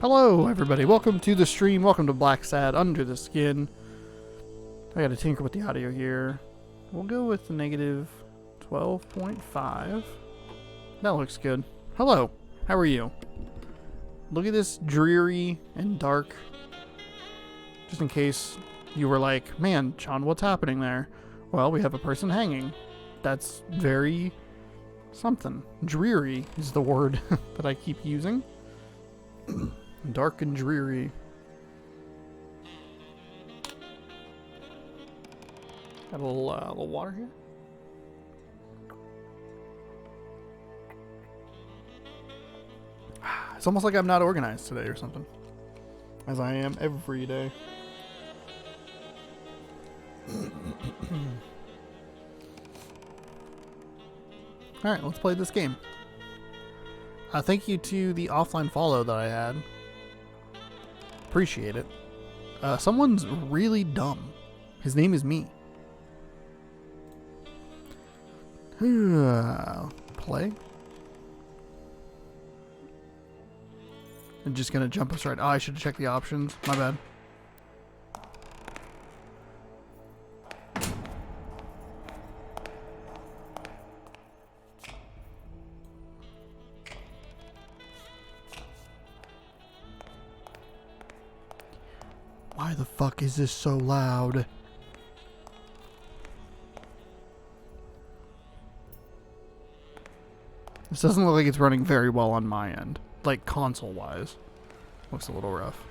Hello, everybody. Welcome to the stream. Welcome to Blacksad Under the Skin. I gotta tinker with the audio here. We'll go with the negative 12.5. That looks good. Hello. How are you? Look at this dreary and dark. Just in case you were like, man, Sean, what's happening there? Well, we have a person hanging. That's very something. Dreary is the word that I keep using. Dark and dreary. Got a little water here. It's almost like I'm not organized today or something, as I am every day. Alright, let's play this game. Thank you to the offline follow that I had. Appreciate it. Someone's really dumb. His name is me. Play. I'm just gonna jump us right. Oh, I should have checked the options. My bad. Why the fuck is this so loud? This doesn't look like it's running very well on my end. Like, console-wise. Looks a little rough.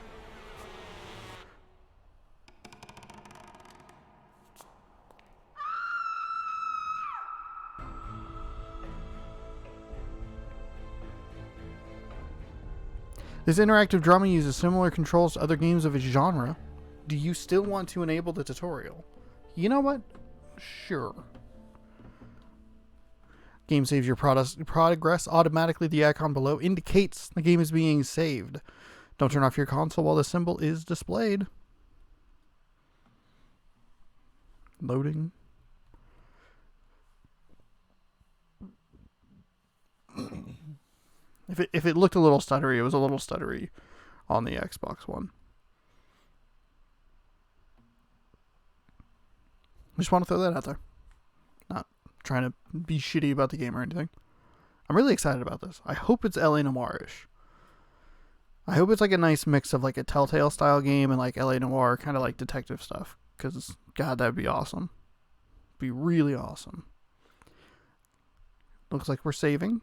This interactive drama uses similar controls to other games of its genre. Do you still want to enable the tutorial? You know what? Sure. Game saves your progress automatically. The icon below indicates the game is being saved. Don't turn off your console while the symbol is displayed. Loading. If it looked a little stuttery, it was a little stuttery on the Xbox One. I just want to throw that out there. Not trying to be shitty about the game or anything. I'm really excited about this. I hope it's LA Noir-ish. I hope it's like a nice mix of like a Telltale style game and like LA Noir, kind of like detective stuff. Because, God, that'd be awesome. Be really awesome. Looks like we're saving.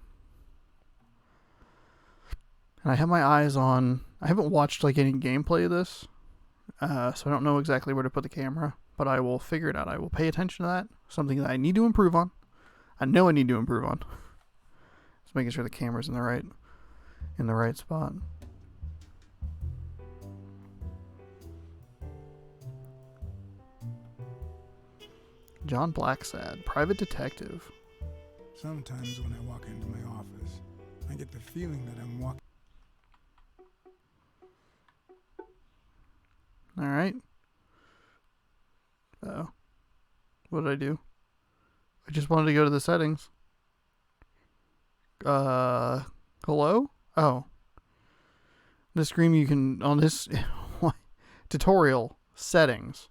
And I have my eyes on... I haven't watched like any gameplay of this. So I don't know exactly where to put the camera. But I will figure it out. I will pay attention to that. Something that I need to improve on. I know I need to improve on. Just making sure the camera's in the right spot. John Blacksad, private detective. Sometimes when I walk into my office, I get the feeling that I'm walking. All right. Oh, what did I do? I just wanted to go to the settings. Hello? Oh. This screen you can, on this tutorial, settings.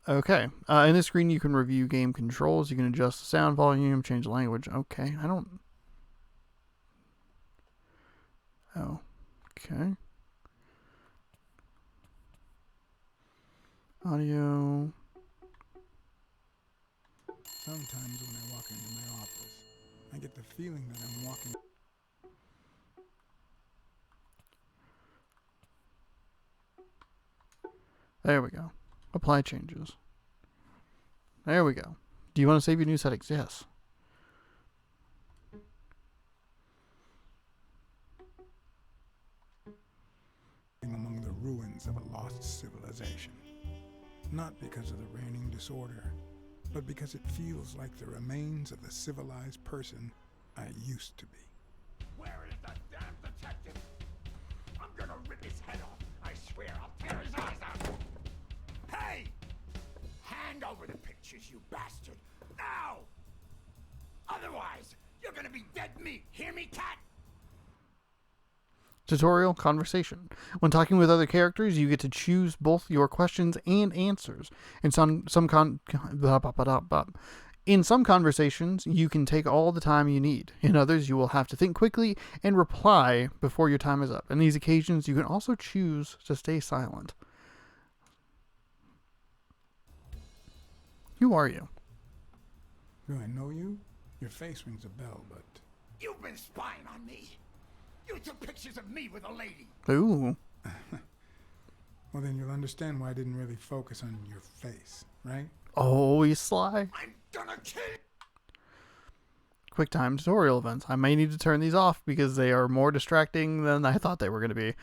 Okay. In this screen you can review game controls. You can adjust the sound volume, change the language. Okay. Oh. Okay. Audio. Sometimes when I walk into my office, I get the feeling that I'm walking. There we go. Apply changes. There we go. Do you want to save your new settings? Yes. Among the ruins of a lost civilization. Not because of the reigning disorder, but because it feels like the remains of the civilized person I used to be. Where is that damn detective? I'm gonna rip his head off. I swear I'll tear his eyes out. Hey! Hand over the pictures, you bastard. Now! Otherwise, you're gonna be dead meat. Hear me, cat? Tutorial conversation. When talking with other characters, you get to choose both your questions and answers. In in some conversations, you can take all the time you need. In others, you will have to think quickly and reply before your time is up. In these occasions, you can also choose to stay silent. Who are you? Do I know you? Your face rings a bell, but... You've been spying on me. You took pictures of me with a lady. Ooh. Well, then you'll understand why I didn't really focus on your face, right? Oh, he's sly. I'm gonna kill you. QuickTime tutorial events. I may need to turn these off because they are more distracting than I thought they were going to be.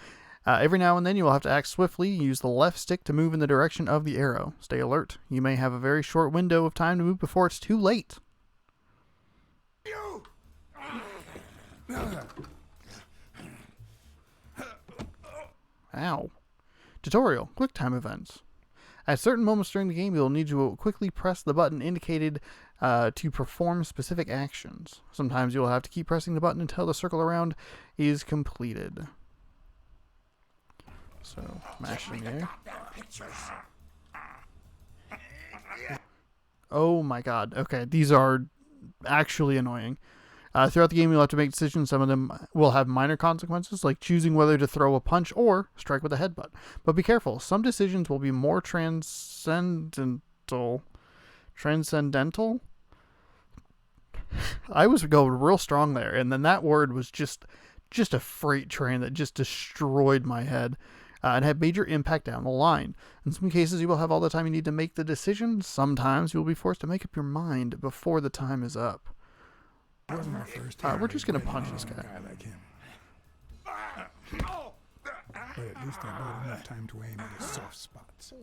Every now and then you will have to act swiftly. Use the left stick to move in the direction of the arrow. Stay alert. You may have a very short window of time to move before it's too late. You! Ow. Tutorial. QuickTime events. At certain moments during the game, you'll need to quickly press the button indicated to perform specific actions. Sometimes you'll have to keep pressing the button until the circle around is completed. So, mash in the air. Oh my god. Okay, these are actually annoying. Throughout the game, you'll have to make decisions. Some of them will have minor consequences, like choosing whether to throw a punch or strike with a headbutt. But be careful. Some decisions will be more transcendental. Transcendental? I was going real strong there, and then that word was just a freight train that just destroyed my head. And have major impact down the line. In some cases, you will have all the time you need to make the decision. Sometimes you'll be forced to make up your mind before the time is up. We're just going to punch this guy. Like him. But at least I bought enough time to aim at his soft spots.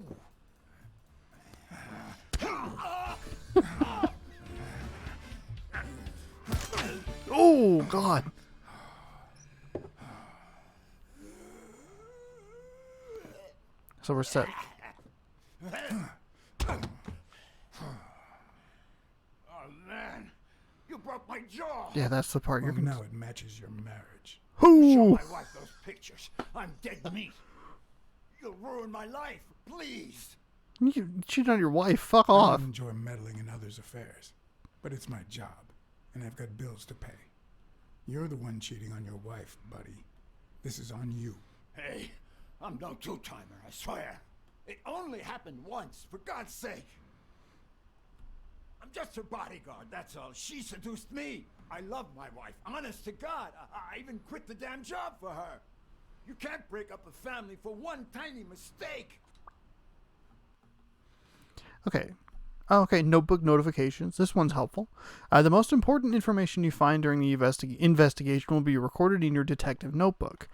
Oh, God. So we're set. Oh, man. You broke my jaw. Yeah, that's the part Well, you're going now it matches your marriage. Show to... my wife those pictures. I'm dead meat. You'll ruin my life. Please. You cheated on your wife. Fuck I off. don't enjoy meddling in others' affairs, but it's my job, and I've got bills to pay. You're the one cheating on your wife, buddy. This is on you. Hey, I'm no two-timer, I swear. It only happened once, for God's sake. I'm just her bodyguard, that's all. She seduced me. I love my wife, honest to God. I even quit the damn job for her. You can't break up a family for one tiny mistake. Okay. Okay, notebook notifications. This one's helpful. The most important information you find during the investigation will be recorded in your detective notebook.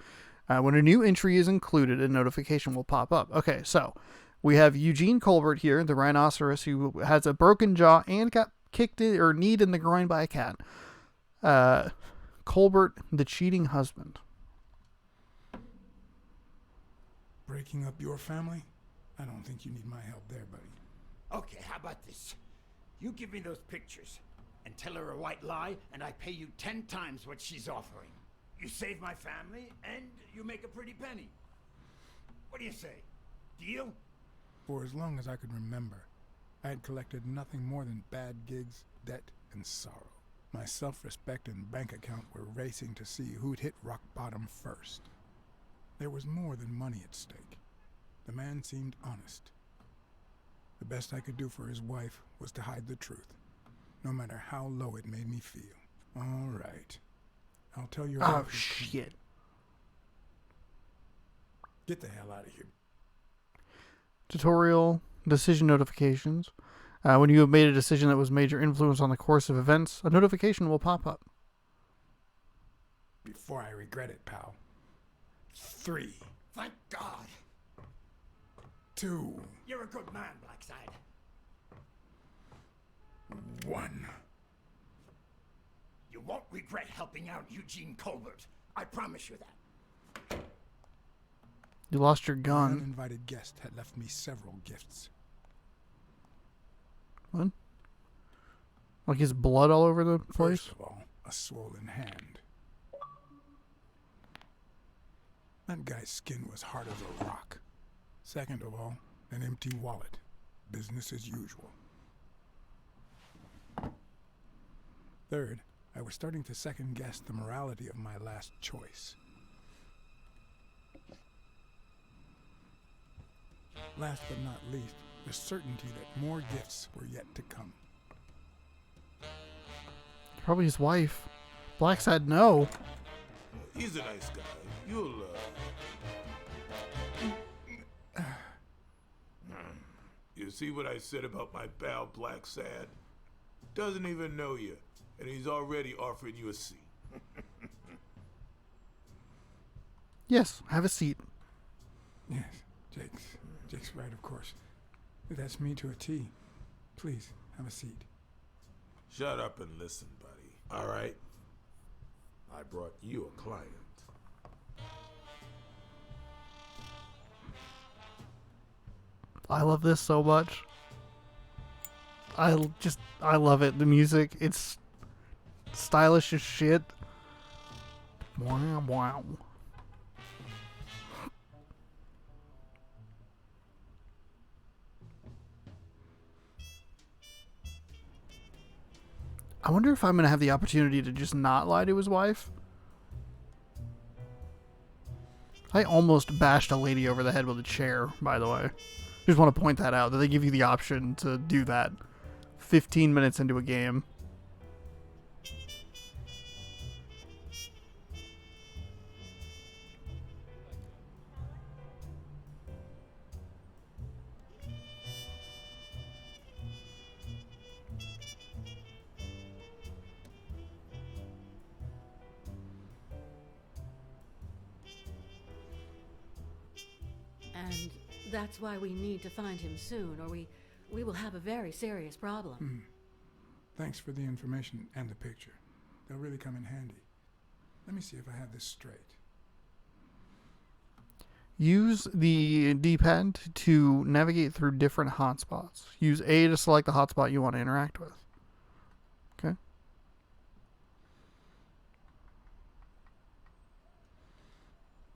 When a new entry is included, a notification will pop up. Okay, so we have Eugene Colbert here, the rhinoceros who has a broken jaw and got kicked or kneed in the groin by a cat. Colbert, the cheating husband. Breaking up your family? I don't think you need my help there, buddy. Okay, how about this? You give me those pictures and tell her a white lie, and I pay you 10 times what she's offering. You save my family, and you make a pretty penny. What do you say? Deal? For as long as I could remember, I had collected nothing more than bad gigs, debt, and sorrow. My self-respect and bank account were racing to see who'd hit rock bottom first. There was more than money at stake. The man seemed honest. The best I could do for his wife was to hide the truth, no matter how low it made me feel. All right. I'll tell your Oh, wife. shit. Get the hell out of here. Tutorial decision notifications. When you have made a decision that was major influence on the course of events, a notification will pop up. Before I regret it, pal. 3, Thank God. 2, You're a good man, Blacksad. 1. You won't regret helping out Eugene Colbert. I promise you that. You lost your An gun. uninvited guest had left me several gifts. What? Like his blood all over the place? First of all, a swollen hand. That guy's skin was hard as a rock. Second of all, an empty wallet. Business as usual. Third, I was starting to second guess the morality of my last choice. Last but not least, the certainty that more gifts were yet to come. Probably his wife. Blacksad, no. He's a nice guy. You'll, You see what I said about my pal Blacksad? Doesn't even know you, and he's already offering you a seat. Yes, have a seat. Yes, Jake's right, of course. That's me to a T. Please, have a seat. Shut up and listen, buddy. All right? I brought you a client. I love this so much. I love it. The music, it's stylish as shit. Wow, wow. I wonder if I'm going to have the opportunity to just not lie to his wife. I almost bashed a lady over the head with a chair, by the way. Just want to point that out, that they give you the option to do that 15 minutes into a game. And that's why we need to find him soon, or we will have a very serious problem. Thanks for the information and the picture. They'll really come in handy. Let me see if I have this straight. Use the D-pad to navigate through different hotspots. Use A to select the hotspot you want to interact with. Okay?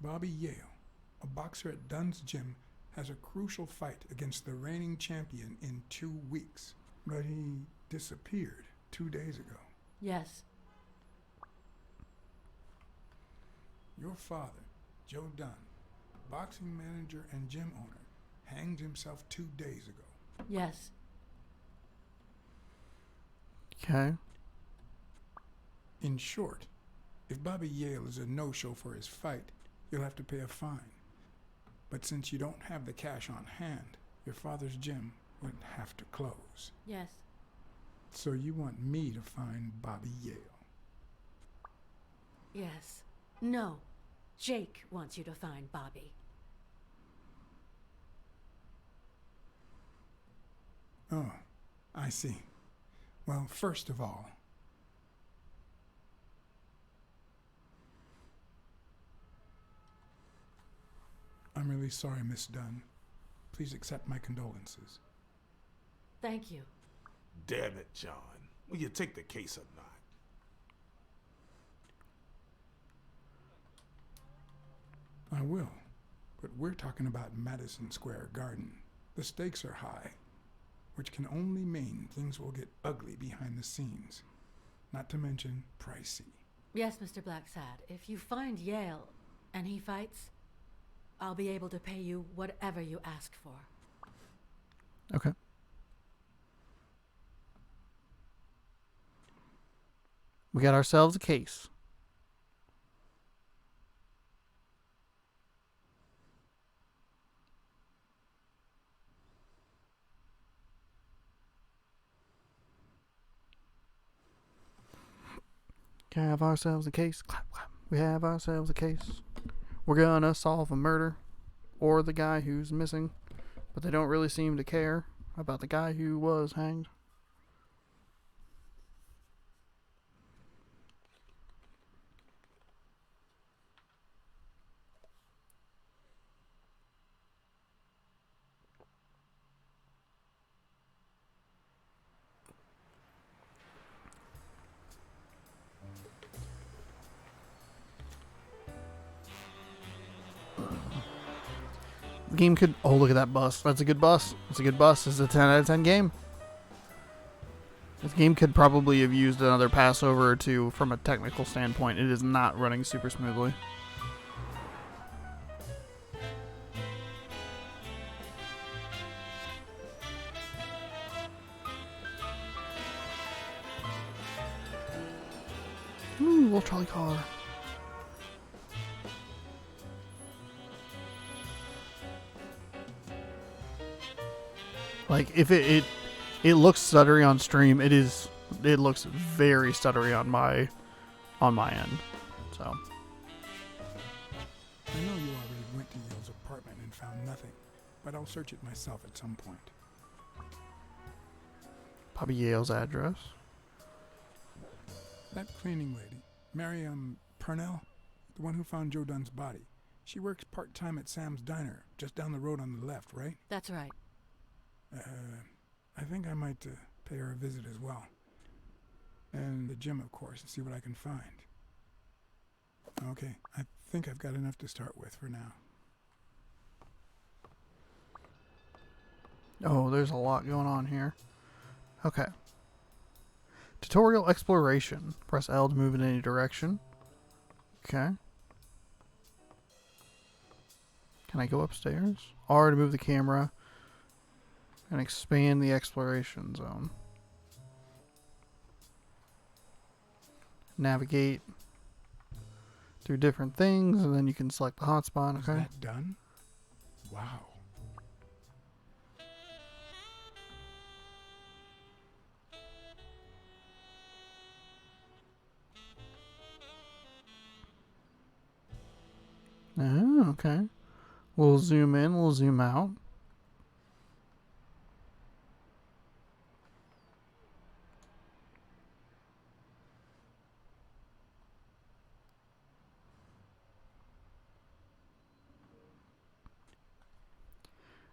Bobby Yale, a boxer at Dunn's gym, has a crucial fight against the reigning champion in 2 weeks. But he disappeared 2 days ago. Yes. Your father, Joe Dunn, boxing manager and gym owner, hanged himself 2 days ago. Yes. Okay. In short, if Bobby Yale is a no-show for his fight, you'll have to pay a fine. But since you don't have the cash on hand, your father's gym would have to close. Yes. So you want me to find Bobby Yale? Yes. No. Jake wants you to find Bobby. Oh, I see. Well, first of all, I'm really sorry, Miss Dunn. Please accept my condolences. Thank you. Damn it, John. Will you take the case or not? I will, but we're talking about Madison Square Garden. The stakes are high, which can only mean things will get ugly behind the scenes, not to mention pricey. Yes, Mr. Blacksad. If you find Yale and he fights, I'll be able to pay you whatever you ask for. Okay. We got ourselves a case. We have ourselves a case. Clap, clap. We have ourselves a case. We're gonna solve a murder or the guy who's missing, but they don't really seem to care about the guy who was hanged. game could... Oh, look at that bus. That's a good bus. That's a good bus. This is a 10 out of 10 game. This game could probably have used another passover or two from a technical standpoint. It is not running super smoothly. Ooh, little trolley car. Like, if it looks stuttery on stream, it looks very stuttery on my end. So I know you already went to Yale's apartment and found nothing, but I'll search it myself at some point. Bobby Yale's address. That cleaning lady, Mary Purnell, the one who found Joe Dunn's body. She works part-time at Sam's Diner, just down the road on the left, right? That's right. I think I might pay her a visit as well. And the gym, of course, and see what I can find. Okay, I think I've got enough to start with for now. Oh, there's a lot going on here. Okay. Tutorial exploration. Press L to move in any direction. Okay. Can I go upstairs? R to move the camera. And expand the exploration zone. Navigate through different things, and then you can select the hotspot. Is Okay. that done? Wow. Oh, okay. We'll zoom in, we'll zoom out.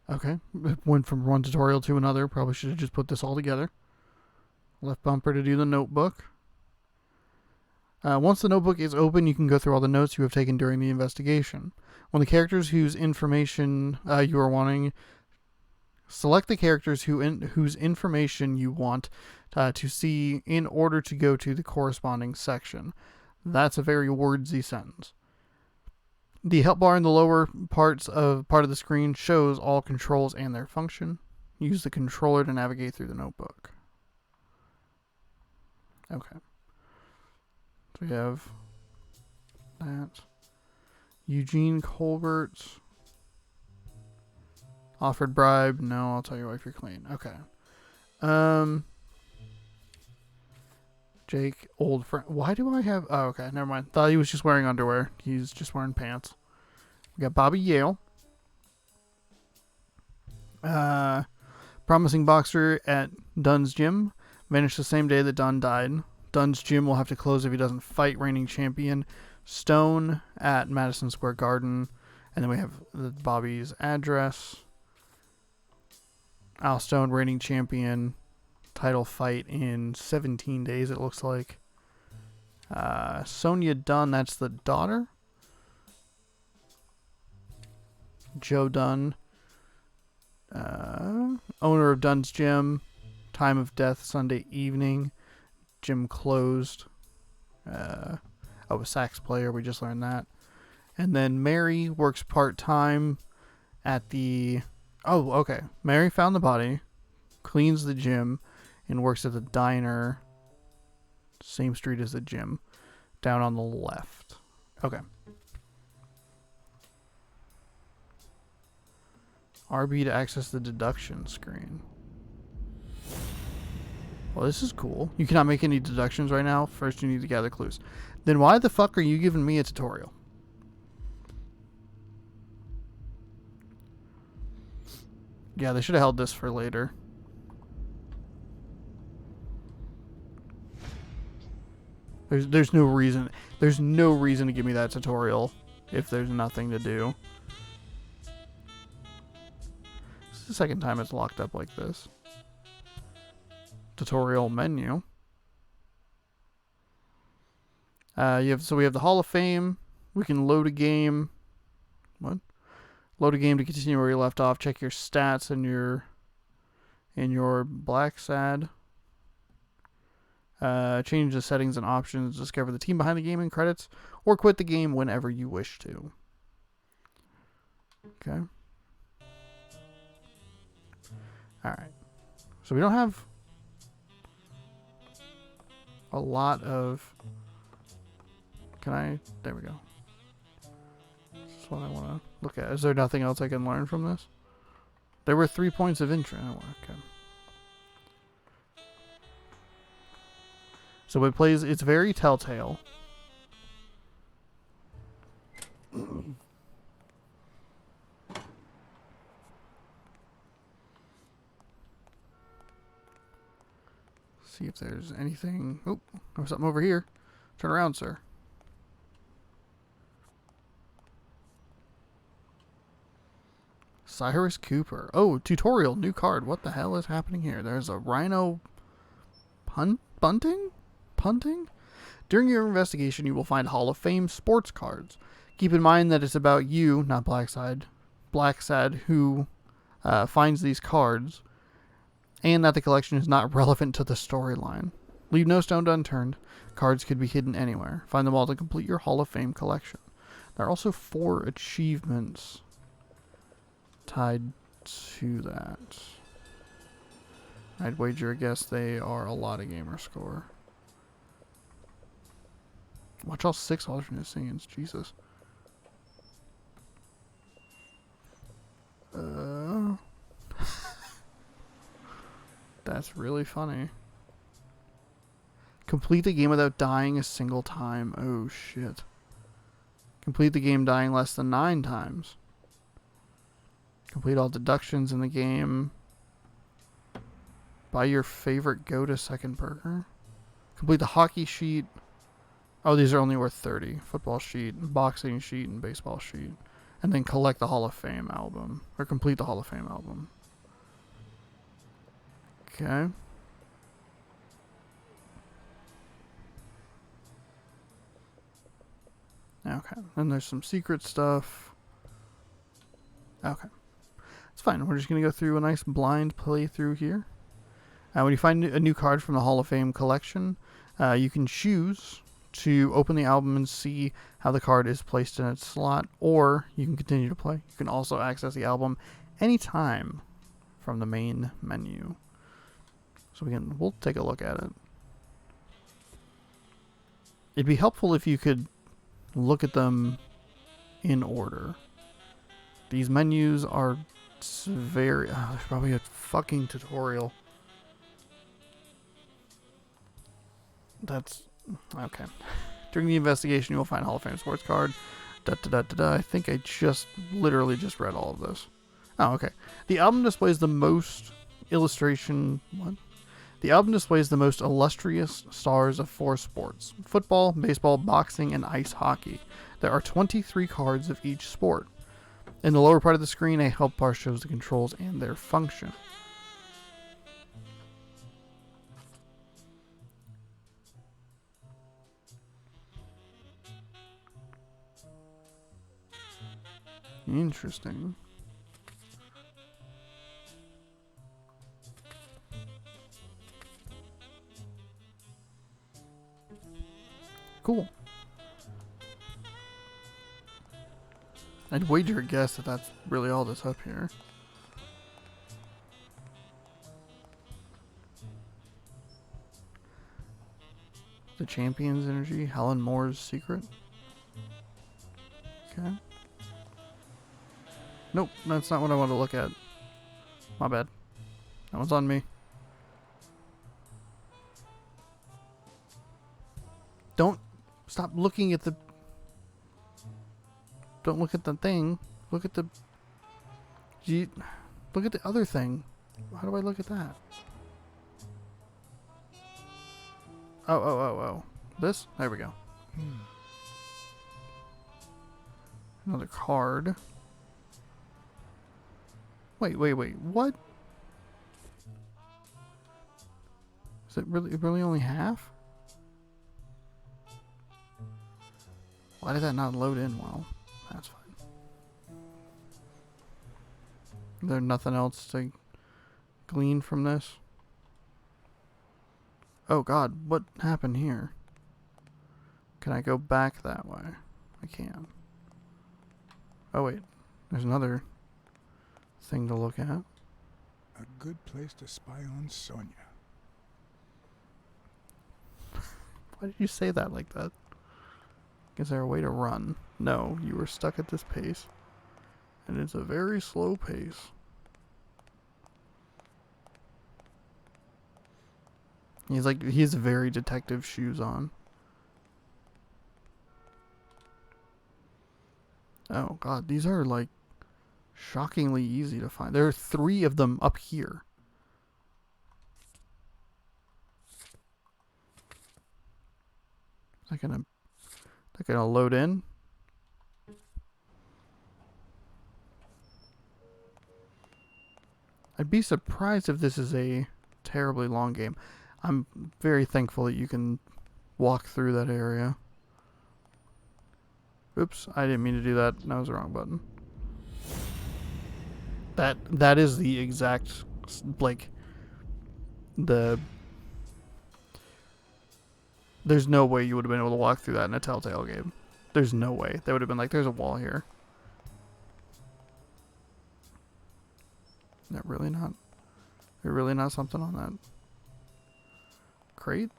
Okay, went from one tutorial to another. Probably should have just put this all together. Left bumper to do the notebook. Once the notebook is open, you can go through all the notes you have taken during the investigation. When the characters whose information you are wanting, select the characters whose information you want to see in order to go to the corresponding section. That's a very wordsy sentence. The help bar in the lower part of the screen shows all controls and their function. Use the controller to navigate through the notebook. Okay. So we have that. Eugene Colbert. Offered bribe. No, I'll tell your wife you're clean. Okay. Jake, old friend. Why do I have... Oh, okay. Never mind. Thought he was just wearing underwear. He's just wearing pants. We got Bobby Yale. Promising boxer at Dunn's gym. Vanished the same day that Dunn died. Dunn's gym will have to close if he doesn't fight reigning champion Stone at Madison Square Garden. And then we have Bobby's address. Al Stone, reigning champion. Title fight in 17 days, it looks like. Sonia Dunn, that's the daughter. Joe Dunn. Owner of Dunn's Gym. Time of death, Sunday evening. Gym closed. A sax player, we just learned that. And then Mary works part-time at the... Oh, okay. Mary found the body. Cleans the gym. And works at the diner, same street as the gym, down on the left. Okay. RB to access the deduction screen. Well, this is cool. You cannot make any deductions right now. First, you need to gather clues. Then why the fuck are you giving me a tutorial? Yeah, they should have held this for later. There's no reason. There's no reason to give me that tutorial if there's nothing to do. This is the second time it's locked up like this. Tutorial menu. So we have the Hall of Fame. We can load a game. What? Load a game to continue where you left off. Check your stats in your Blacksad. Change the settings and options. Discover the team behind the game and credits, or quit the game whenever you wish to. Okay. Alright. So we don't have a lot of... Can I... There we go. That's what I want to look at. Is there nothing else I can learn from this? There were 3 points of interest. Oh, okay. So it plays... It's very Telltale. See if there's anything... Oh, there's something over here. Turn around, sir. Cyrus Cooper. Oh, tutorial. New card. What the hell is happening here? There's a rhino... Punting? During your investigation, you will find Hall of Fame sports cards. Keep in mind that it's about you, not Blacksad, who finds these cards, and that the collection is not relevant to the storyline. Leave no stone unturned. Cards could be hidden anywhere. Find them all to complete your Hall of Fame collection. There are also 4 achievements tied to that. I'd wager a guess they are a lot of gamer score. Watch all 6 alternate scenes. Jesus. That's really funny. Complete the game without dying a single time. Oh, shit. Complete the game dying less than 9 times. Complete all deductions in the game. Buy your favorite go-to-second burger. Complete the hockey sheet. Oh, these are only worth 30. Football sheet, boxing sheet, and baseball sheet. And then collect the Hall of Fame album. Or complete the Hall of Fame album. Okay. Okay. Then there's some secret stuff. Okay. It's fine. We're just going to go through a nice blind playthrough here. When you find a new card from the Hall of Fame collection, you can choose to open the album and see how the card is placed in its slot, or you can continue to play. You can also access the album anytime from the main menu. So we'll take a look at it. It'd be helpful if you could look at them in order. These menus are very... there's probably a fucking tutorial. That's... Okay. During the investigation, you will find Hall of Fame sports card. I think I literally just read all of this. Oh, okay. The album displays the most illustration... What? The album displays the most illustrious stars of 4 sports: football, baseball, boxing, and ice hockey. There are 23 cards of each sport. In the lower part of the screen, a help bar shows the controls and their function. Interesting. Cool. I'd wager a guess that that's really all that's up here. The Champion's Energy, Helen Moore's Secret. Okay. Nope, that's not what I want to look at. My bad. That one's on me. Don't stop looking at the... Don't look at the thing. Look at the... Look at the other thing. How do I look at that? Oh. This? There we go. Another card. Wait. What? Is it really only half? Why did that not load in well? That's fine. There's nothing else to glean from this. Oh god, what happened here? Can I go back that way? I can. Oh wait, there's another thing to look at. A good place to spy on Sonia. Why did you say that like that? Is there a way to run? No, you were stuck at this pace. And it's a very slow pace. He has very detective shoes on. Oh god, these are like shockingly easy to find. There are 3 of them up here. Is that gonna load in? I'd be surprised if this is a terribly long game. I'm very thankful that you can walk through that area. Oops, I didn't mean to do that. That was the wrong button. That is the exact, like, there's no way you would have been able to walk through that in a Telltale game. There's no way. They would have been like, there's a wall here. Is that really not? There's really not something on that crate?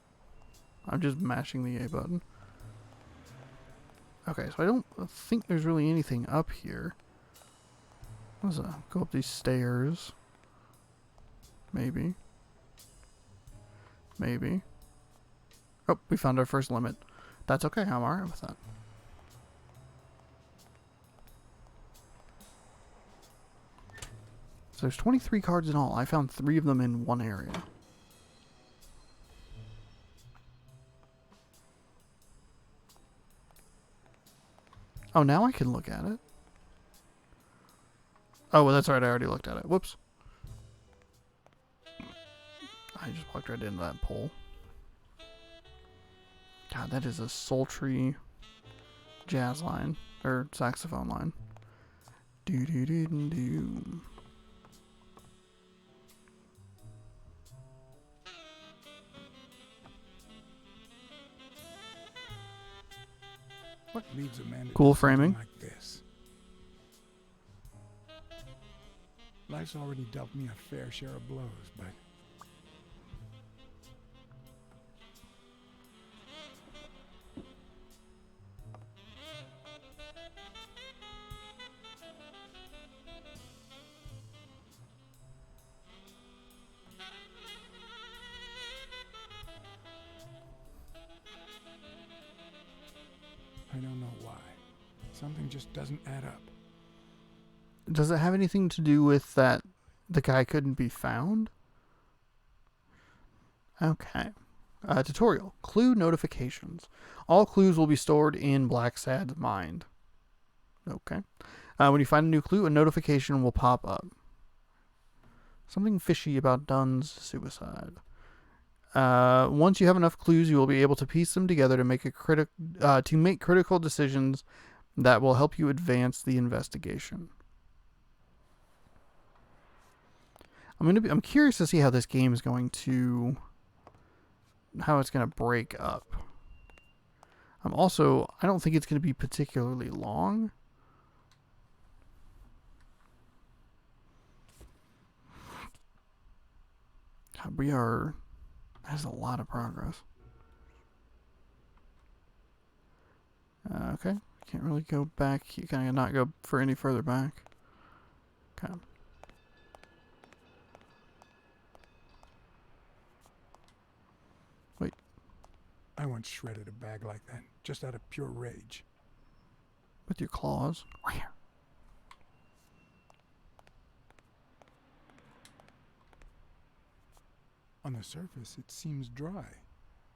I'm just mashing the A button. Okay, so I don't think there's really anything up here. Let's go up these stairs. Maybe. Maybe. Oh, we found our first limit. That's okay, I'm alright with that. So there's 23 cards in all. I found 3 of them in one area. Oh, now I can look at it. Oh, well, that's right. I already looked at it. Whoops. I just walked right into that pole. God, that is a sultry jazz line. Or saxophone line. Do-do-do-do-do. What leads a man to Cool do something framing. like this? Life's already dealt me a fair share of blows, but I don't know why. Something just doesn't add up. Does it have anything to do with that the guy couldn't be found? Okay. Tutorial. Clue notifications. All clues will be stored in Blacksad's mind. Okay. When you find a new clue, a notification will pop up. Something fishy about Dunn's suicide. Once you have enough clues, you will be able to piece them together to make critical decisions that will help you advance the investigation. I'm curious to see how this game is going to, how it's going to break up. I don't think it's going to be particularly long. God, that's a lot of progress. Okay, can't really go back. You can not go for any further back. Okay. Wait. I once shredded a bag like that, just out of pure rage. With your claws. On the surface, it seems dry,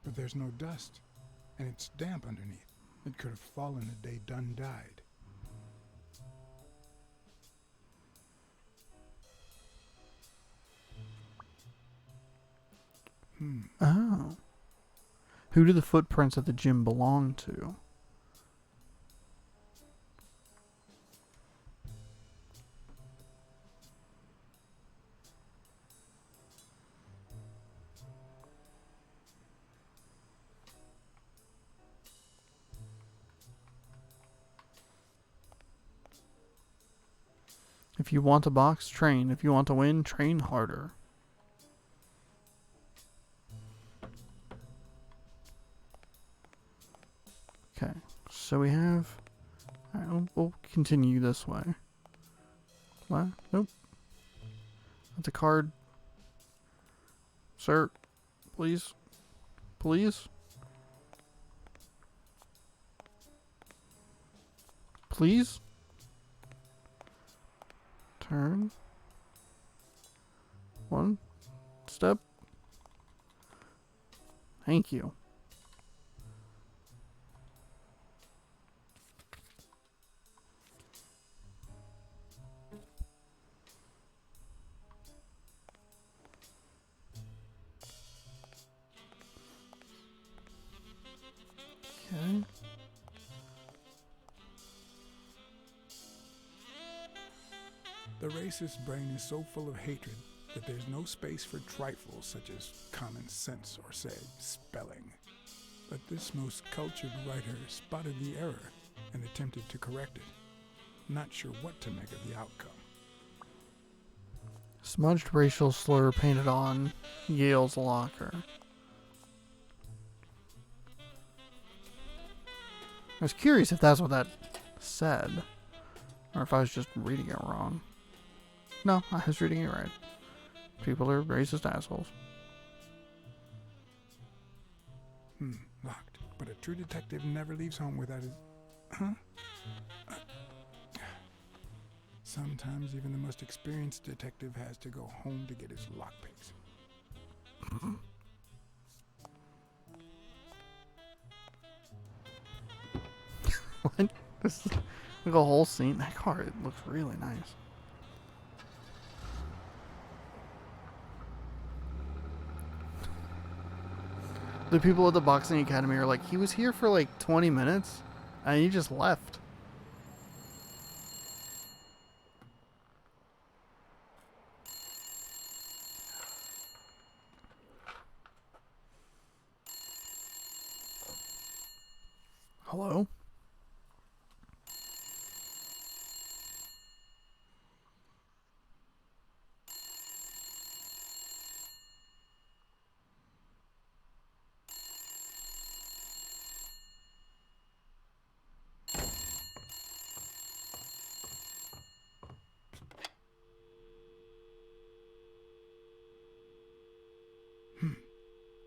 but there's no dust, and it's damp underneath. It could have fallen the day Dunn died. Oh. Who do the footprints at the gym belong to? If you want a box, train. If you want to win, train harder. Okay, so we have... Alright, we'll continue this way. What? Nope. That's a card. Sir, please. Please. Please. Turn. One step. Thank you. Okay. The racist brain is so full of hatred that there's no space for trifles such as common sense or, say, spelling. But this most cultured writer spotted the error and attempted to correct it, not sure what to make of the outcome. Smudged racial slur painted on Yale's locker. I was curious if that's what that said, or if I was just reading it wrong. No, I was reading it right. People are racist assholes. Locked. But a true detective never leaves home without his... Huh? Sometimes even the most experienced detective has to go home to get his lockpicks. What? This is like a whole scene. That car, it looks really nice. The people at the boxing academy are like, he was here for like 20 minutes and he just left. Hello?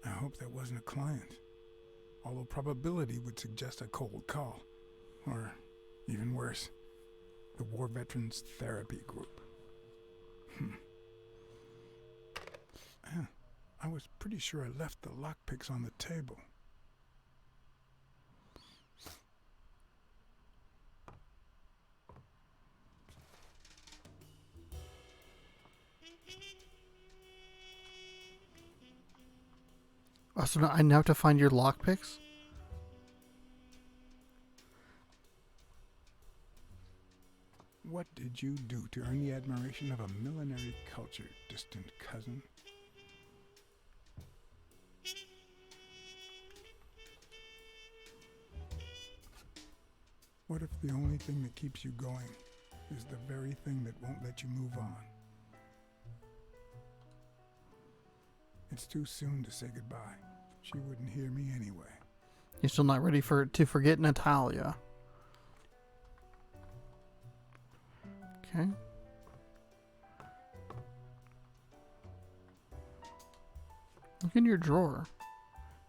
I hope that wasn't a client. Although probability would suggest a cold call. Or, even worse, the War Veterans Therapy Group. I was pretty sure I left the lockpicks on the table. Oh, so now I now have to find your lockpicks? What did you do to earn the admiration of a millinery culture, distant cousin? What if the only thing that keeps you going is the very thing that won't let you move on? It's too soon to say goodbye. She wouldn't hear me anyway. You're still not ready to forget Natalia. Okay. Look in your drawer.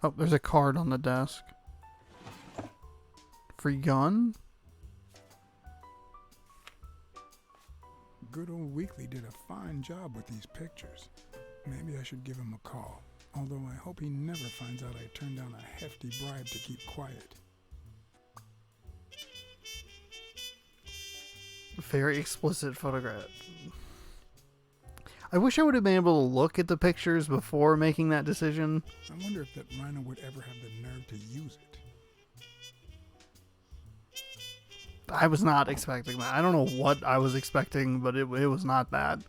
Oh, there's a card on the desk. Free gun? Good old Weekly did a fine job with these pictures. Maybe I should give him a call. Although I hope he never finds out I turned down a hefty bribe to keep quiet. Very explicit photograph. I wish I would have been able to look at the pictures before making that decision. I wonder if that rhino would ever have the nerve to use it. I was not expecting that. I don't know what I was expecting, but it was not that.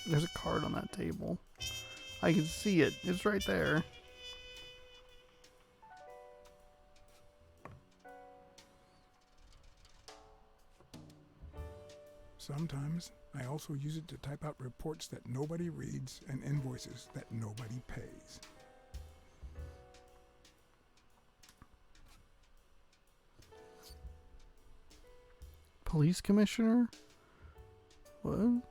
There's a card on that table. I can see it. It's right there. Sometimes I also use it to type out reports that nobody reads and invoices that nobody pays. Police commissioner? What?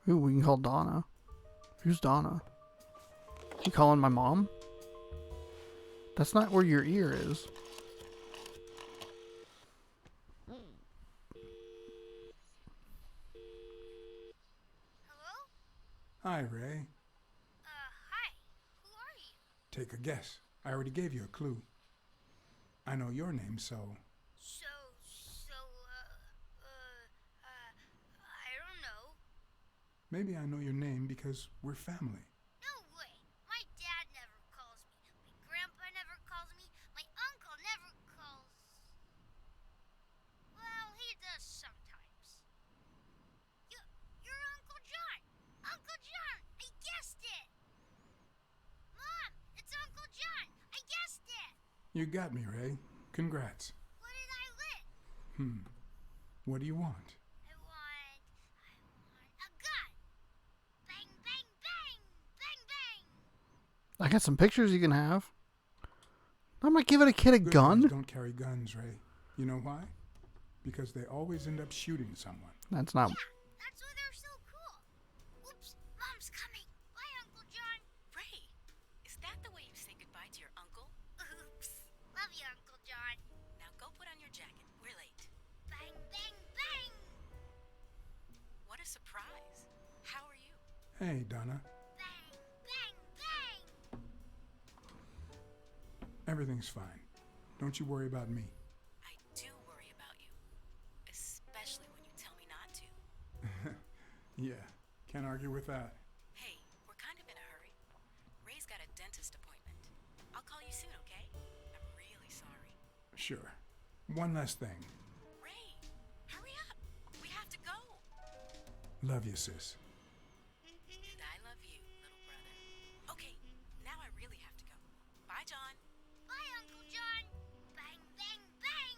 Ooh, we can call Donna. Who's Donna? You calling my mom? That's not where your ear is. Hello? Hi, Ray. Hi. Who are you? Take a guess. I already gave you a clue. I know your name, so... I don't know. Maybe I know your name because we're family. No way. My dad never calls me. My grandpa never calls me. My uncle never calls... Well, he does sometimes. You're Uncle John. Uncle John, I guessed it. Mom, it's Uncle John. I guessed it. You got me, Ray. Congrats. What did I win? What do you want? I want a gun. Bang, bang, bang. Bang, bang. I got some pictures you can have. I'm not giving a kid a Good gun. guys don't carry guns, Ray. You know why? Because they always end up shooting someone. That's not... That's why they're so cool. Oops, Mom's coming. Bye, Uncle John. Ray, is that the way you say goodbye to your uncle? Oops. Love you, Uncle John. Now go put on your jacket. We're late. Bang, bang, bang. What a surprise. How are you? Hey, Donna. Bang, bang, bang. Everything's fine. Don't you worry about me. I do worry about you. Especially when you tell me not to. Yeah, can't argue with that. Hey, we're kind of in a hurry. Ray's got a dentist appointment. I'll call you soon, okay? I'm really sorry. Sure. One last thing. Ray, hurry up. We have to go. Love you, sis. And I love you, little brother. Okay, now I really have to go. Bye, John. Bye, Uncle John. Bang, bang, bang.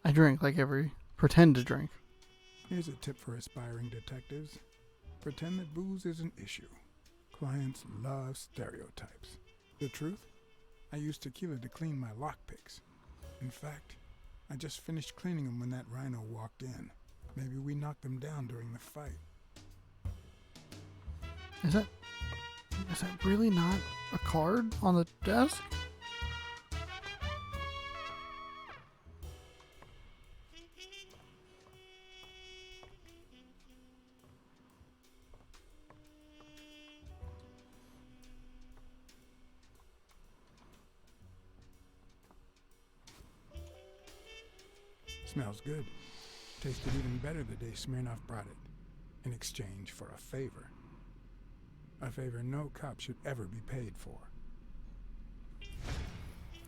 I drink pretend to drink. Here's a tip for aspiring detectives. Pretend that booze is an issue. Clients love stereotypes. The truth? I use tequila to clean my lockpicks. In fact, I just finished cleaning them when that rhino walked in. Maybe we knocked them down during the fight. Is that really not a card on the desk? Smells good. Tasted even better the day Smirnoff brought it. In exchange for a favor. A favor no cop should ever be paid for.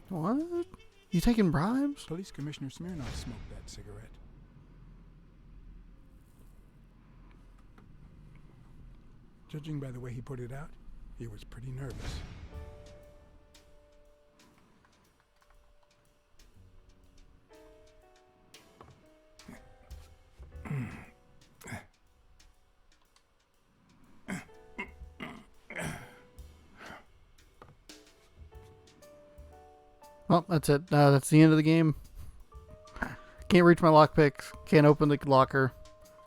What? You taking bribes? Police Commissioner Smirnoff smoked that cigarette. Judging by the way he put it out, he was pretty nervous. Well, that's it. That's the end of the game. Can't reach my lockpicks. Can't open the locker.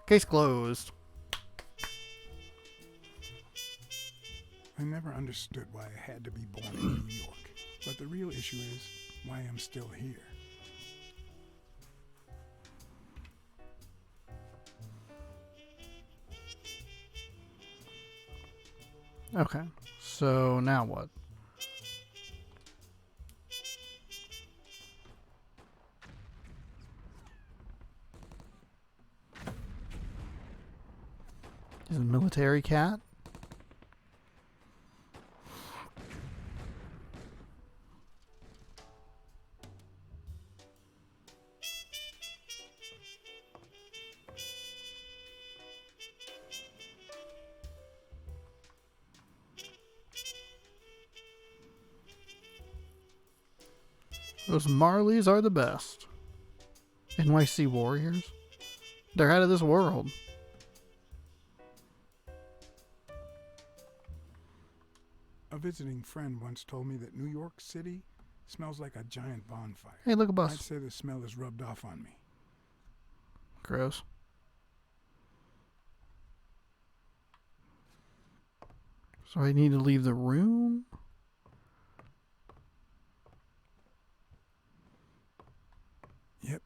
Case closed. I never understood why I had to be born in New York. But the real issue is why I'm still here. Okay. So now what? Is it a military cat? Those Marleys are the best. NYC Warriors? They're out of this world. A visiting friend once told me that New York City smells like a giant bonfire. Hey, look, a I'd bus. say the smell is rubbed off on me. Gross. So I need to leave the room? Yep.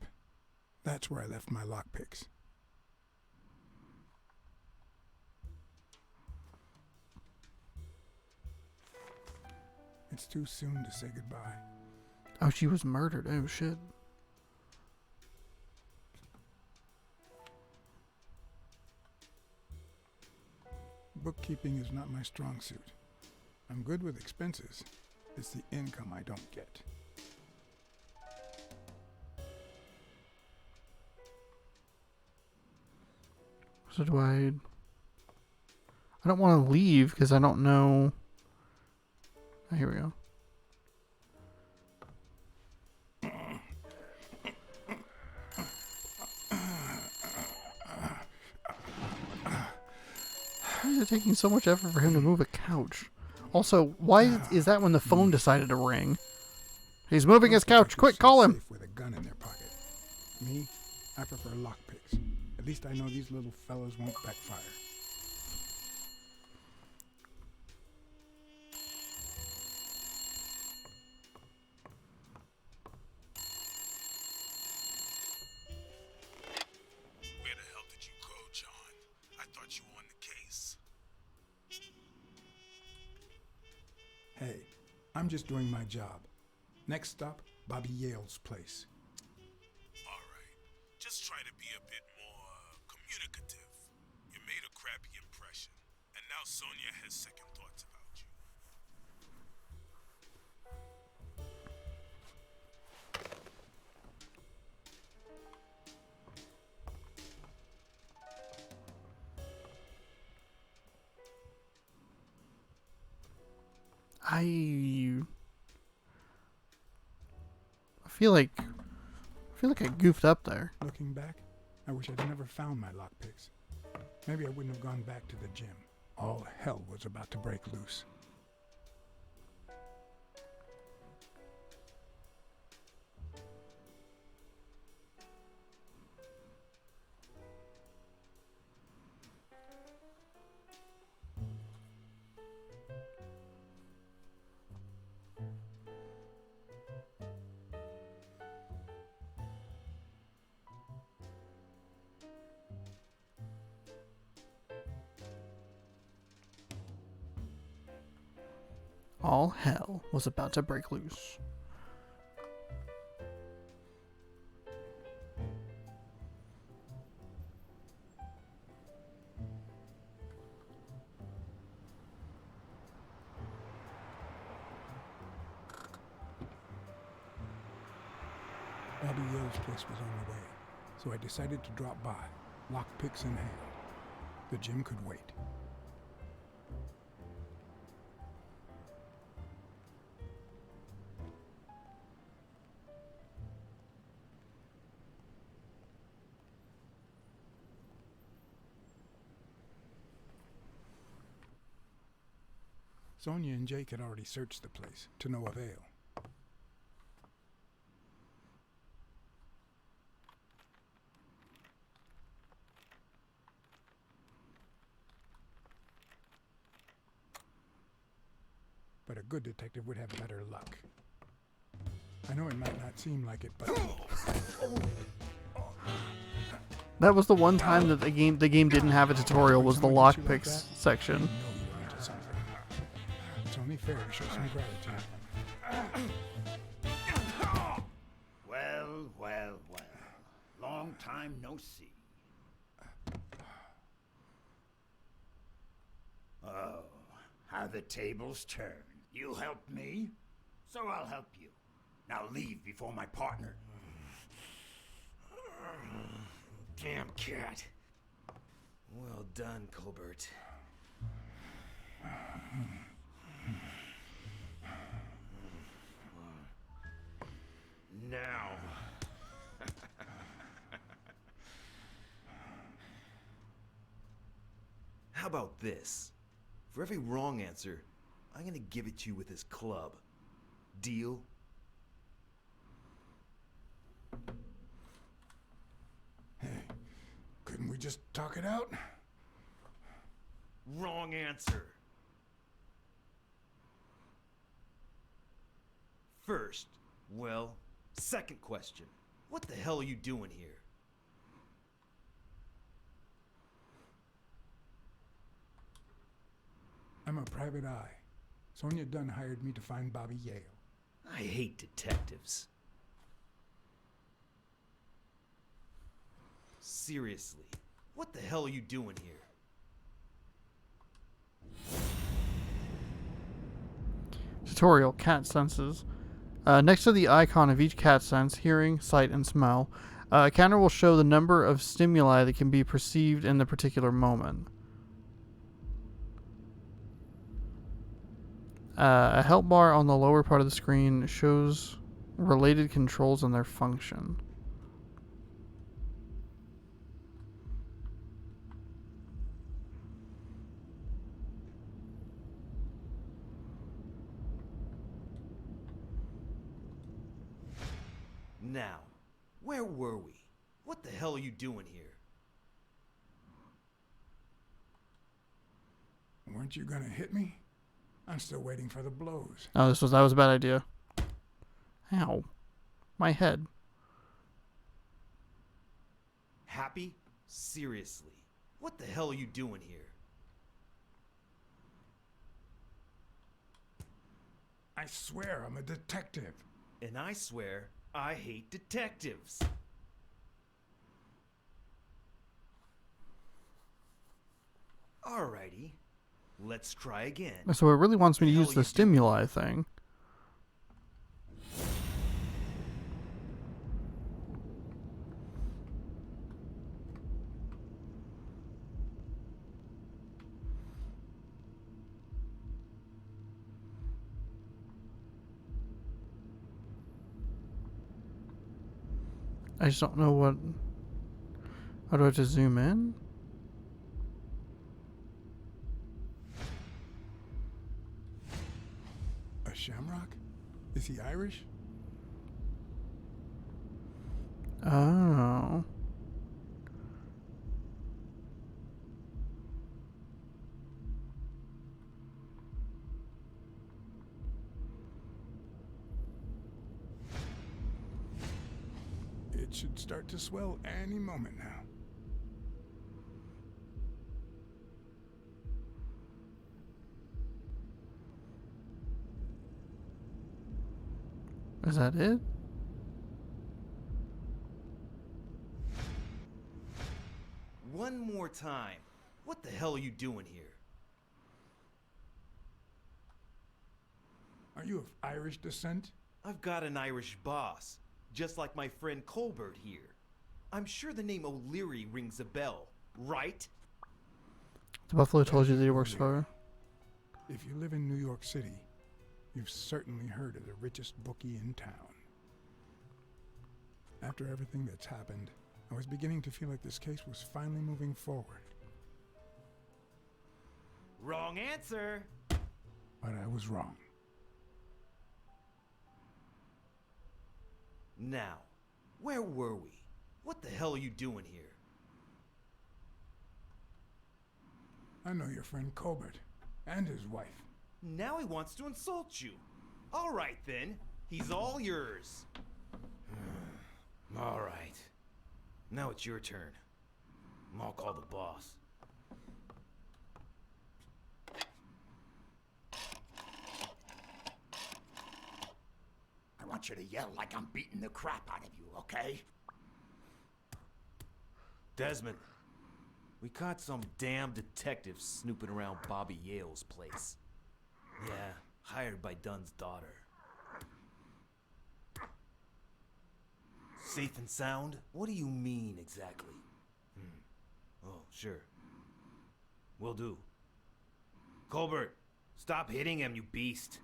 That's where I left my lockpicks. It's too soon to say goodbye. Oh, she was murdered. Oh, shit. Bookkeeping is not my strong suit. I'm good with expenses. It's the income I don't get. So do I don't want to leave because I don't know. Oh, here we go. Why is it taking so much effort for him to move a couch? Also, why is that when the phone decided to ring? He's moving his couch. Quick, call him. Safe with a gun in their pocket. Me, I prefer lockpicks. At least I know these little fellas won't backfire. Where the hell did you go, John? I thought you were on the case. Hey, I'm just doing my job. Next stop, Bobby Yale's place. All right. Just try to be a bit more communicative. You made a crappy impression, and now Sonia has second thoughts about you. I feel like I goofed up there. Looking back, I wish I'd never found my lockpicks. Maybe I wouldn't have gone back to the gym. All hell was about to break loose. All hell was about to break loose. Bobby Yale's place was on the way, so I decided to drop by, lockpicks in hand. The gym could wait. Sonia and Jake had already searched the place, to no avail. But a good detective would have better luck. I know it might not seem like it, but That was the one time that the game didn't have a tutorial, was the lockpicks section. I know you're onto something. It's only fair to show some gratitude. Well, well, well. Long time no see. Oh, how the tables turn. You helped me, so I'll help you. Now leave before my partner. Damn cat. Well done, Colbert. Now. How about this? For every wrong answer, I'm gonna give it to you with this club. Deal? Hey, couldn't we just talk it out? Wrong answer. First, well, second question. What the hell are you doing here? I'm a private eye. Sonia Dunn hired me to find Bobby Yale. I hate detectives. Seriously, what the hell are you doing here? Tutorial, cat senses. Next to the icon of each cat sense, hearing, sight, and smell, a counter will show the number of stimuli that can be perceived in the particular moment. A help bar on the lower part of the screen shows related controls and their function. Now, where were we? What the hell are you doing here? Weren't you gonna hit me? I'm still waiting for the blows. Oh, that was a bad idea. Ow. My head. Happy? Seriously, what the hell are you doing here? I swear I'm a detective. And I swear, I hate detectives. Alrighty, let's try again. So it really wants me to The hell use are the you stimuli thing. I just don't know what... How do I have to zoom in? A shamrock? Is he Irish? Oh. It should start to swell any moment now. Is that it? One more time. What the hell are you doing here? Are you of Irish descent? I've got an Irish boss, just like my friend Colbert here. I'm sure the name O'Leary rings a bell, right? The Buffalo told you that he works for her. If you live in New York City, you've certainly heard of the richest bookie in town. After everything that's happened, I was beginning to feel like this case was finally moving forward. Wrong answer. But I was wrong. Now, where were we? What the hell are you doing here? I know your friend Colbert and his wife. Now he wants to insult you. All right then, he's all yours. All right. Now it's your turn. I'll call the boss. I want you to yell like I'm beating the crap out of you, okay? Desmond, we caught some damn detective snooping around Bobby Yale's place. Yeah, hired by Dunn's daughter. Safe and sound? What do you mean exactly? Oh, sure. Will do. Colbert, stop hitting him, you beast.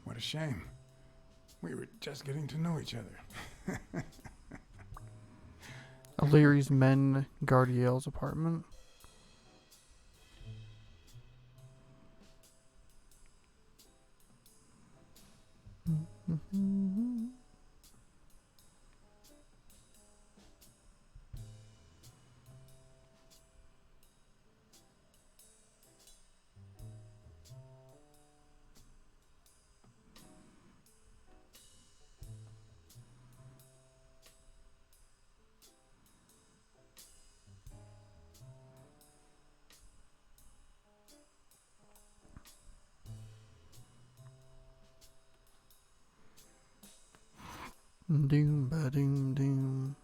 What a shame. We were just getting to know each other. O'Leary's men guard Yale's apartment. Doom ba doom doom.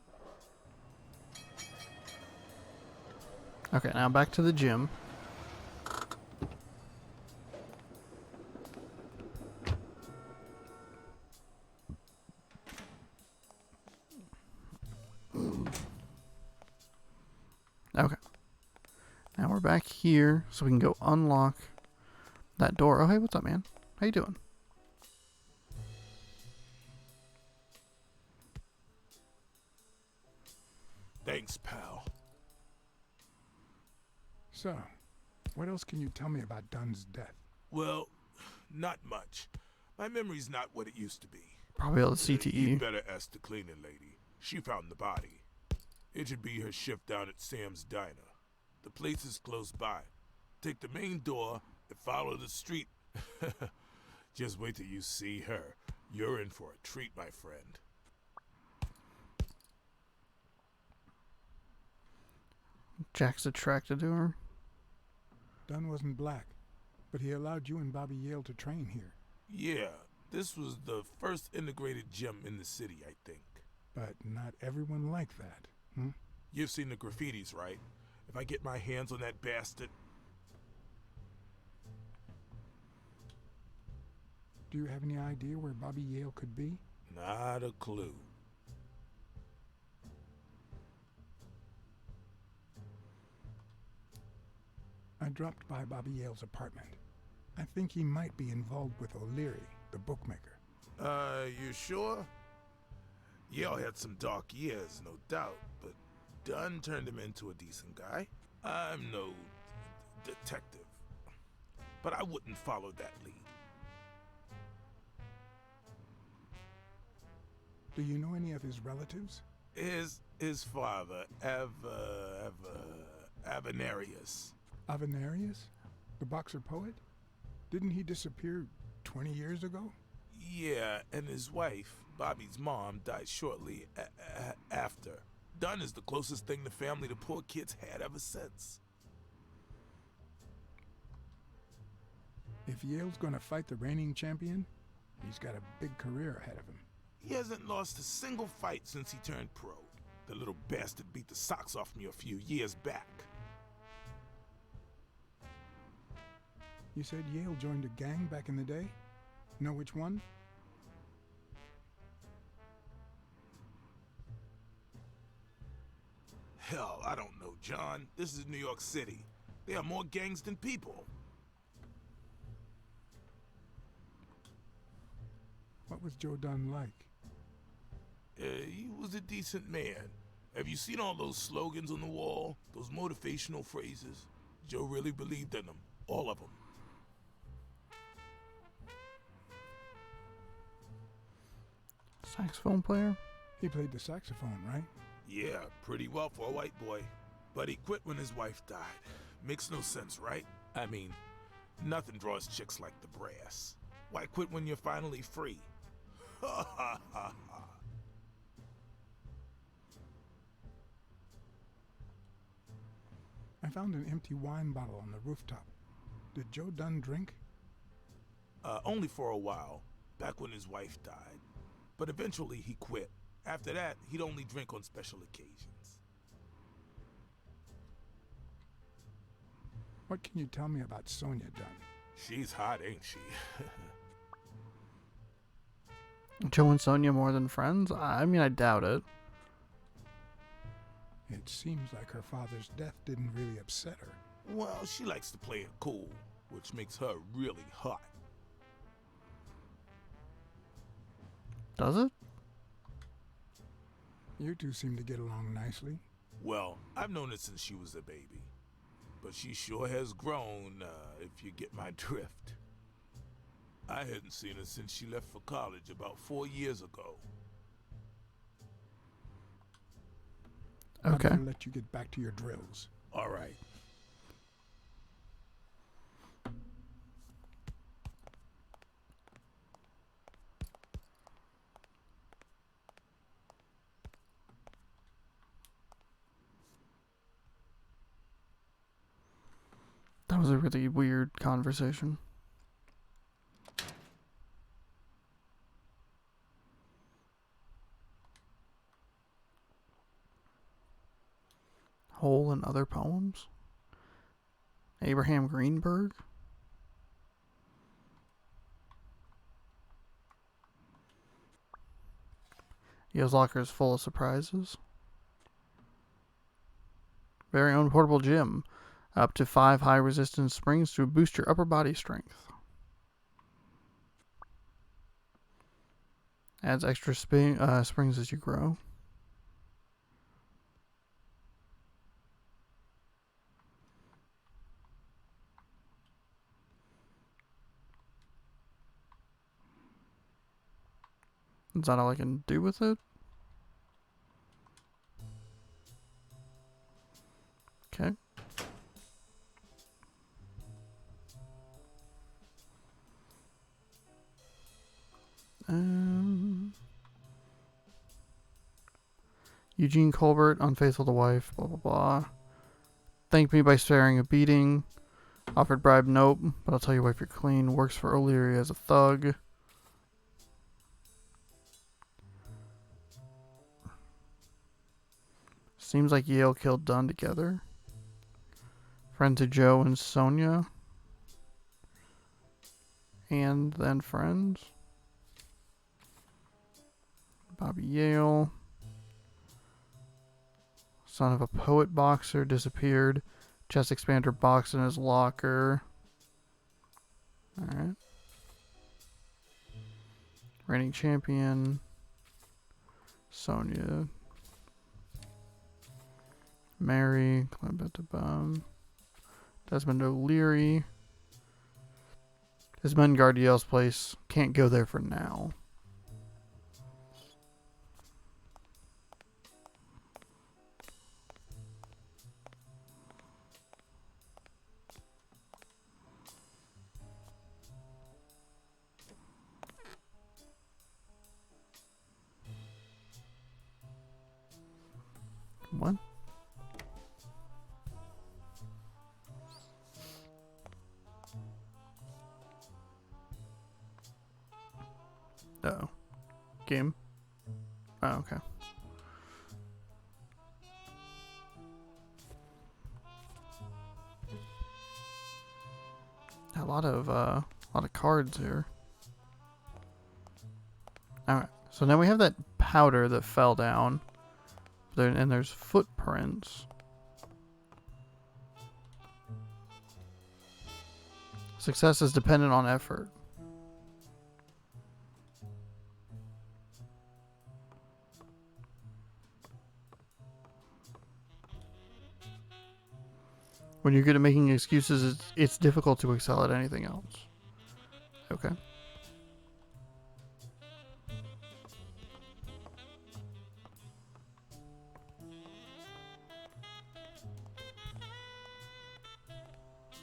Okay, now back to the gym. Okay. Now we're back here, so we can go unlock that door. Oh, hey, what's up, man? How you doing? Thanks, pal. So, what else can you tell me about Dunn's death? Well, not much. My memory's not what it used to be. Probably all the You CTE. better ask the cleaning lady. She found the body. It should be her shift down at Sam's Diner. The place is close by. Take the main door and follow the street. Just wait till you see her. You're in for a treat, my friend. Jack's attracted to her. Dunn wasn't black, but he allowed you and Bobby Yale to train here. Yeah, this was the first integrated gym in the city, I think. But not everyone liked that, hmm? You've seen the graffitis, right? If I get my hands on that bastard... Do you have any idea where Bobby Yale could be? Not a clue. I dropped by Bobby Yale's apartment. I think he might be involved with O'Leary, the bookmaker. You sure? Yale had some dark years, no doubt, but Dunn turned him into a decent guy. I'm no detective, but I wouldn't follow that lead. Do you know any of his relatives? His father, Avenarius. Avenarius? The boxer poet? Didn't he disappear 20 years ago? Yeah, and his wife, Bobby's mom, died shortly after. Dunn is the closest thing the family the poor kids had ever since. If Yale's gonna fight the reigning champion, he's got a big career ahead of him. He hasn't lost a single fight since he turned pro. The little bastard beat the socks off me a few years back. You said Yale joined a gang back in the day? Know which one? Hell, I don't know, John. This is New York City. There are more gangs than people. What was Joe Dunn like? He was a decent man. Have you seen all those slogans on the wall? Those motivational phrases? Joe really believed in them. All of them. Saxophone player? He played the saxophone, right? Yeah, pretty well for a white boy. But he quit when his wife died. Makes no sense, right? I mean, nothing draws chicks like the brass. Why quit when you're finally free? Ha ha ha ha. I found an empty wine bottle on the rooftop. Did Joe Dunn drink? Only for a while, back when his wife died. But eventually he quit. After that, he'd only drink on special occasions. What can you tell me about Sonia Dunn? She's hot, ain't she? Joe and Sonia more than friends? I mean, I doubt it. It seems like her father's death didn't really upset her. Well, she likes to play it cool, which makes her really hot. Does it? You two seem to get along nicely. Well, I've known her since she was a baby. But she sure has grown, if you get my drift. I hadn't seen her since she left for college about 4 years ago. I Okay. better let you get back to your drills. All right. That was a really weird conversation. Hole and other poems. Abraham Greenberg. Yale's locker is full of surprises. Very own portable gym. Up to 5 high resistance springs to boost your upper body strength. Adds extra springs as you grow. Is that all I can do with it? Okay. Eugene Colbert, unfaithful to wife, blah, blah, blah. Thanked me by sparing a beating. Offered bribe, nope, but I'll tell your wife you're clean. Works for O'Leary as a thug. Seems like Yale killed Dunn together. Friend to Joe and Sonia. And then friends. Bobby Yale. Son of a poet boxer disappeared. Chest expander box in his locker. Alright. Reigning champion. Sonia. Mary. Clem Desmond O'Leary. His men guard Yale's place. Can't go there for now. What? Uh-oh. Game? Oh, okay. A lot of cards here. Alright, so now we have that powder that fell down. And there's footprints. Success is dependent on effort. When you're good at making excuses, it's difficult to excel at anything else. Okay.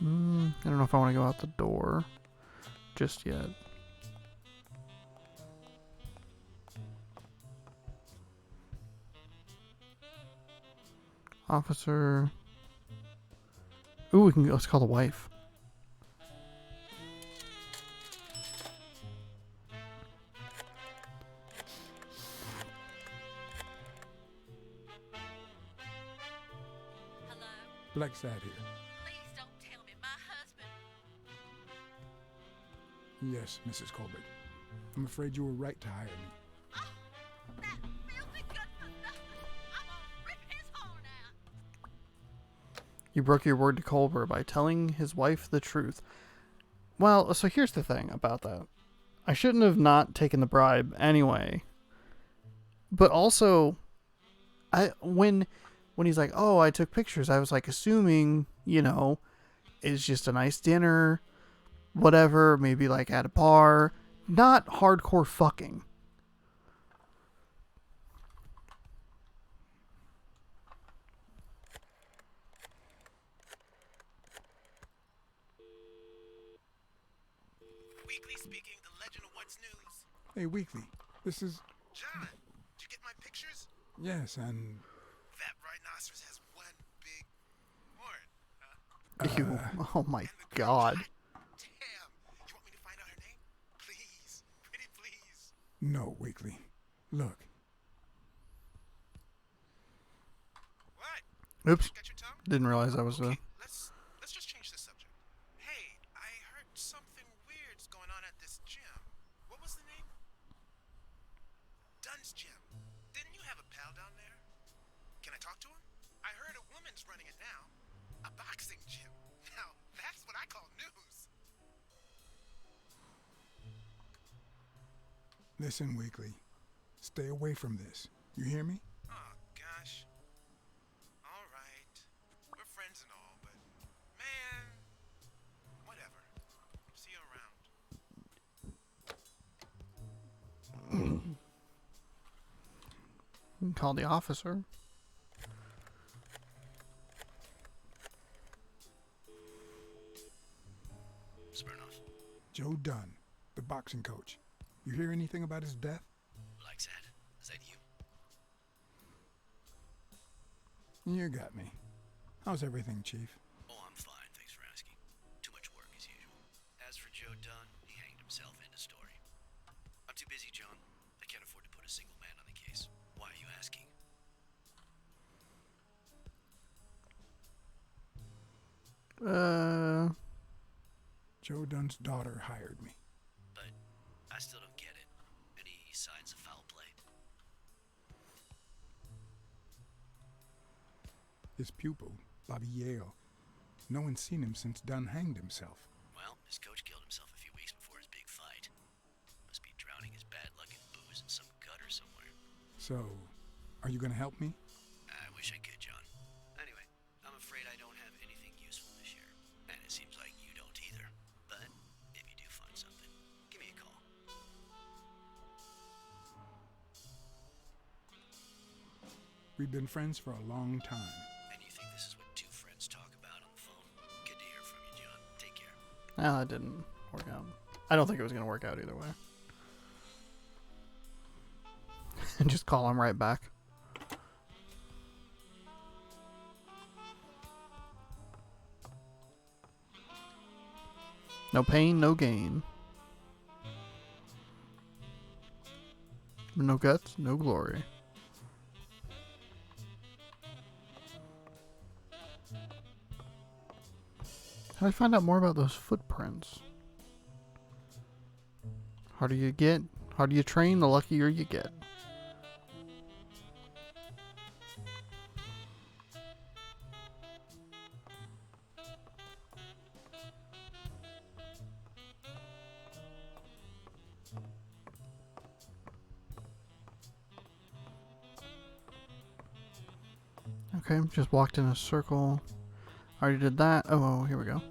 I don't know if I want to go out the door just yet. Officer. Ooh, we can go. Let's call the wife. Hello? Blacksad here. Please don't tell me my husband. Yes, Mrs. Colbert. I'm afraid you were right to hire me. Oh, that filthy good for nothing. I'm gonna rip his horn out. You broke your word to Colbert by telling his wife the truth. Well, so here's the thing about that. I shouldn't have not taken the bribe anyway. But also, when he's like, "Oh, I took pictures," I was like assuming, it's just a nice dinner, whatever, maybe like at a bar, not hardcore fucking. Weekly speaking, the legend of what's news. Hey, Weekly. This is... John, did you get my pictures? Yes, and... That rhinoceros has one big horn. Ew. Oh my And the girl god. hot. Damn. You want me to find out her name? Please. Pretty please. No, Weekly. Look. What? Oops. Got your tongue? Didn't realize I was Okay, let's just change the subject. Hey, I heard something weird's going on at this gym. What was the name? Dunn's Gym. Didn't you have a pal down there? Can I talk to him? I heard a woman's running it now. A boxing gym. Now, that's what I call news. Listen, Weekly. Stay away from this. You hear me? Oh, gosh. All right. We're friends and all, but man, whatever. See you around. You can call the officer. Smirnoff. Joe Dunn, the boxing coach. You hear anything about his death? Blacksad. Is that you? You got me. How's everything, Chief? Oh, I'm fine. Thanks for asking. Too much work as usual. As for Joe Dunn, he hanged himself in the story. I'm too busy, John. I can't afford to put a single man on the case. Why are you asking? Joe Dunn's daughter hired me. But I still don't get it. Any signs of foul play? His pupil, Bobby Yale. No one's seen him since Dunn hanged himself. Well, his coach killed himself a few weeks before his big fight. Must be drowning his bad luck in booze in some gutter somewhere. So, are you gonna help me? I wish I could, John. Anyway, I'm afraid I don't have anything useful to share. And it seems like you don't either. But if you do find something, give me a call. We've been friends for a long time. And you think this is what two friends talk about on the phone? Good to hear from you, John. Take care. Well, that didn't work out. I don't think it was going to work out either way. And just call him right back. No pain, no gain. No guts, no glory. How do I find out more about those footprints? Harder you get, harder you train, the luckier you get. Okay, just walked in a circle. Already did that. Oh, here we go.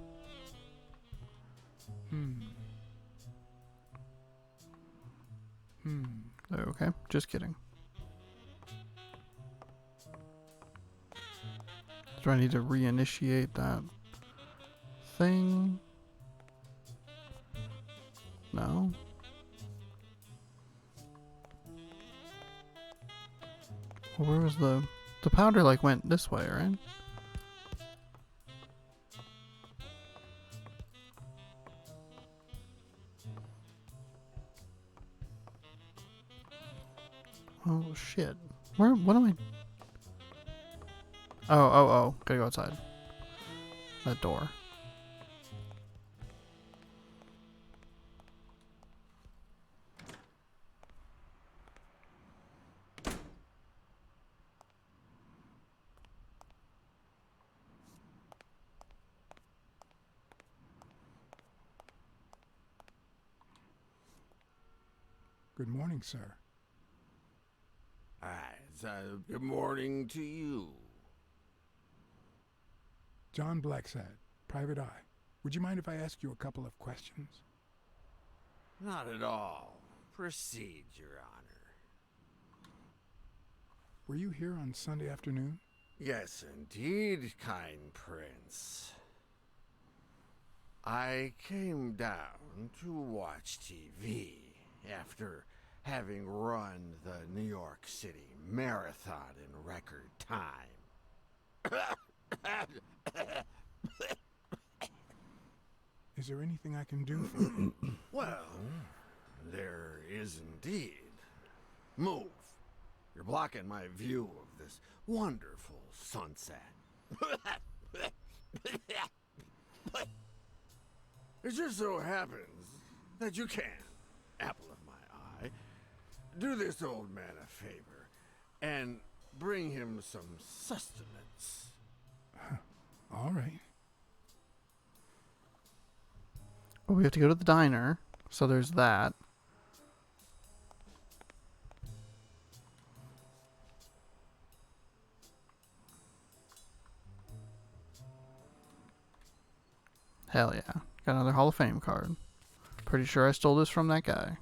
Okay, just kidding. Do I need to reinitiate that thing? No. Well, where was the powder? Like went this way, right? Oh shit. What am I? Oh. Gotta go outside. That door. Good morning, sir. Good morning to you. John Blacksad, Private Eye. Would you mind if I ask you a couple of questions? Not at all. Proceed, Your Honor. Were you here on Sunday afternoon? Yes, indeed, kind prince. I came down to watch TV after having run the New York City Marathon in record time. Is there anything I can do for you? Well, there is indeed. Move. You're blocking my view of this wonderful sunset. It just so happens that you can, apple of my eye, do this old man a favor and bring him some sustenance. All right. Well, we have to go to the diner, so there's that. Hell yeah. Got another Hall of Fame card. Pretty sure I stole this from that guy.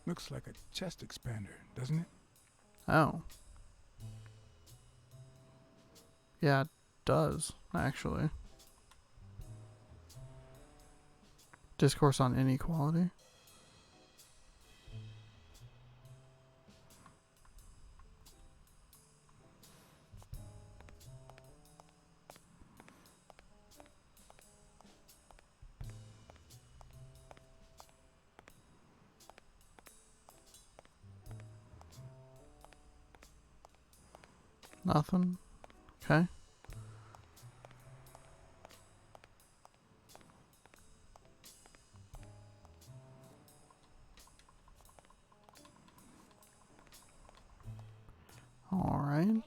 Looks like a chest expander, doesn't it? Oh. Yeah, it does, actually. Discourse on inequality. Nothing. Okay. All right.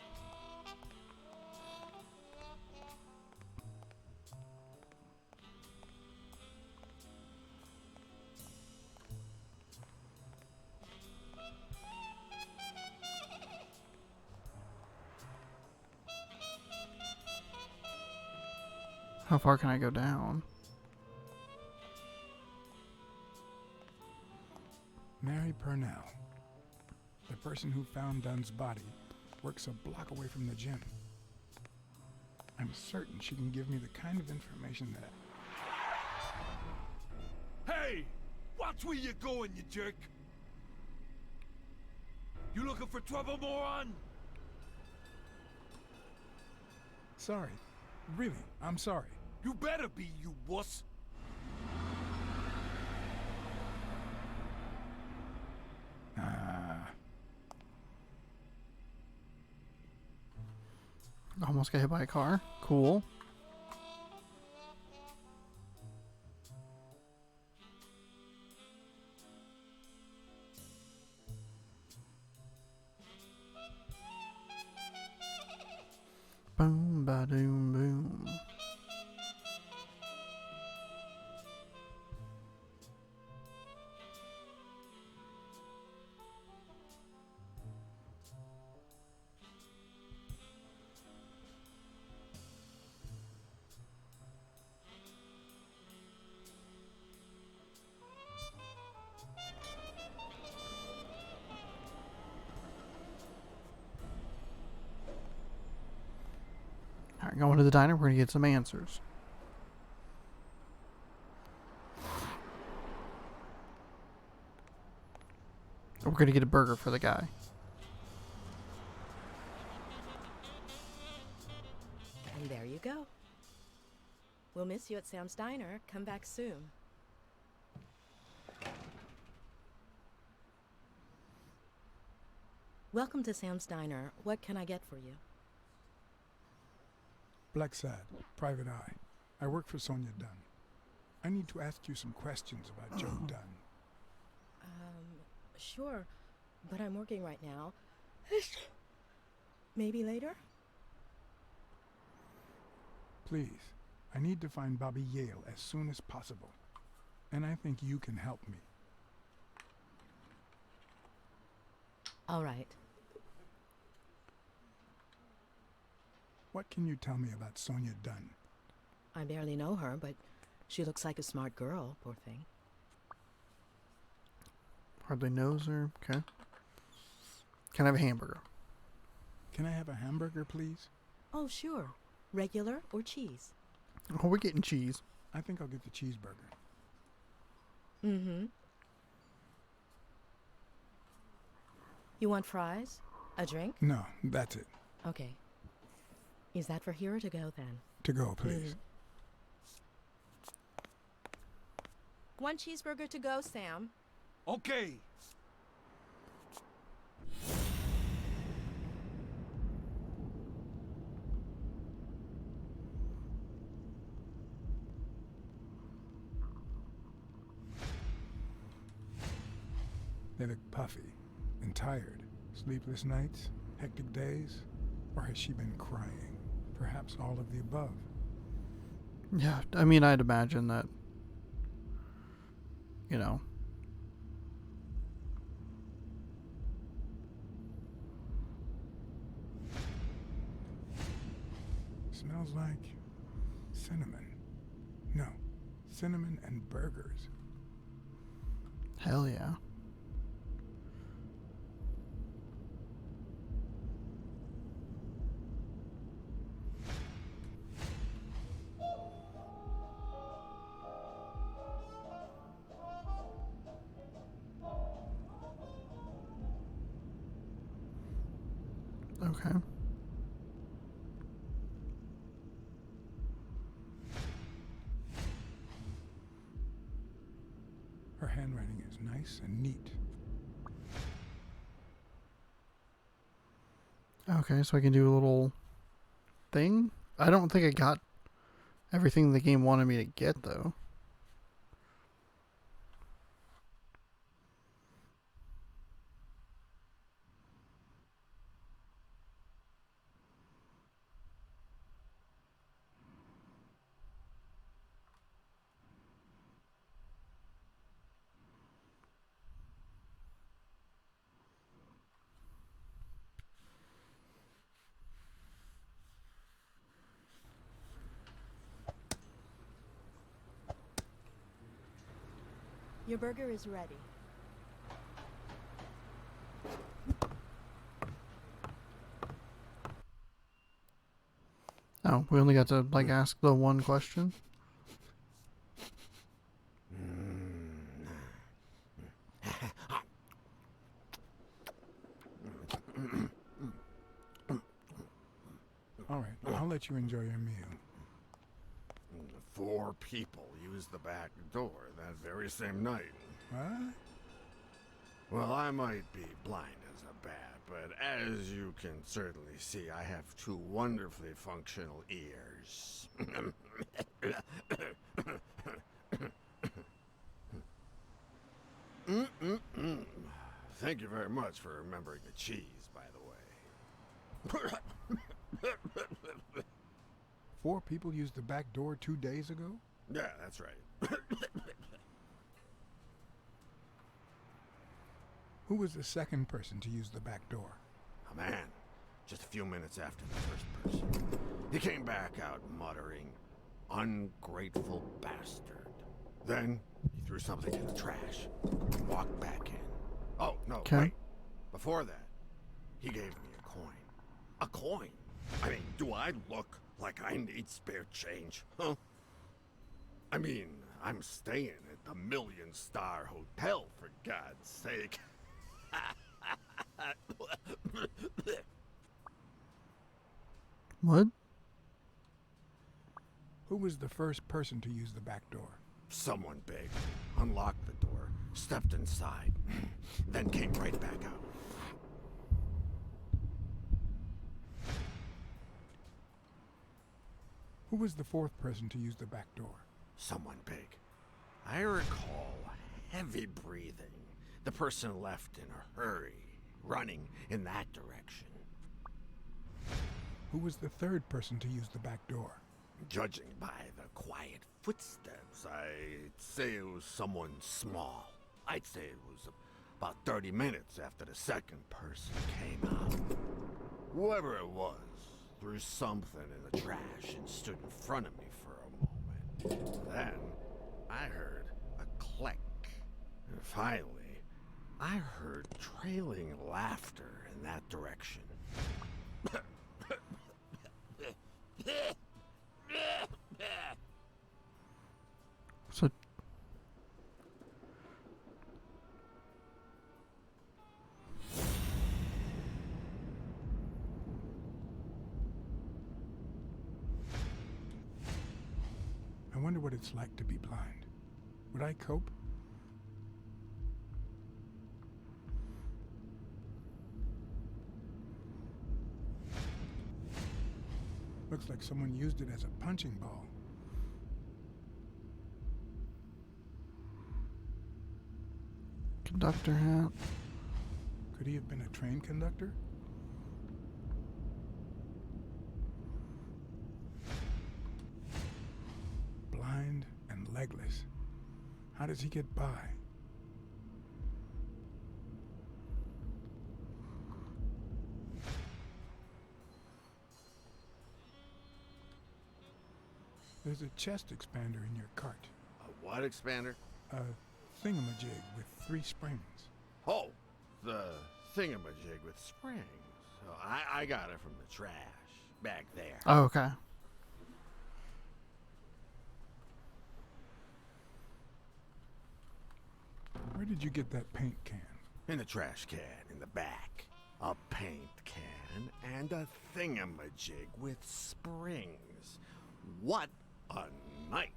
How far can I go down? Mary Purnell, the person who found Dunn's body, works a block away from the gym. I'm certain she can give me the kind of information that... Hey! Watch where you're going, you jerk! You looking for trouble, moron? Sorry. Really, I'm sorry. You better be, you wuss! Almost got hit by a car. Cool. Boom, ba doom, boom. Alright, going to the diner, we're gonna get some answers. We're gonna get a burger for the guy. And there you go. We'll miss you at Sam's Diner. Come back soon. Welcome to Sam's Diner. What can I get for you? Blacksad, Private Eye. I work for Sonia Dunn. I need to ask you some questions about Joe Dunn. Sure, but I'm working right now. Maybe later? Please, I need to find Bobby Yale as soon as possible. And I think you can help me. All right. What can you tell me about Sonia Dunn? I barely know her, but she looks like a smart girl, poor thing. Hardly knows her. Okay. Can I have a hamburger? Can I have a hamburger, please? Oh, sure. Regular or cheese? Oh, we're getting cheese. I think I'll get the cheeseburger. Mm-hmm. You want fries? A drink? No, that's it. Okay. Is that for here or to go, then? To go, please. One cheeseburger to go, Sam. Okay. They look puffy and tired. Sleepless nights, hectic days, or has she been crying? Perhaps all of the above. Yeah, I mean, I'd imagine that, you know. Smells like cinnamon. No, cinnamon and burgers. Hell yeah. Okay. Her handwriting is nice and neat. Okay, so I can do a little thing. I don't think I got everything the game wanted me to get, though. Your burger is ready. Oh, we only got to, like, ask the one question? All right, I'll let you enjoy your meal. 4 people used the back door that very same night. What? Well, I might be blind as a bat, but as you can certainly see, I have 2 wonderfully functional ears. Thank you very much for remembering the cheese, by the way. 4 people used the back door 2 days ago? Yeah, that's right. Who was the second person to use the back door? A man, just a few minutes after the first person. He came back out muttering, "Ungrateful bastard." Then he threw something in the trash and walked back in. Oh, no, wait. Before that, he gave me a coin. A coin? I mean, do I look like I need spare change, huh? I mean, I'm staying at the million-star hotel, for God's sake. What? Who was the first person to use the back door? Someone big unlocked the door, stepped inside, then came right back out. Who was the fourth person to use the back door? Someone big. I recall heavy breathing. The person left in a hurry, running in that direction. Who was the third person to use the back door? Judging by the quiet footsteps, I'd say it was someone small. I'd say it was about 30 minutes after the second person came out. Whoever it was threw something in the trash and stood in front of me for a moment. Then I heard a click. And finally, I heard trailing laughter in that direction. So I wonder what it's like to be blind. Would I cope? Looks like someone used it as a punching ball. conductor hat. Could he have been a train conductor? Blind and legless. How does he get by? There's a chest expander in your cart. A what expander? A thingamajig with 3 springs. Oh, the thingamajig with springs. Oh, I got it from the trash back there. Oh, okay. Where did you get that paint can? In the trash can in the back. A paint can and a thingamajig with springs. What a night.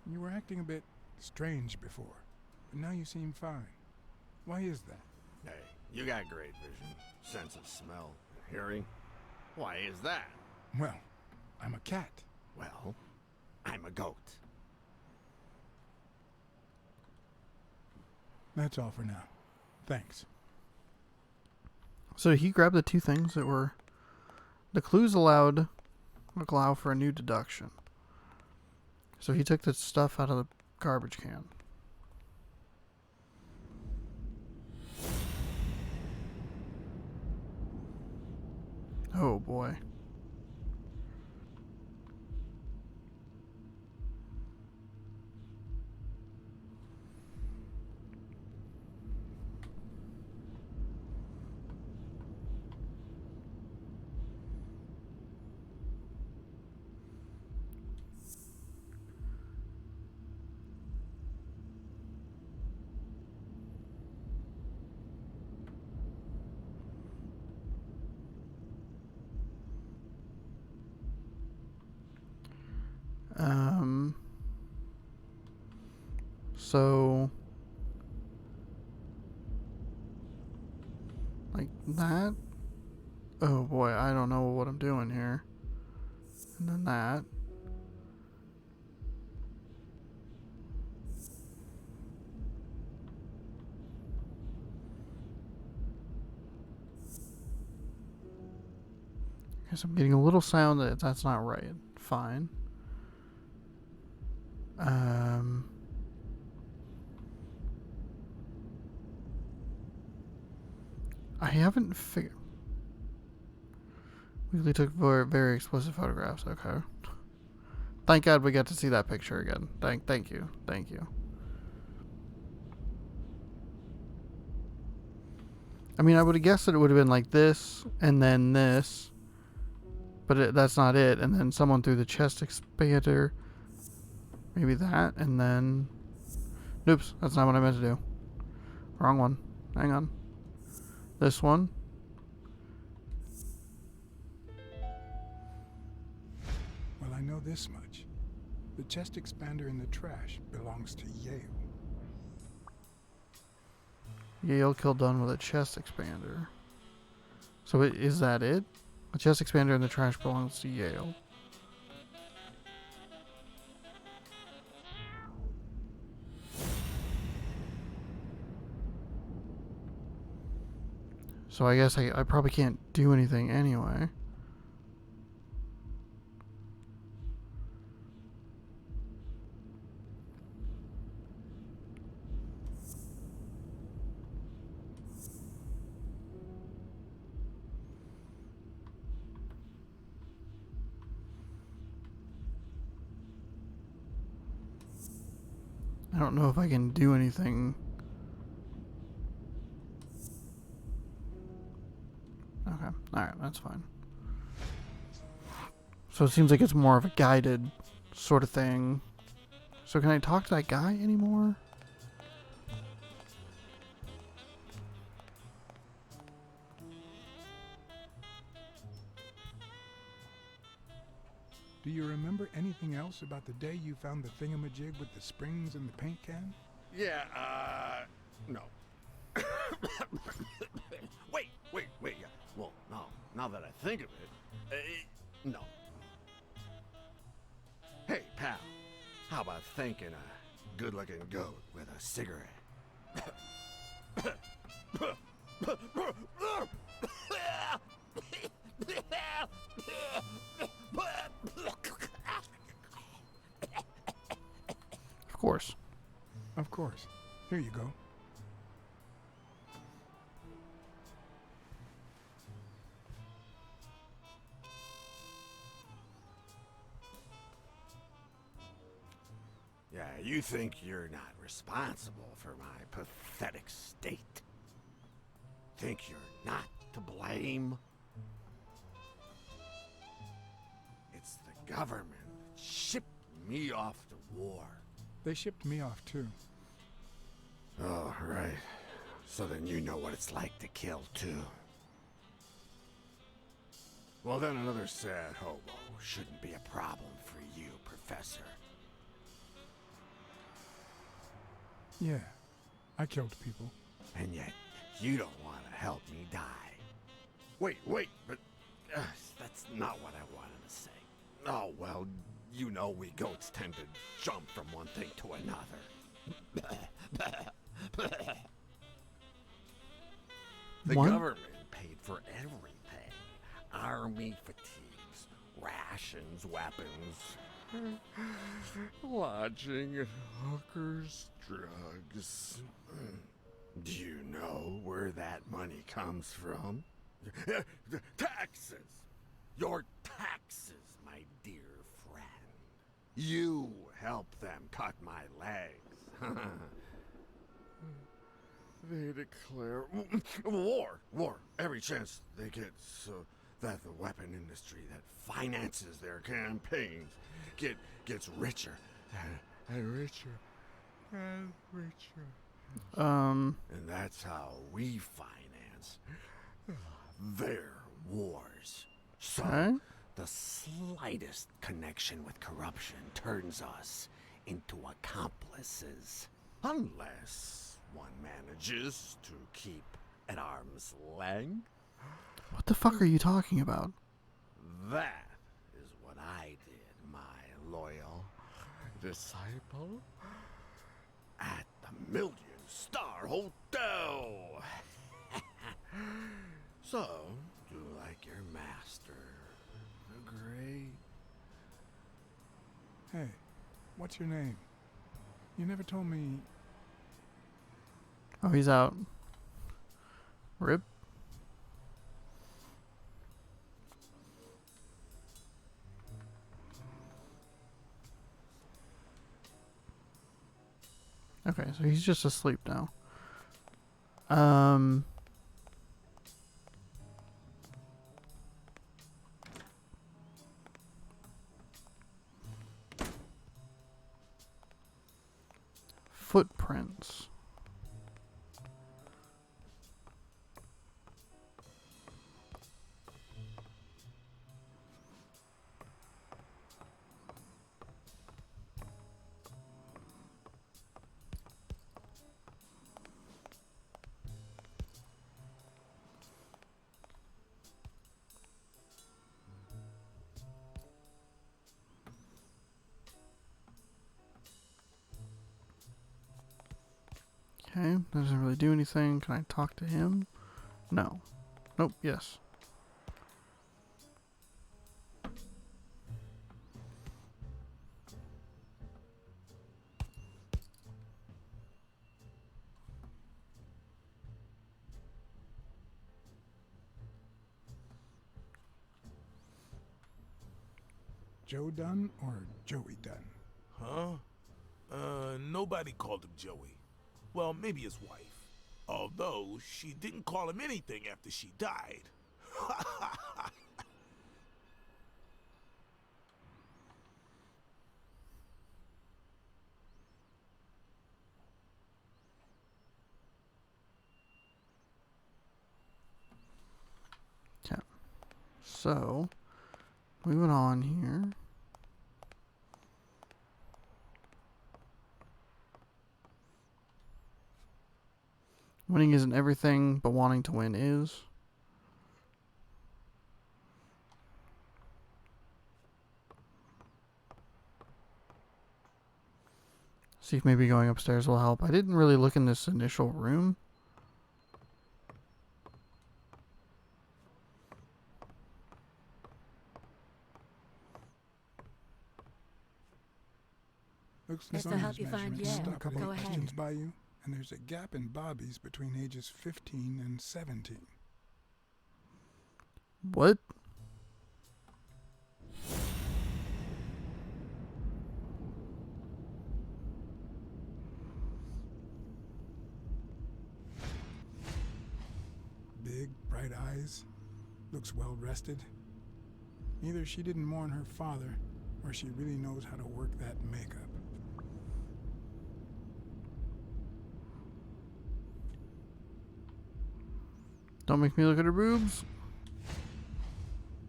You were acting a bit strange before, but now you seem fine. Why is that? Hey, you got great vision, sense of smell, and hearing. Why is that? Well, I'm a cat. Well, I'm a goat. That's all for now. Thanks. So he grabbed the 2 things that were... The clues allow for a new deduction. So he took the stuff out of the garbage can. Oh boy. So like that. Oh boy, I don't know what I'm doing here. And then that. Guess I'm getting a little sound that that's not right. Fine. I haven't figured. Weekly took very explicit photographs. Okay. Thank God we got to see that picture again. Thank you. I mean, I would have guessed that it would have been like this and then this, but that's not it. And then someone threw the chest expander. Maybe that, and then... Oops, that's not what I meant to do. Wrong one. Hang on. This one. Well, I know this much. The chest expander in the trash belongs to Yale. Yale killed Dunn with a chest expander. So is that it? The chest expander in the trash belongs to Yale. So I guess I probably can't do anything anyway. I don't know if I can do anything. Okay, alright, that's fine. So it seems like it's more of a guided sort of thing. So can I talk to that guy anymore? Do you remember anything else about the day you found the thingamajig with the springs and the paint can? Yeah, no. wait, yeah. Well, no, now that I think of it, no. Hey, pal, how about thanking a good-looking goat with a cigarette? Of course. Of course. Here you go. Yeah, you think you're not responsible for my pathetic state? Think you're not to blame? It's the government that shipped me off to war. They shipped me off too. Oh, right. So then you know what it's like to kill too. Well, then another sad hobo shouldn't be a problem for you, Professor. Yeah, I killed people. And yet, you don't want to help me die. Wait, but that's not what I wanted to say. Oh, well, you know we goats tend to jump from one thing to another. The What? government paid for everything. Army fatigues, rations, weapons, lodging, hookers, drugs. Do you know where that money comes from? Taxes! Your taxes, my dear friend. You help them cut my legs. They declare war every chance they get, so that the weapon industry that finances their campaigns gets richer and richer and richer. And that's how we finance their wars. So Okay. the slightest connection with corruption turns us into accomplices. Unless one manages to keep at arm's length. What the fuck are you talking about? That is what I did, my loyal disciple. At the Million-Star Hotel. So, do like your master. Agree? Hey, what's your name? You never told me. Oh, he's out. Rip. Okay, so he's just asleep now. Footprints. Okay, doesn't really do anything. Can I talk to him? No. Nope, yes. Joe Dunn or Joey Dunn? Huh? Nobody called him Joey. Well, maybe his wife. Although, she didn't call him anything after she died. Okay. So, moving on here. Winning isn't everything, but wanting to win is. See if maybe going upstairs will help. I didn't really look in this initial room. Looks It's like to help you find measurements Yale. stuck a couple Go of ahead. questions by you, and there's a gap in Bobby's between ages 15 and 17. What? Big, bright eyes. Looks well rested. Either she didn't mourn her father, or she really knows how to work that makeup. Don't make me look at her boobs.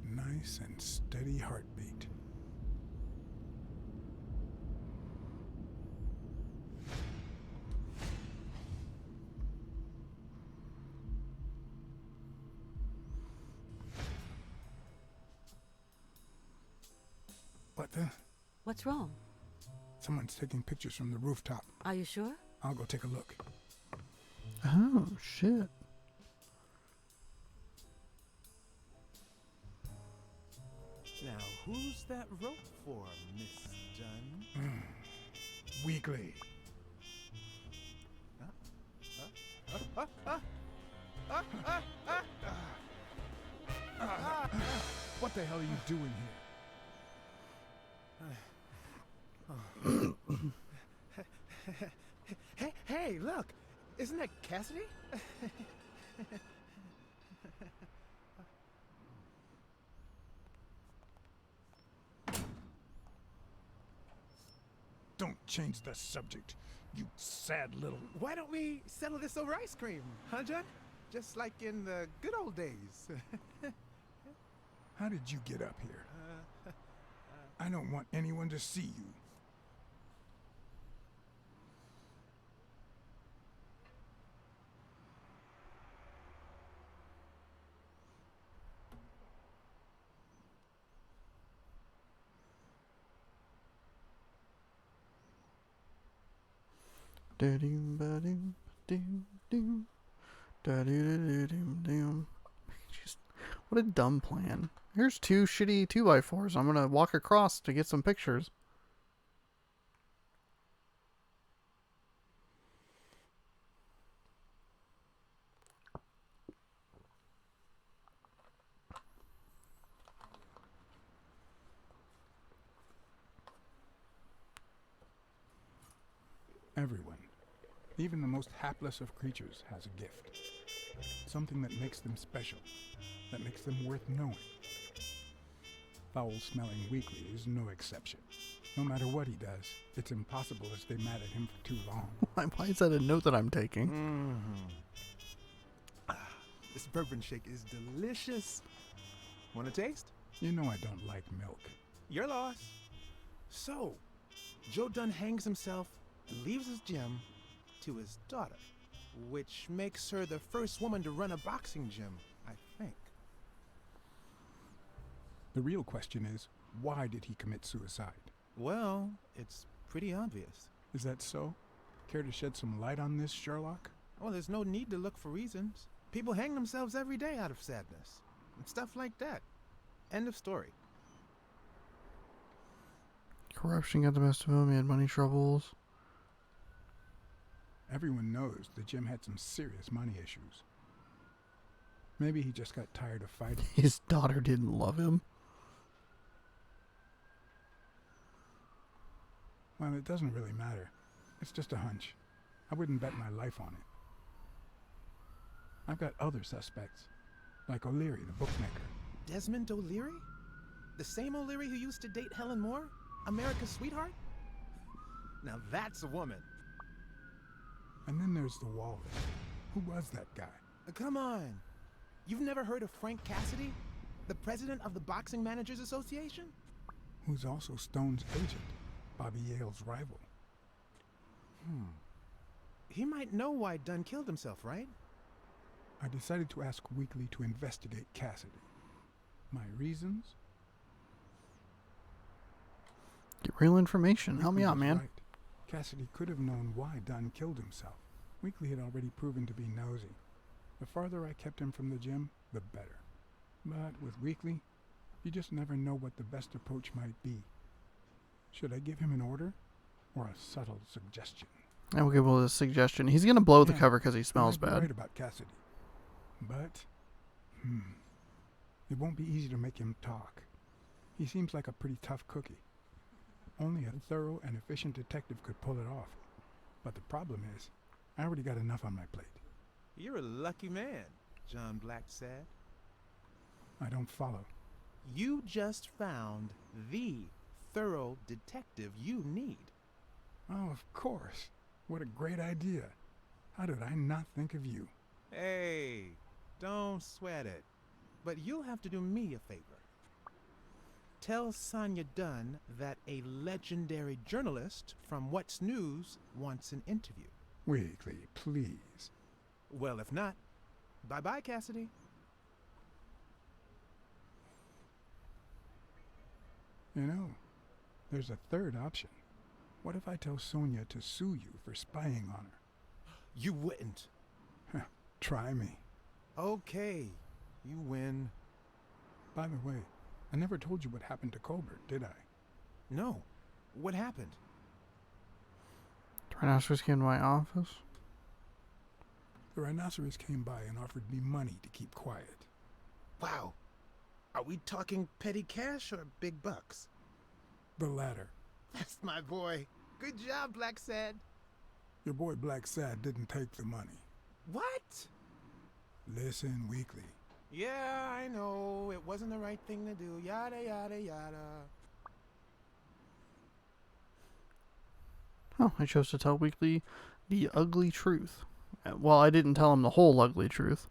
Nice and steady heartbeat. What the? What's wrong? Someone's taking pictures from the rooftop. Are you sure? I'll go take a look. Oh, shit. Now, who's that rope for, Miss Dunn? Weekly. What the hell are you doing here? Hey, look! Isn't that Cassidy? Don't change the subject, you sad little... Why don't we settle this over ice cream, huh, John? Just like in the good old days. How did you get up here? I don't want anyone to see you. Just, what a dumb plan. Here's two shitty 2x4s. I'm gonna walk across to get some pictures. Everyone, even the most hapless of creatures, has a gift. Something that makes them special, that makes them worth knowing. Foul-smelling Weekly is no exception. No matter what he does, it's impossible to stay mad at him for too long. Why is that a note that I'm taking? This bourbon shake is delicious. Want a taste? You know I don't like milk. Your loss. So, Joe Dunn hangs himself and leaves his gym to his daughter, which makes her the first woman to run a boxing gym, I think. The real question is, why did he commit suicide? Well, it's pretty obvious. Is that so? Care to shed some light on this, Sherlock? Well, there's no need to look for reasons. People hang themselves every day out of sadness. And stuff like that. End of story. Corruption got the best of him. He had money troubles. Everyone knows the gym had some serious money issues. Maybe he just got tired of fighting. His daughter didn't love him. Well, it doesn't really matter. It's just a hunch. I wouldn't bet my life on it. I've got other suspects, like O'Leary, the bookmaker. Desmond O'Leary? The same O'Leary who used to date Helen Moore? America's sweetheart? Now that's a woman. And then there's the Walrus. Who was that guy? Come on. You've never heard of Frank Cassidy? The president of the Boxing Managers Association? Who's also Stone's agent, Bobby Yale's rival. He might know why Dunn killed himself, right? I decided to ask Weekly to investigate Cassidy. My reasons? Get real information. Help me Weekly out, was man. right. Cassidy could have known why Dunn killed himself. Weekly had already proven to be nosy. The farther I kept him from the gym, the better. But with Weekly, you just never know what the best approach might be. Should I give him an order or a subtle suggestion? I will give him a suggestion. He's gonna blow the Yeah, cover because he you smells might be bad. right about Cassidy. But, it won't be easy to make him talk. He seems like a pretty tough cookie. Only a thorough and efficient detective could pull it off. But the problem is, I already got enough on my plate. You're a lucky man, John Blacksad. I don't follow. You just found the thorough detective you need. Oh, of course. What a great idea. How did I not think of you? Hey, don't sweat it. But you'll have to do me a favor. Tell Sonia Dunn that a legendary journalist from What's News wants an interview. Weekly, please. Well, if not, bye-bye, Cassidy. You know, there's a third option. What if I tell Sonia to sue you for spying on her? You wouldn't. Try me. Okay, you win. By the way, I never told you what happened to Colbert, did I? No. What happened? The rhinoceros came to my office. The rhinoceros came by and offered me money to keep quiet. Wow. Are we talking petty cash or big bucks? The latter. That's my boy. Good job, Blacksad. Your boy Blacksad didn't take the money. What? Listen, Weekly. Yeah, I know. It wasn't the right thing to do. Yada, yada, yada. Oh, I chose to tell Weekly the ugly truth. Well, I didn't tell him the whole ugly truth.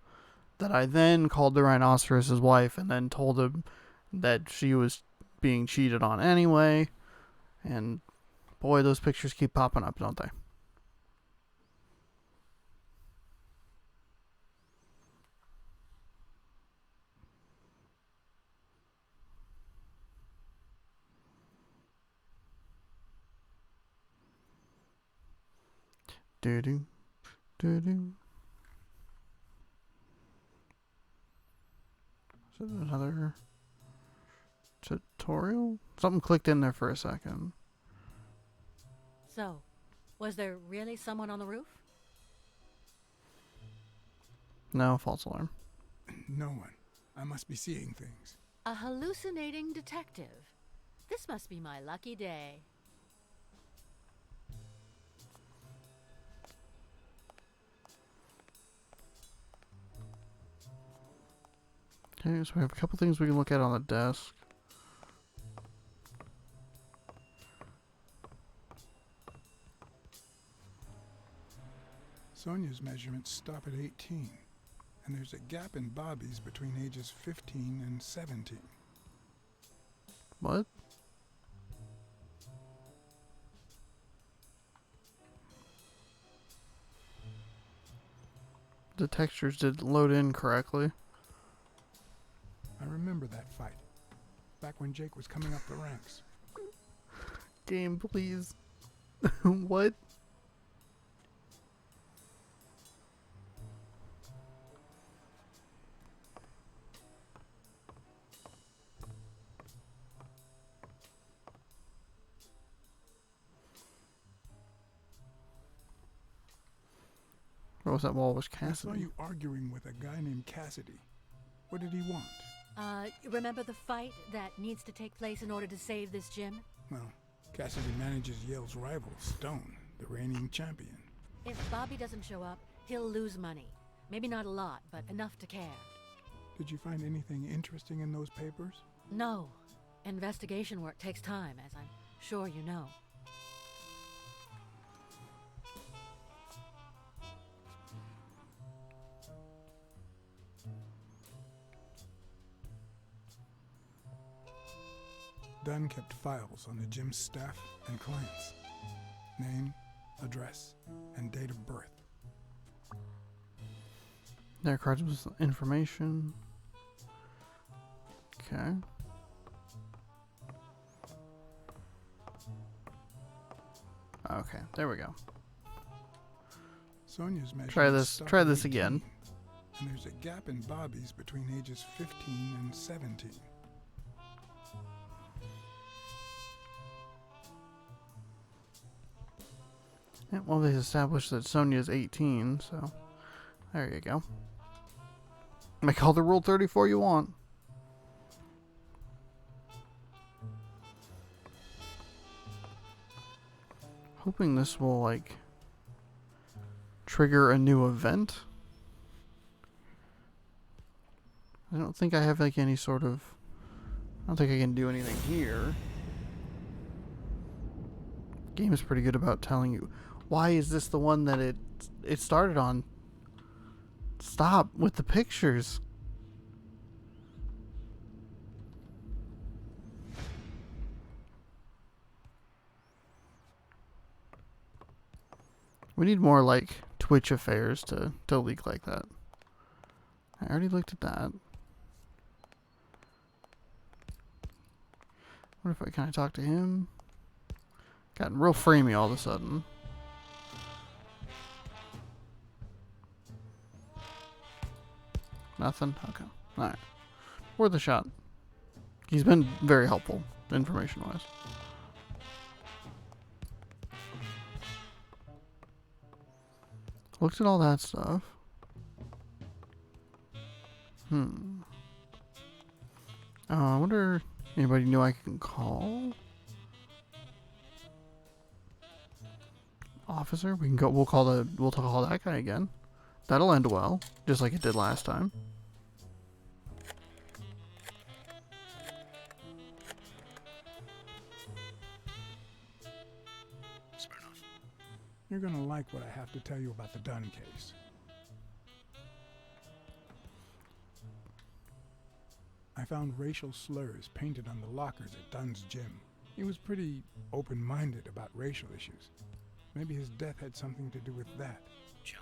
That I then called the rhinoceros his wife and then told him that she was being cheated on anyway. And boy, those pictures keep popping up, don't they? Do-do, do-do. Is it another tutorial? Something clicked in there for a second. So, was there really someone on the roof? No, false alarm. No one. I must be seeing things. A hallucinating detective. This must be my lucky day. Okay, so we have a couple things we can look at on the desk. Sonia's measurements stop at 18, and there's a gap in Bobby's between ages 15 and 17. What? The textures didn't load in correctly. I remember that fight, back when Jake was coming up the ranks. Game, please. What? What was that wall? Was I saw Cassidy? you arguing with a guy named Cassidy. What did he want? Remember the fight that needs to take place in order to save this gym? Well, Cassidy manages Yale's rival, Stone, the reigning champion. If Bobby doesn't show up, he'll lose money. Maybe not a lot, but enough to care. Did you find anything interesting in those papers? No. Investigation work takes time, as I'm sure you know. Dunn kept files on the gym's staff and clients. Name, address, and date of birth. Their cards with information. Okay. Okay, there we go. Sonia's measurements Try this. stop Try at this 18, again. And there's a gap in Bobby's between ages 15 and 17. Yeah, well, they established that Sonia's 18, so there you go. Make all the Rule 34 you want. Hoping this will, like, trigger a new event. I don't think I have, like, any sort of... I don't think I can do anything here. The game is pretty good about telling you, why is this the one that it started on? Stop with the pictures. We need more, like, Twitch affairs to leak like that. I already looked at that. What if can I talk to him? Gotten real framey all of a sudden. Nothing? Okay. Alright. Worth a shot. He's been very helpful, information-wise. Looked at all that stuff. I wonder, anybody new I can call? Officer? We can go, we'll call that guy again. That'll end well, just like it did last time. You're gonna like what I have to tell you about the Dunn case. I found racial slurs painted on the lockers at Dunn's gym. He was pretty open-minded about racial issues. Maybe his death had something to do with that. John,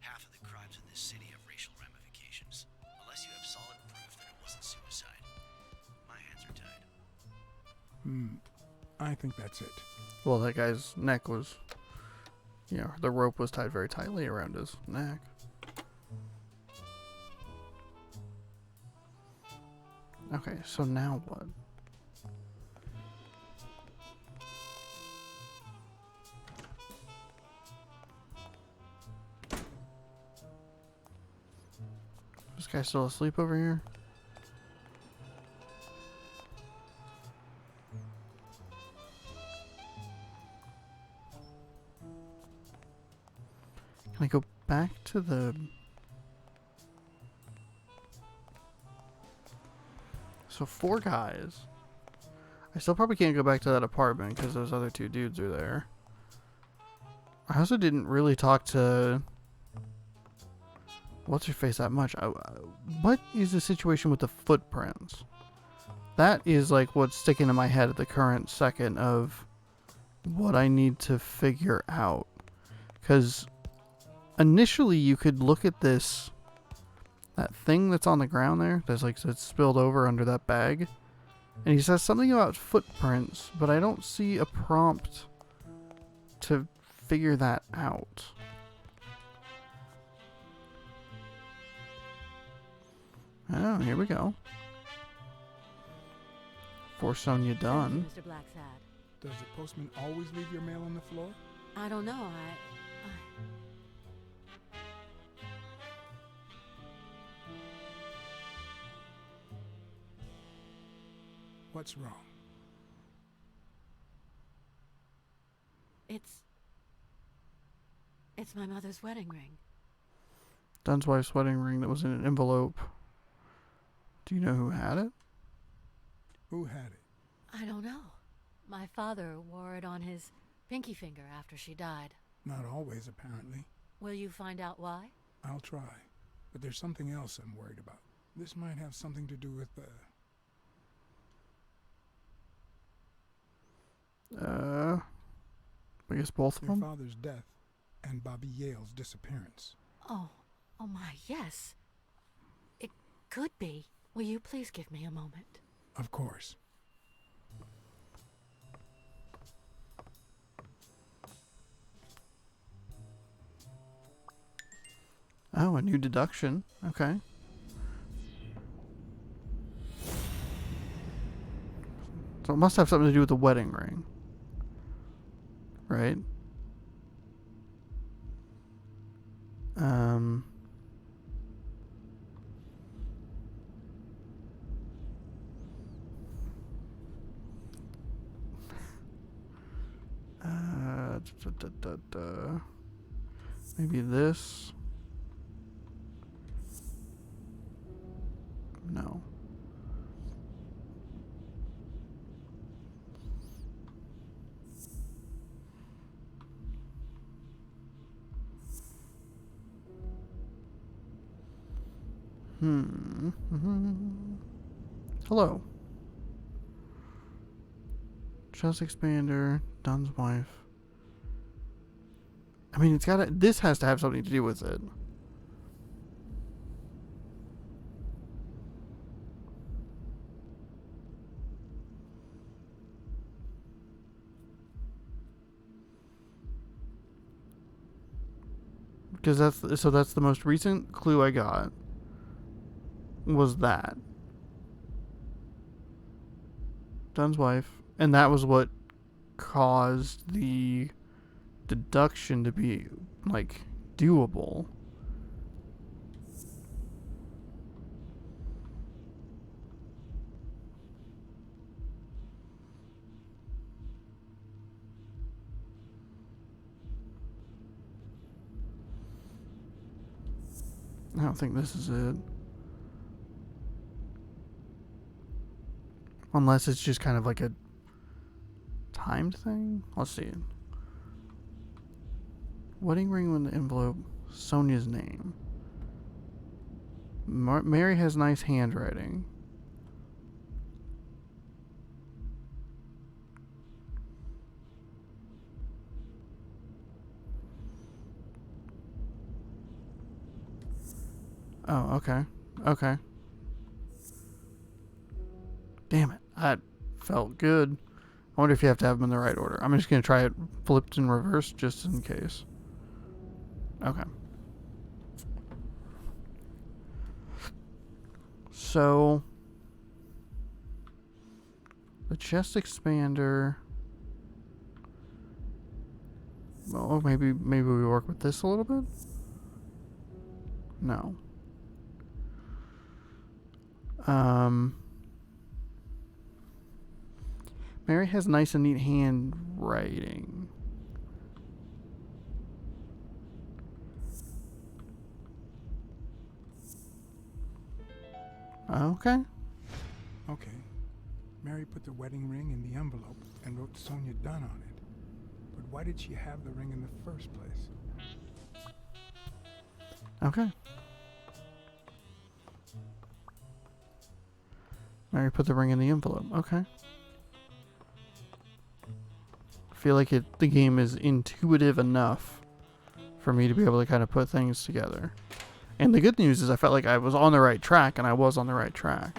half of the crimes in this city have racial ramifications. Unless you have solid proof that it wasn't suicide, my hands are tied. I think that's it. Well, that guy's neck was... You know, the rope was tied very tightly around his neck. Okay, so now what? This guy still asleep over here? Can I go back to the... So 4 guys. I still probably can't go back to that apartment because those other 2 dudes are there. I also didn't really talk to... What's your face that much? What is the situation with the footprints? That is like what's sticking in my head at the current second of what I need to figure out. Because initially you could look at this, that thing that's on the ground there, that's like it's spilled over under that bag, and he says something about footprints, but I don't see a prompt to figure that out. Oh, here we go. For Sonia Dunn. Mr. Blacksad. Does the postman always leave your mail on the floor? I don't know. What's wrong? It's my mother's wedding ring. Dunn's wife's wedding ring that was in an envelope. Do you know who had it? Who had it? I don't know. My father wore it on his pinky finger after she died. Not always, apparently. Will you find out why? I'll try. But there's something else I'm worried about. This might have something to do with, I guess both of your them? father's death and Bobby Yale's disappearance. Oh my, yes. It could be. Will you please give me a moment? Of course. Oh, a new deduction. Okay. So it must have something to do with the wedding ring. Right? Maybe this. No. Hello. Chest expander, Dunn's wife. I mean, it's gotta. This has to have something to do with it. Because that's the most recent clue I got. Was that Dunn's wife, and that was what caused the deduction to be like doable. I don't think this is it. Unless it's just kind of like a timed thing. Let's see. Wedding ring in the envelope. Sonia's name. Mary has nice handwriting. Oh, okay. Okay. Damn it. That felt good. I wonder if you have to have them in the right order. I'm just going to try it flipped in reverse just in case. Okay. So, the chest expander. Well, maybe we work with this a little bit? No. Mary has nice and neat handwriting. Okay. Okay. Mary put the wedding ring in the envelope and wrote Sonia Dunn on it. But why did she have the ring in the first place? Okay. Mary put the ring in the envelope. Okay. I feel like the game is intuitive enough for me to be able to kind of put things together. And the good news is I felt like I was on the right track, and I was on the right track.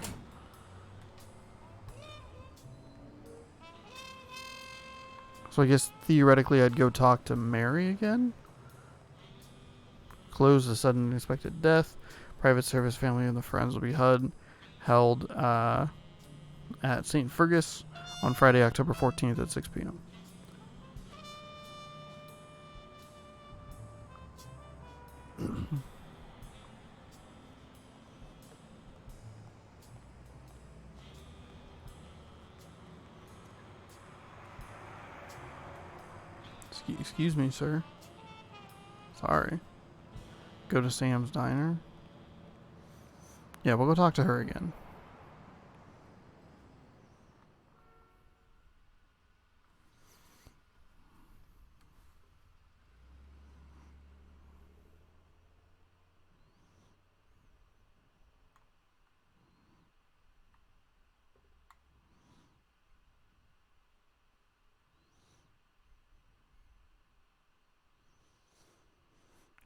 So I guess theoretically I'd go talk to Mary again. Close the sudden unexpected death. Private service family and the friends will be held at St. Fergus on Friday, October 14th at 6 p.m. Excuse me, sir. Sorry. Go to Sam's Diner. Yeah, we'll go talk to her again.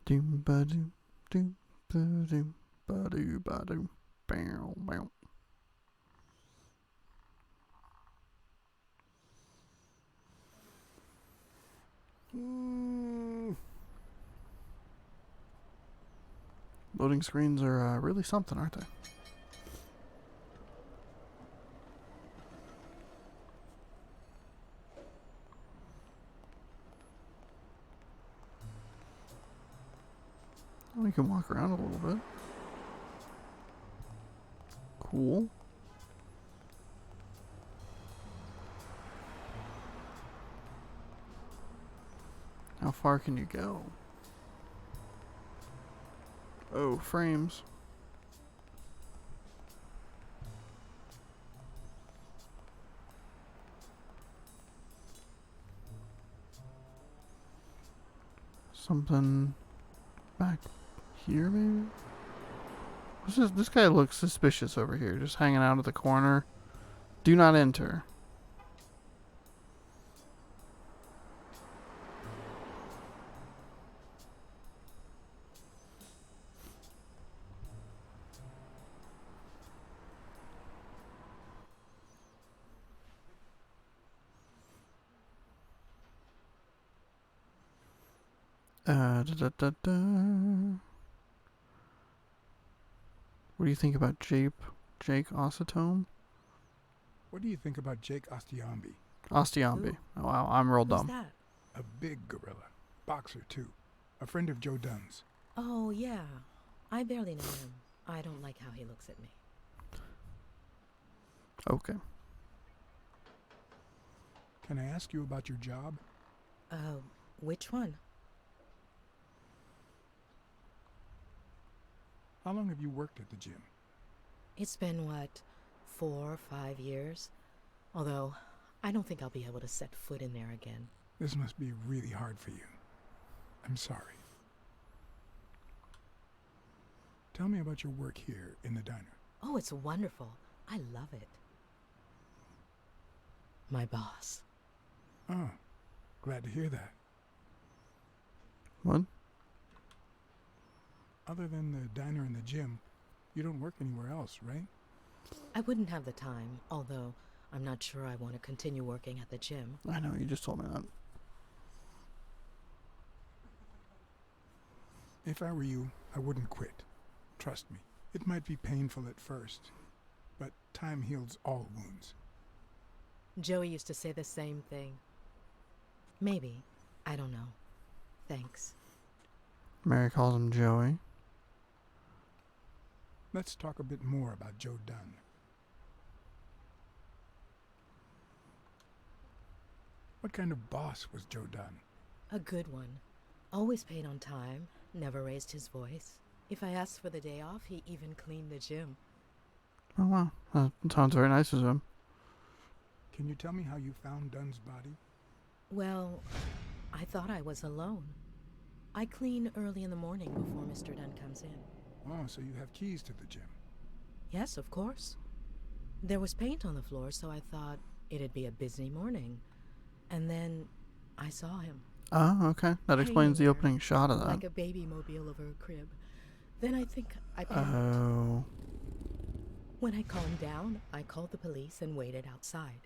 Doom ba doom doom ba doom ba doo ba doom bow bow. Loading screens are really something, aren't they? We can walk around a little bit. Cool. How far can you go? Oh, frames. Something back here, maybe? This guy looks suspicious over here, just hanging out at the corner. Do not enter. Da, da, da, da. What do you think about Jake Ossitome? What do you think about Jake Ostiambi? Ostiambi. Oh, wow, I'm real dumb. Who's that? A big gorilla. Boxer, too. A friend of Joe Dunn's. Oh, yeah. I barely know him. I don't like how he looks at me. Okay. Can I ask you about your job? Which one? How long have you worked at the gym? It's been, 4 or 5 years? Although, I don't think I'll be able to set foot in there again. This must be really hard for you. I'm sorry. Tell me about your work here in the diner. Oh, it's wonderful. I love it. My boss. Oh, glad to hear that. What? Other than the diner and the gym, you don't work anywhere else, right? I wouldn't have the time, although I'm not sure I want to continue working at the gym. I know, you just told me that. If I were you, I wouldn't quit. Trust me, it might be painful at first, but time heals all wounds. Joey used to say the same thing. Maybe. I don't know. Thanks. Mary calls him Joey. Let's talk a bit more about Joe Dunn. What kind of boss was Joe Dunn? A good one. Always paid on time, never raised his voice. If I asked for the day off, he even cleaned the gym. Oh, wow. That sounds very nice of him. Can you tell me how you found Dunn's body? Well, I thought I was alone. I clean early in the morning before Mr. Dunn comes in. Oh, so you have keys to the gym. Yes, of course. There was paint on the floor, so I thought it'd be a busy morning. And then I saw him. Oh, okay. That explains the opening shot of that. Like a baby mobile over a crib. Then I think I panicked. Oh. When I calmed down, I called the police and waited outside.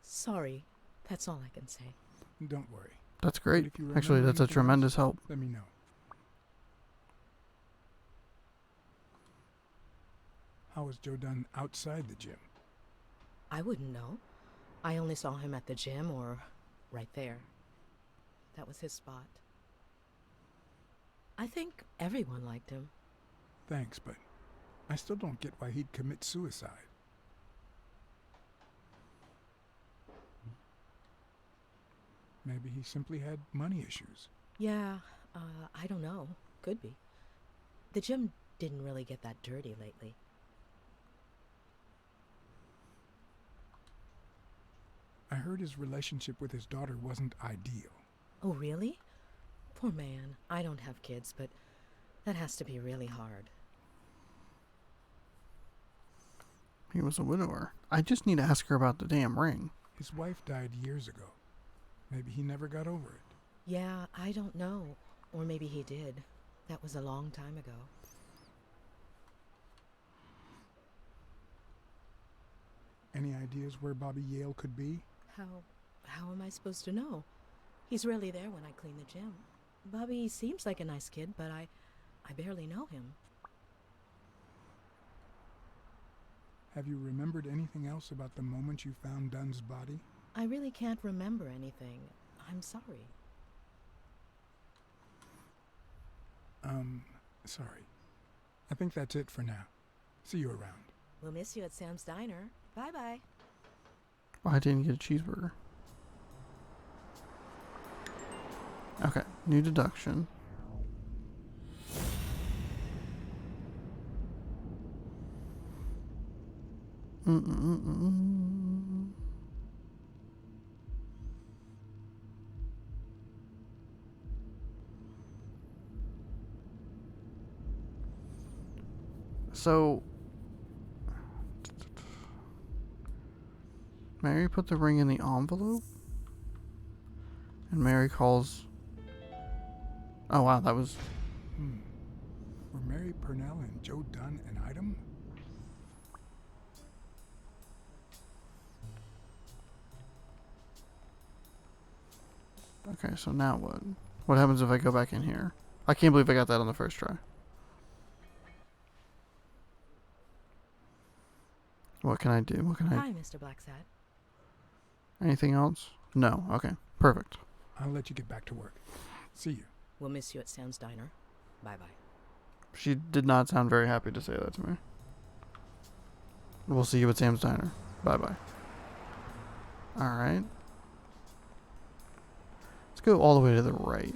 Sorry, that's all I can say. Don't worry. That's great. Actually, that's a tremendous help. Let me know. How was Joe Dunn outside the gym? I wouldn't know. I only saw him at the gym or right there. That was his spot. I think everyone liked him. Thanks, but I still don't get why he'd commit suicide. Maybe he simply had money issues. Yeah, I don't know. Could be. The gym didn't really get that dirty lately. I heard his relationship with his daughter wasn't ideal. Oh, really? Poor man. I don't have kids, but that has to be really hard. He was a widower. I just need to ask her about the damn ring. His wife died years ago. Maybe he never got over it. Yeah, I don't know. Or maybe he did. That was a long time ago. Any ideas where Bobby Yale could be? How am I supposed to know? He's rarely there when I clean the gym. Bobby seems like a nice kid, but I barely know him. Have you remembered anything else about the moment you found Dunn's body? I really can't remember anything. I'm sorry. Sorry. I think that's it for now. See you around. We'll miss you at Sam's Diner. Bye-bye. Oh, I didn't get a cheeseburger. Okay, new deduction. So, Mary put the ring in the envelope, and Mary calls. Oh wow, that was. Were Mary Purnell and Joe Dunn an item? Okay, so now what? What happens if I go back in here? I can't believe I got that on the first try. What can I do? What can I... Hi, Mr. Blacksad. Anything else? No. Okay. Perfect. I'll let you get back to work. See you. We'll miss you at Sam's Diner. Bye-bye. She did not sound very happy to say that to me. We'll see you at Sam's Diner. Bye-bye. Alright. Let's go all the way to the right.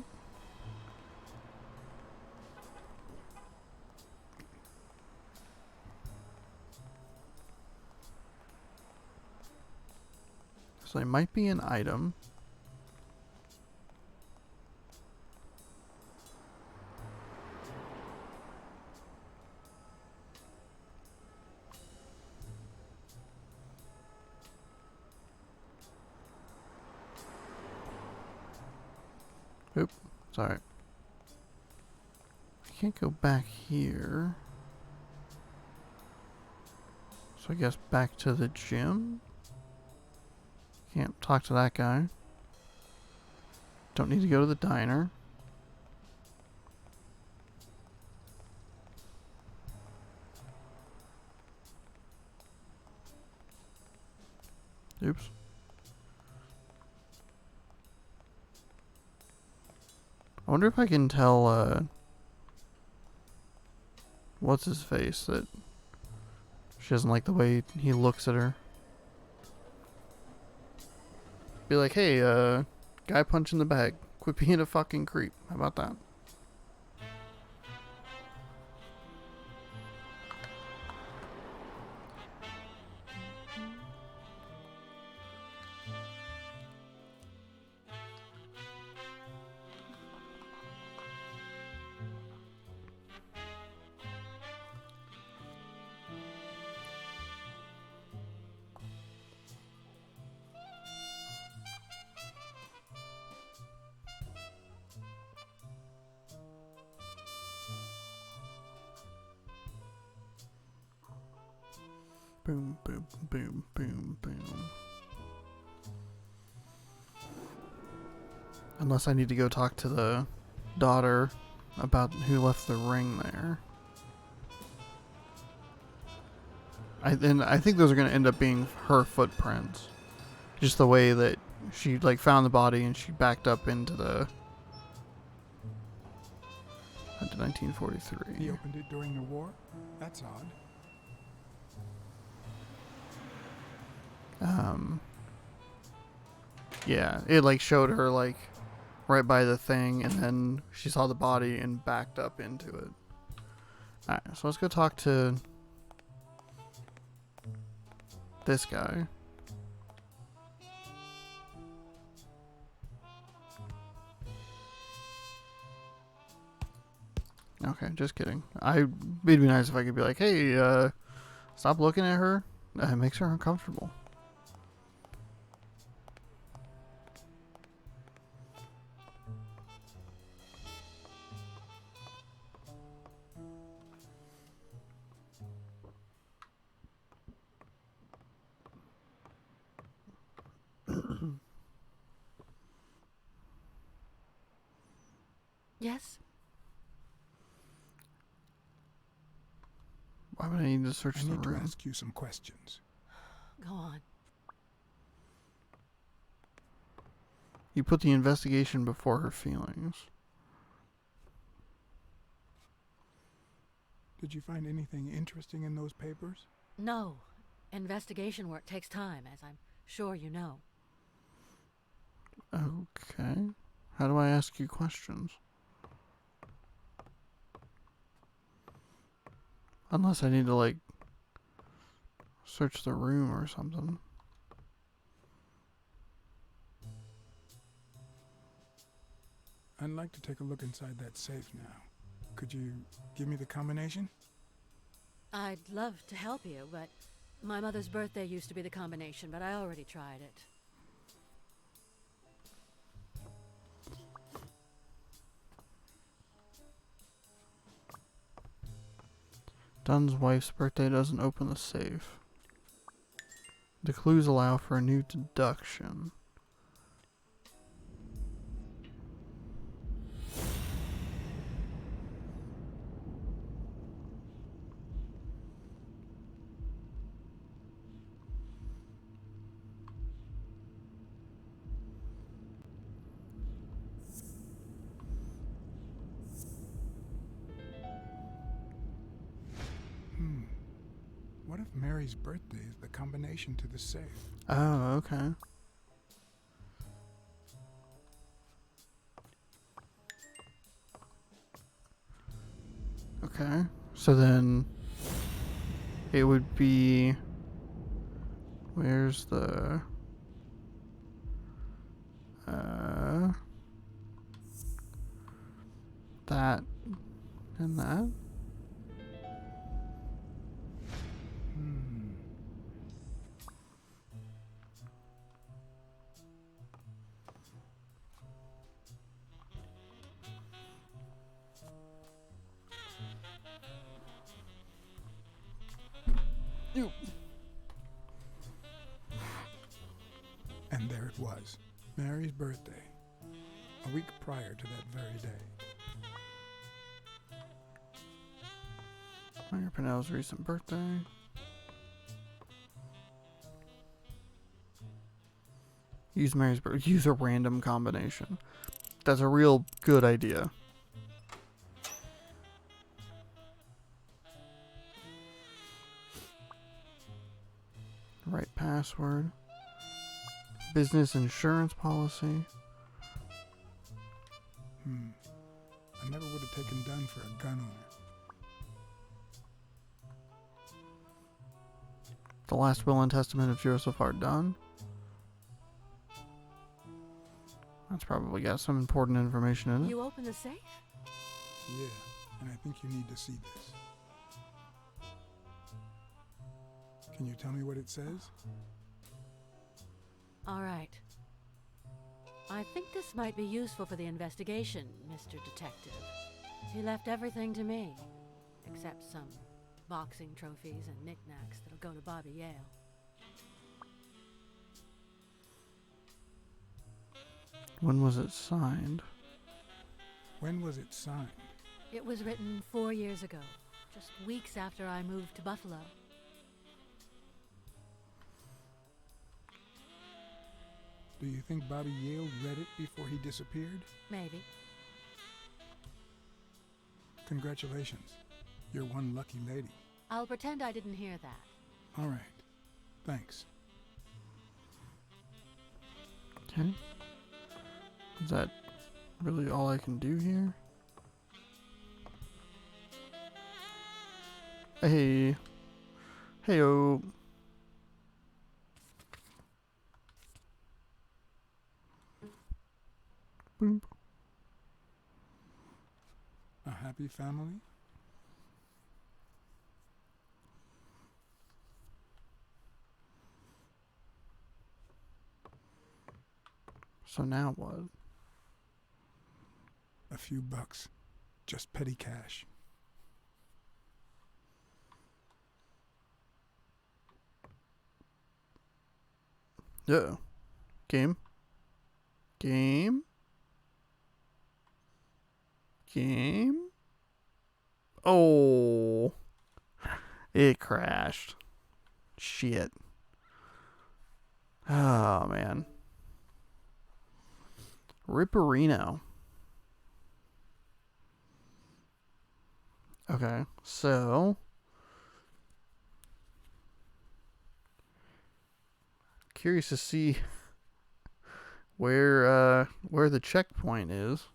So there might be an item. Oop, sorry. I can't go back here. So I guess back to the gym? Can't talk to that guy. Don't need to go to the diner. Oops. I wonder if I can tell, what's his face, that she doesn't like the way he looks at her. Be like, hey, guy punching the bag. Quit being a fucking creep. How about that? Boom, boom, boom, boom, boom. Unless I need to go talk to the daughter about who left the ring there. I think those are going to end up being her footprints. Just the way that she like found the body and she backed up into the... Into 1943. He opened it during the war? That's odd. Yeah, it like showed her like right by the thing, and then she saw the body and backed up into it. Alright, so let's go talk to this guy. Okay, just kidding. It'd be nice if I could be like, hey, stop looking at her. It makes her uncomfortable. Yes? Why would I need to search I the need to room? ask you some questions. Go on. You put the investigation before her feelings. Did you find anything interesting in those papers? No. Investigation work takes time, as I'm sure you know. Okay. How do I ask you questions? Unless I need to, like, search the room or something. I'd like to take a look inside that safe now. Could you give me the combination? I'd love to help you, but my mother's birthday used to be the combination, but I already tried it. Dunn's wife's birthday doesn't open the safe. The clues allow for a new deduction. What if Mary's birthday is the combination to the safe? Oh, okay. Okay. So then it would be, where's the that and that? And there it was, Mary's birthday, a week prior to that very day. Mayor Pinnell's recent birthday. Use Mary's birthday. Use a random combination. That's a real good idea. Right password. Business insurance policy. I never would have taken Dunn for a gun owner. The last will and testament of Joseph R. Dunn. That's probably got some important information in it. You open the safe? Yeah, and I think you need to see this. Can you tell me what it says? All right. I think this might be useful for the investigation, Mr. Detective. He left everything to me, except some boxing trophies and knickknacks that'll go to Bobby Yale. When was it signed? When was it signed? It was written 4 years ago, just weeks after I moved to Buffalo. Do you think Bobby Yale read it before he disappeared? Maybe. Congratulations. You're one lucky lady. I'll pretend I didn't hear that. All right. Thanks. Okay. Is that really all I can do here? Hey. Heyo. Boom. A happy family? So now what? A few bucks. Just petty cash. Yeah. Game. Game. Game. Oh. It crashed. Shit. Oh, man. Ripperino. Okay, so curious to see where the checkpoint is.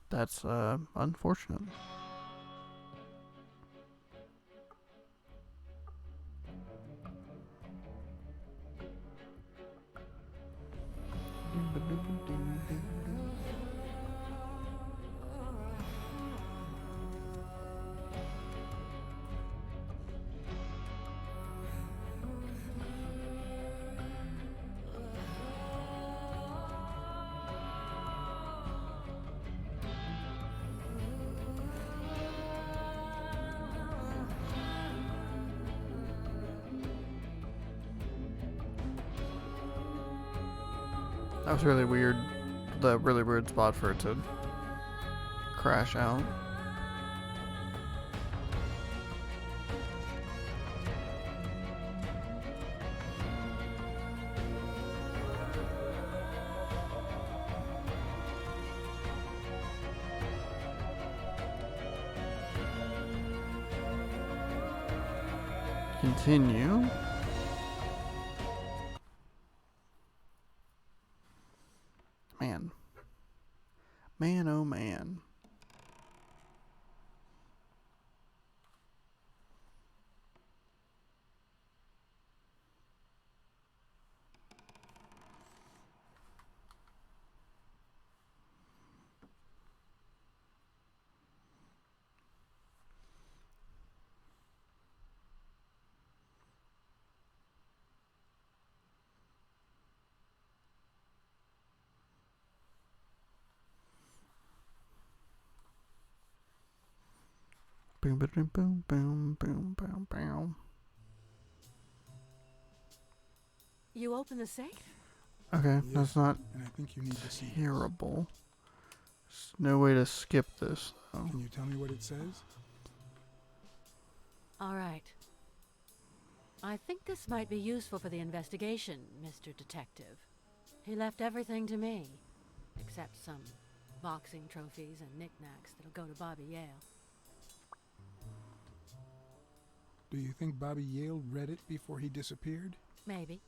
That's unfortunate. That was really weird. The really weird spot for it to crash out. Continue. Man. Man, oh man. Boom, boom, boom, boom, boom, boom, boom. You open the safe? Okay, Yes, that's not and I think you need to see. terrible. There's no way to skip this, though. Can you tell me what it says? All right. I think this might be useful for the investigation, Mr. Detective. He left everything to me, except some boxing trophies and knickknacks that'll go to Bobby Yale. Do you think Bobby Yale read it before he disappeared? Maybe.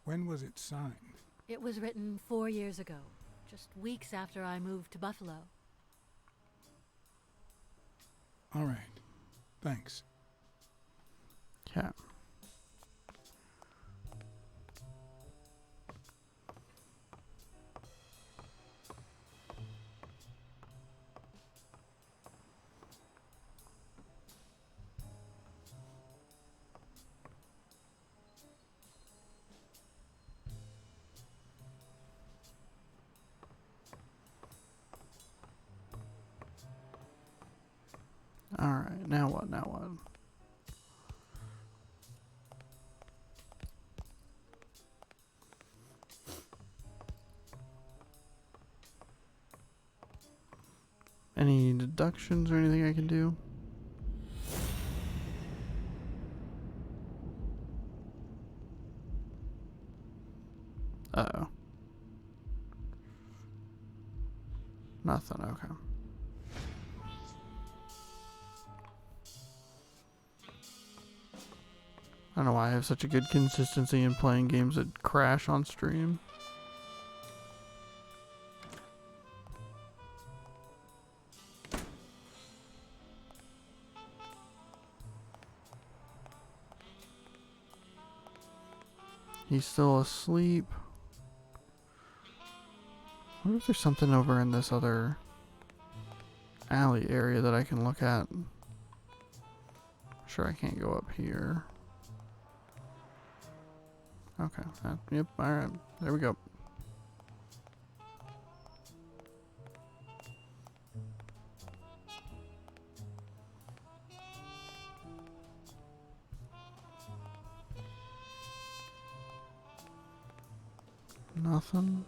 When was it signed? It was written 4 years ago, just weeks after I moved to Buffalo. All right. Thanks. Yeah. Alright, now what? Now what? Any deductions or anything I can do? Uh-oh. Nothing, okay. I don't know why I have such a good consistency in playing games that crash on stream. He's still asleep. I wonder if there's something over in this other alley area that I can look at. Sure, I can't go up here. Okay. Yep. Alright. There we go. Nothing.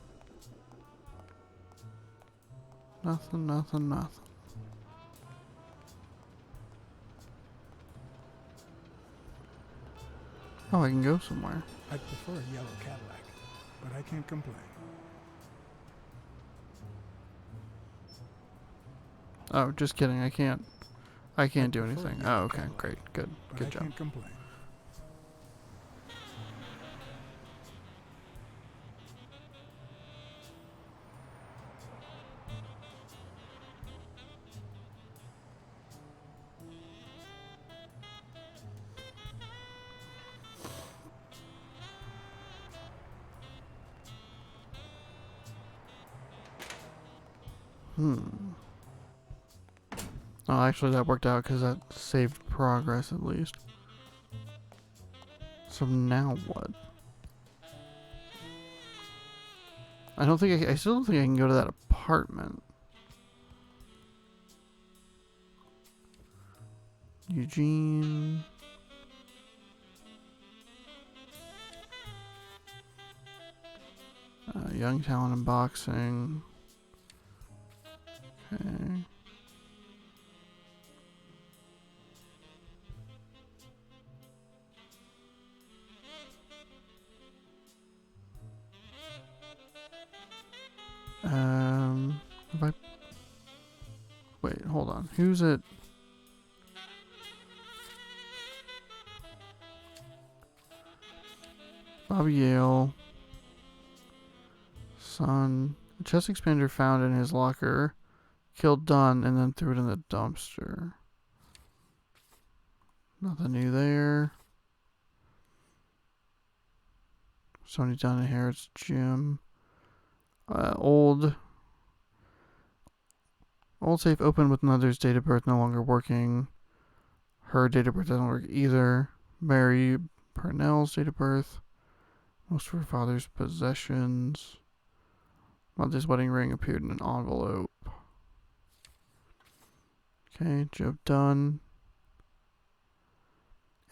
Nothing, nothing, nothing. Oh, I can go somewhere. I'd prefer a yellow Cadillac, but I can't complain. Oh, just kidding. I can't do anything. Oh, okay. Great. Good. Good job. I can't complain. Oh, actually, that worked out because that saved progress at least. So now what? I still don't think I can go to that apartment. Eugene. Young talent in boxing. Okay. If I... Wait, hold on. Who's it? Bobby Yale. Son. A chest expander found in his locker. Killed Dunn and then threw it in the dumpster. Nothing new there. Sony Dunn inherits Jim. Old safe open with another's date of birth no longer working. Her date of birth doesn't work either. Mary Parnell's date of birth. Most of her father's possessions. Mother's wedding ring appeared in an envelope. Okay, Joe Dunn.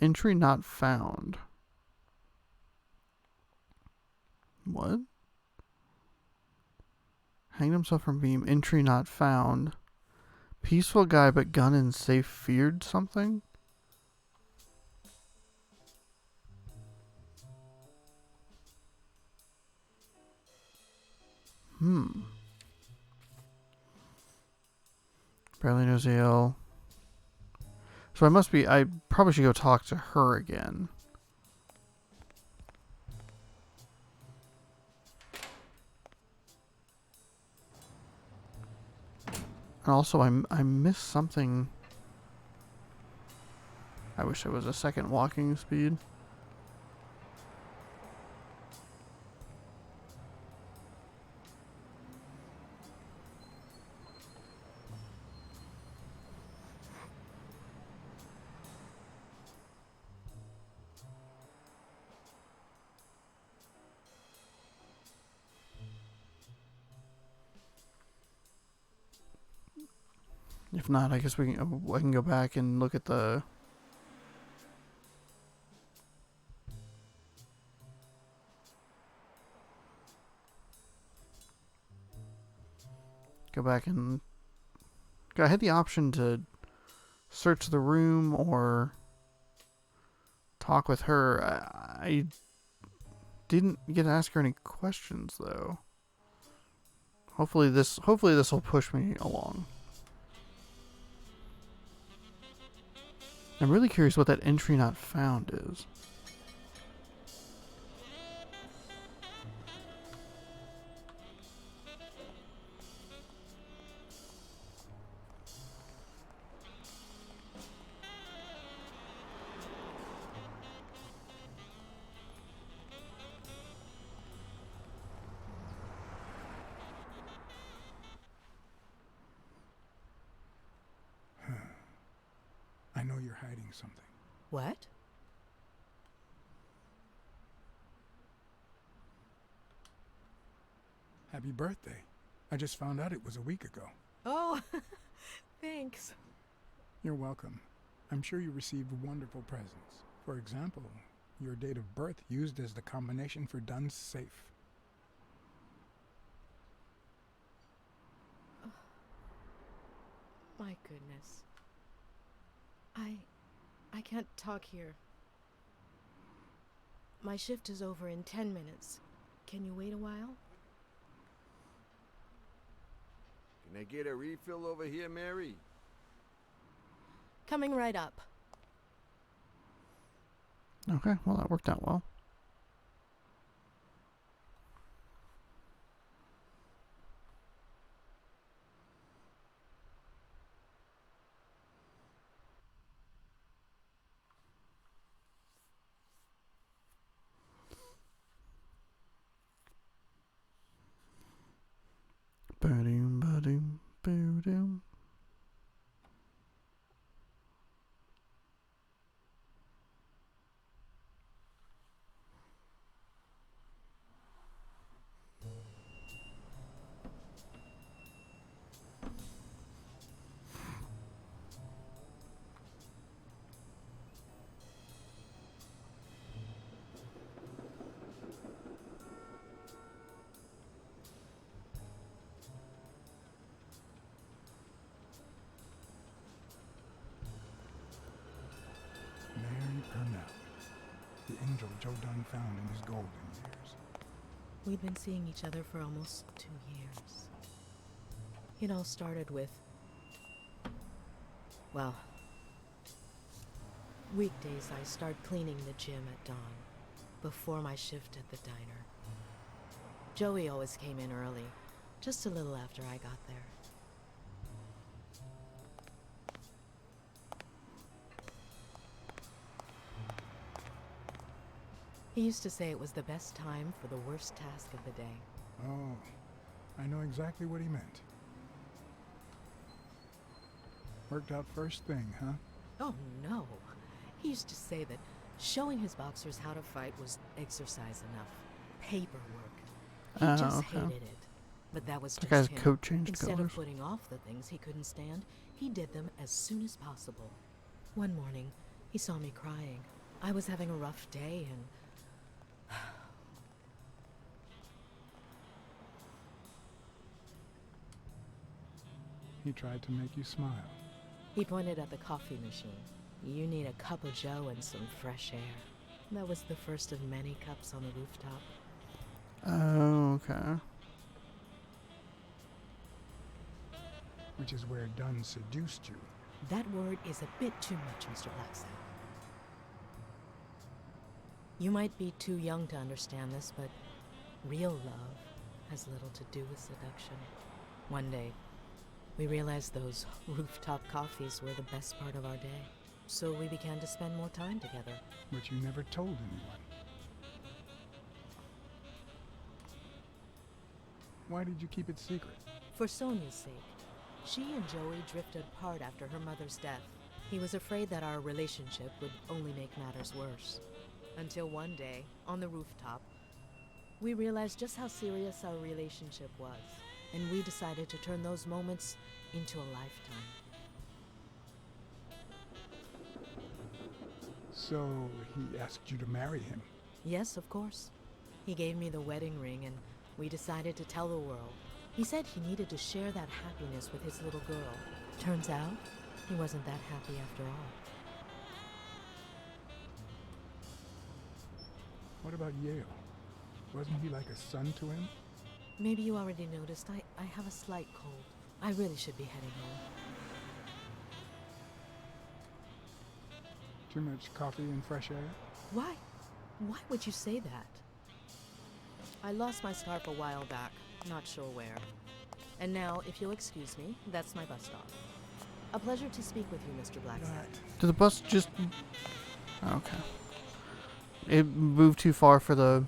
Entry not found. What? Hanged himself from beam. Entry not found. Peaceful guy but gun and safe feared something? Barely knows AL. So I probably should go talk to her again. And also, I missed something. I wish there was a second walking speed. If not, I guess I can go back and look at the... Go back and... I had the option to search the room or talk with her. I didn't get to ask her any questions, though. Hopefully this will push me along. I'm really curious what that entry not found is. I know you're hiding something. What? Happy birthday. I just found out it was a week ago. Oh, thanks. You're welcome. I'm sure you received wonderful presents. For example, your date of birth used as the combination for Dunn's safe. Oh, my goodness. I can't talk here. My shift is over in 10 minutes. Can you wait a while? Can I get a refill over here, Mary? Coming right up. Okay, well that worked out well. Ba-doom, ba-doom, ba-doom. Mary Purnell, the angel Joe Dunn found in his golden years. We'd been seeing each other for almost 2 years. It all started with, well, weekdays I start cleaning the gym at dawn, before my shift at the diner. Joey always came in early, just a little after I got there. He used to say it was the best time for the worst task of the day. Oh, I know exactly what he meant. Worked out first thing, huh? Oh no. He used to say that showing his boxers how to fight was exercise enough. Paperwork. He just hated it. But that was That just guy's him. coat changed Instead colors. of putting off the things he couldn't stand, he did them as soon as possible. One morning, he saw me crying. I was having a rough day and... He tried to make you smile. He pointed at the coffee machine. You need a cup of joe and some fresh air. That was the first of many cups on the rooftop. Oh, okay. Which is where Dunn seduced you. That word is a bit too much, Mr. Blacksad. You might be too young to understand this, but real love has little to do with seduction. One day, we realized those rooftop coffees were the best part of our day. So we began to spend more time together. But you never told anyone. Why did you keep it secret? For Sonia's sake. She and Joey drifted apart after her mother's death. He was afraid that our relationship would only make matters worse. Until one day, on the rooftop, we realized just how serious our relationship was. And we decided to turn those moments into a lifetime. So he asked you to marry him? Yes, of course. He gave me the wedding ring and we decided to tell the world. He said he needed to share that happiness with his little girl. Turns out, he wasn't that happy after all. What about Yale? Wasn't he like a son to him? Maybe you already noticed, I I have a slight cold. I really should be heading home. Too much coffee and fresh air? Why? Why would you say that? I lost my scarf a while back. Not sure where. And now, if you'll excuse me, that's my bus stop. A pleasure to speak with you, Mr. Blacksad. Did the bus just... Okay. It moved too far for the...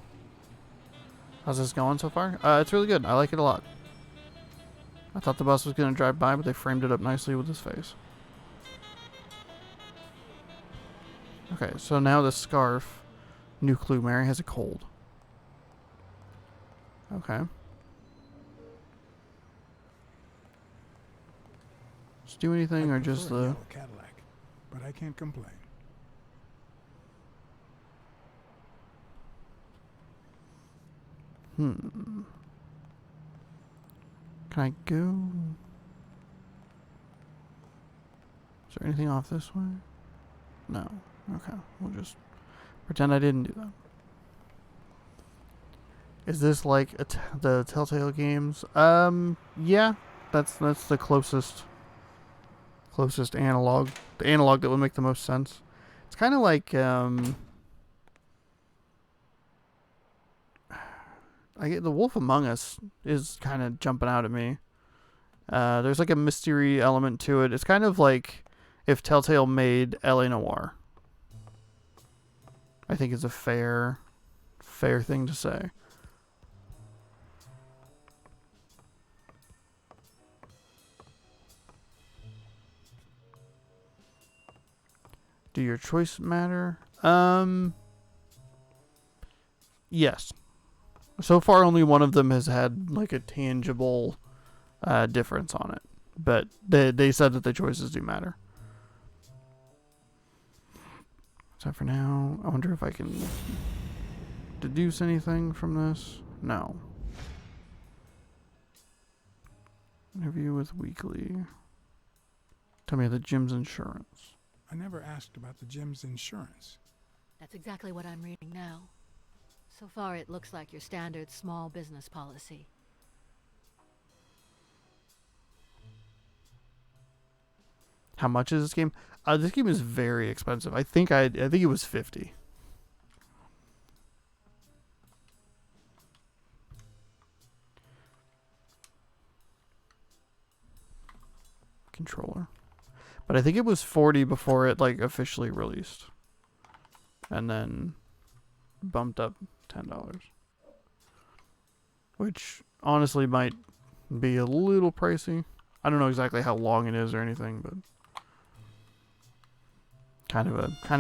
How's this going so far? It's really good. I like it a lot. I thought the bus was going to drive by, but they framed it up nicely with his face. Okay, so now the scarf. New clue, Mary has a cold. Okay. Just do anything or just prefer a the... yellow Cadillac, but I can't complain. Can I go? Is there anything off this way? No. Okay. We'll just pretend I didn't do that. Is this like the Telltale games? Yeah. That's the closest analog. The analog that would make the most sense. It's kind of like I get The Wolf Among Us is kind of jumping out at me. There's like a mystery element to it. It's kind of like if Telltale made LA Noire. I think is a fair thing to say. Do your choice matter? Yes. So far, only one of them has had like a tangible difference on it, but they said that the choices do matter. So for now, I wonder if I can deduce anything from this. No. Interview with Weekly. Tell me the gym's insurance. I never asked about the gym's insurance. That's exactly what I'm reading now. So far, it looks like your standard small business policy. How much is this game? This game is very expensive. I think it was $50. Controller. But I think it was $40 before it like officially released. And then bumped up $10. Which honestly might be a little pricey. I don't know exactly how long it is or anything, but kind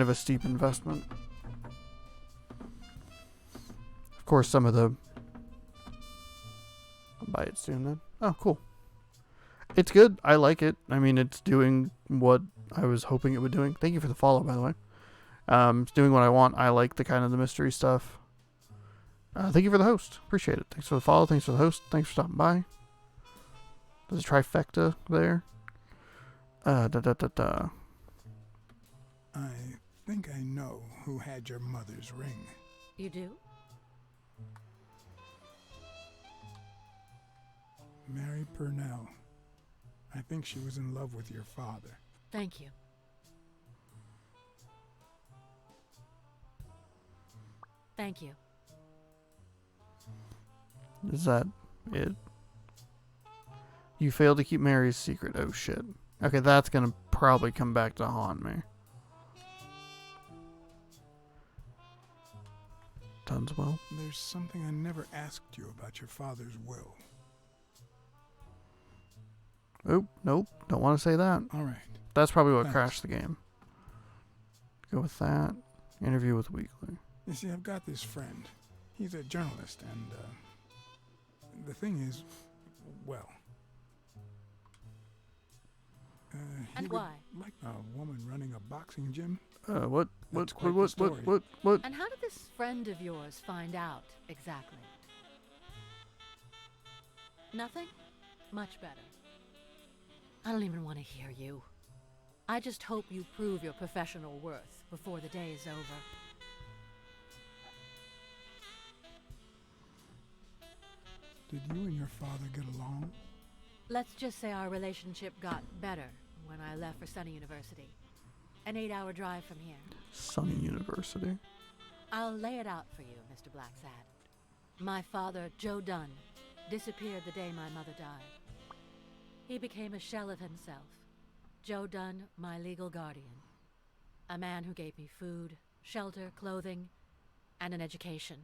of a steep investment. Of course, some of the... I'll buy it soon then. Oh, cool. It's good. I like it. I mean, it's doing what I was hoping it would doing. Thank you for the follow, by the way. It's doing what I want. I like the kind of the mystery stuff. Thank you for the host. Appreciate it. Thanks for the follow. Thanks for the host. Thanks for stopping by. There's a trifecta there. I think I know who had your mother's ring. You do? Mary Purnell. I think she was in love with your father. Thank you. Thank you. Is that it? You failed to keep Mary's secret. Oh shit. Okay, that's gonna probably come back to haunt me. Dunswell. There's something I never asked you about your father's will. Oh, nope. Don't want to say that. All right. That's probably what Thanks. crashed the game. Go with that. Interview with Weekly. You see, I've got this friend. He's a journalist, and the thing is, well... And why? Like a woman running a boxing gym. What? That's quite the story. What? And how did this friend of yours find out exactly? Nothing? Much better. I don't even want to hear you. I just hope you prove your professional worth before the day is over. Did you and your father get along? Let's just say our relationship got better when I left for Sunny University. An 8-hour drive from here. Sunny University. I'll lay it out for you, Mr. Blacksad. My father, Joe Dunn, disappeared the day my mother died. He became a shell of himself. Joe Dunn, my legal guardian. A man who gave me food, shelter, clothing, and an education.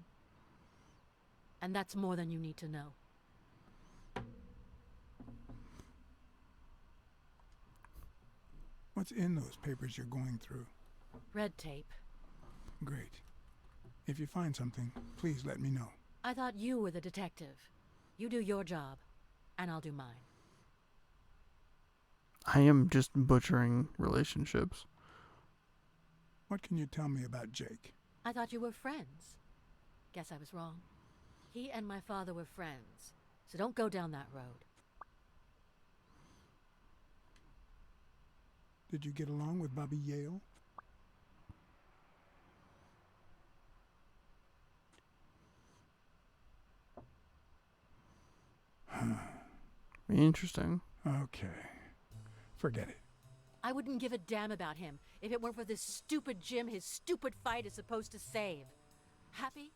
And that's more than you need to know. What's in those papers you're going through? Red tape. Great. If you find something, please let me know. I thought you were the detective. You do your job, and I'll do mine. I am just butchering relationships. What can you tell me about Jake? I thought you were friends. Guess I was wrong. He and my father were friends, so don't go down that road. Did you get along with Bobby Yale? Interesting. Okay. Forget it. I wouldn't give a damn about him if it weren't for this stupid Jim his stupid fight is supposed to save. Happy?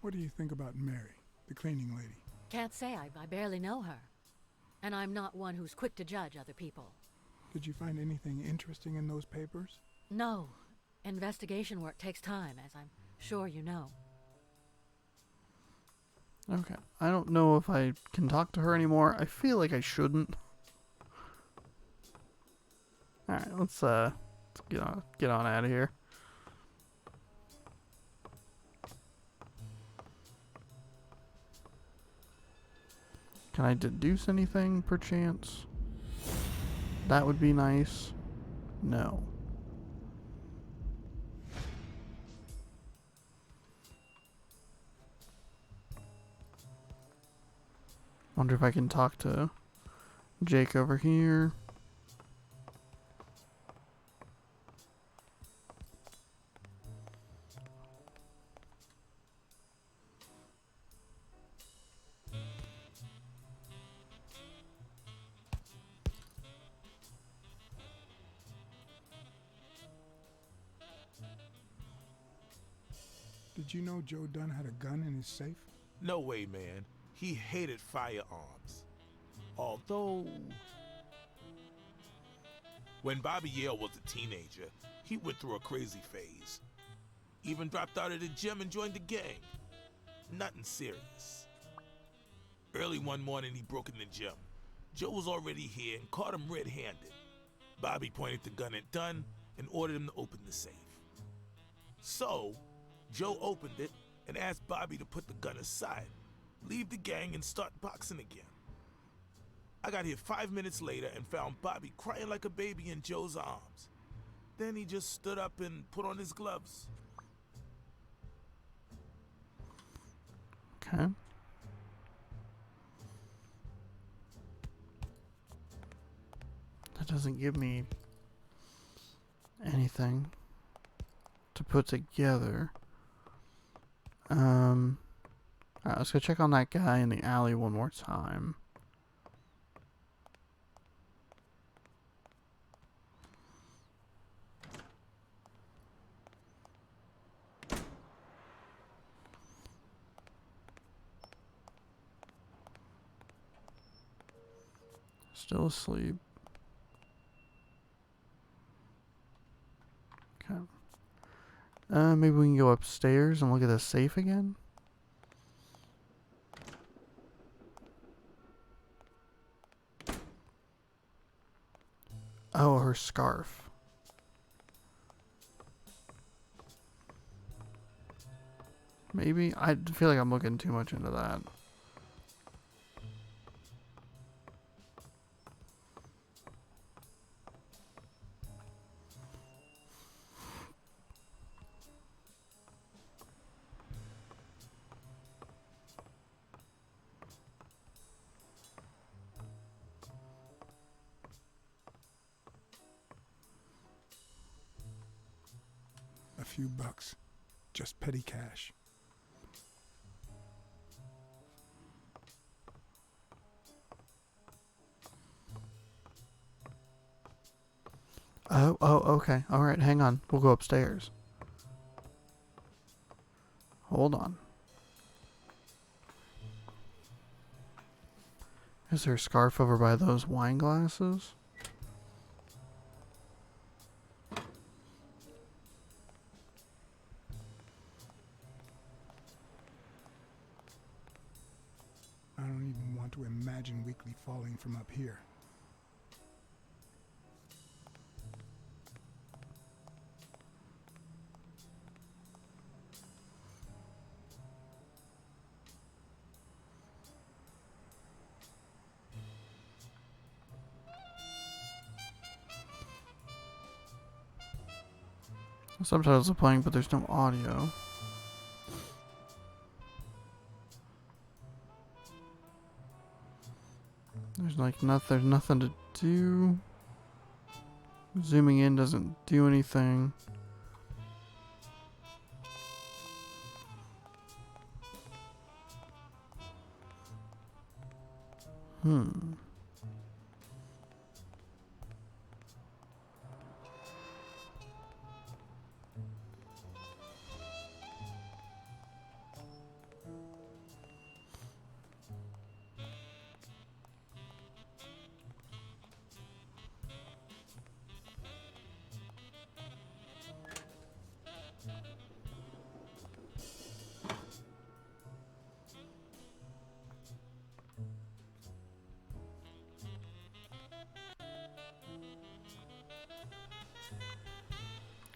What do you think about Mary, the cleaning lady? Can't say. I barely know her. And I'm not one who's quick to judge other people. Did you find anything interesting in those papers? No. Investigation work takes time, as I'm sure you know. Okay. I don't know if I can talk to her anymore. I feel like I shouldn't. Alright, let's get on out of here. Can I deduce anything, perchance? That would be nice. No. Wonder if I can talk to Jake over here. Did you know Joe Dunn had a gun in his safe? No way, man. He hated firearms. Although, when Bobby Yale was a teenager, he went through a crazy phase. Even dropped out of the gym and joined the gang. Nothing serious. Early one morning, he broke in the gym. Joe was already here and caught him red-handed. Bobby pointed the gun at Dunn and ordered him to open the safe. So, Joe opened it and asked Bobby to put the gun aside, leave the gang, and start boxing again. I got here 5 minutes later and found Bobby crying like a baby in Joe's arms. Then he just stood up and put on his gloves. Okay. That doesn't give me anything to put together. Alright, let's go check on that guy in the alley one more time. Still asleep. Okay. Maybe we can go upstairs and look at the safe again. Oh, her scarf. Maybe? I feel like I'm looking too much into that. A few bucks. Just petty cash. Oh, okay. Alright, hang on. We'll go upstairs. Hold on. Is there a scarf over by those wine glasses? I don't even want to imagine Weekly falling from up here. Subtitles are playing, but there's no audio. There's like there's nothing to do. Zooming in doesn't do anything.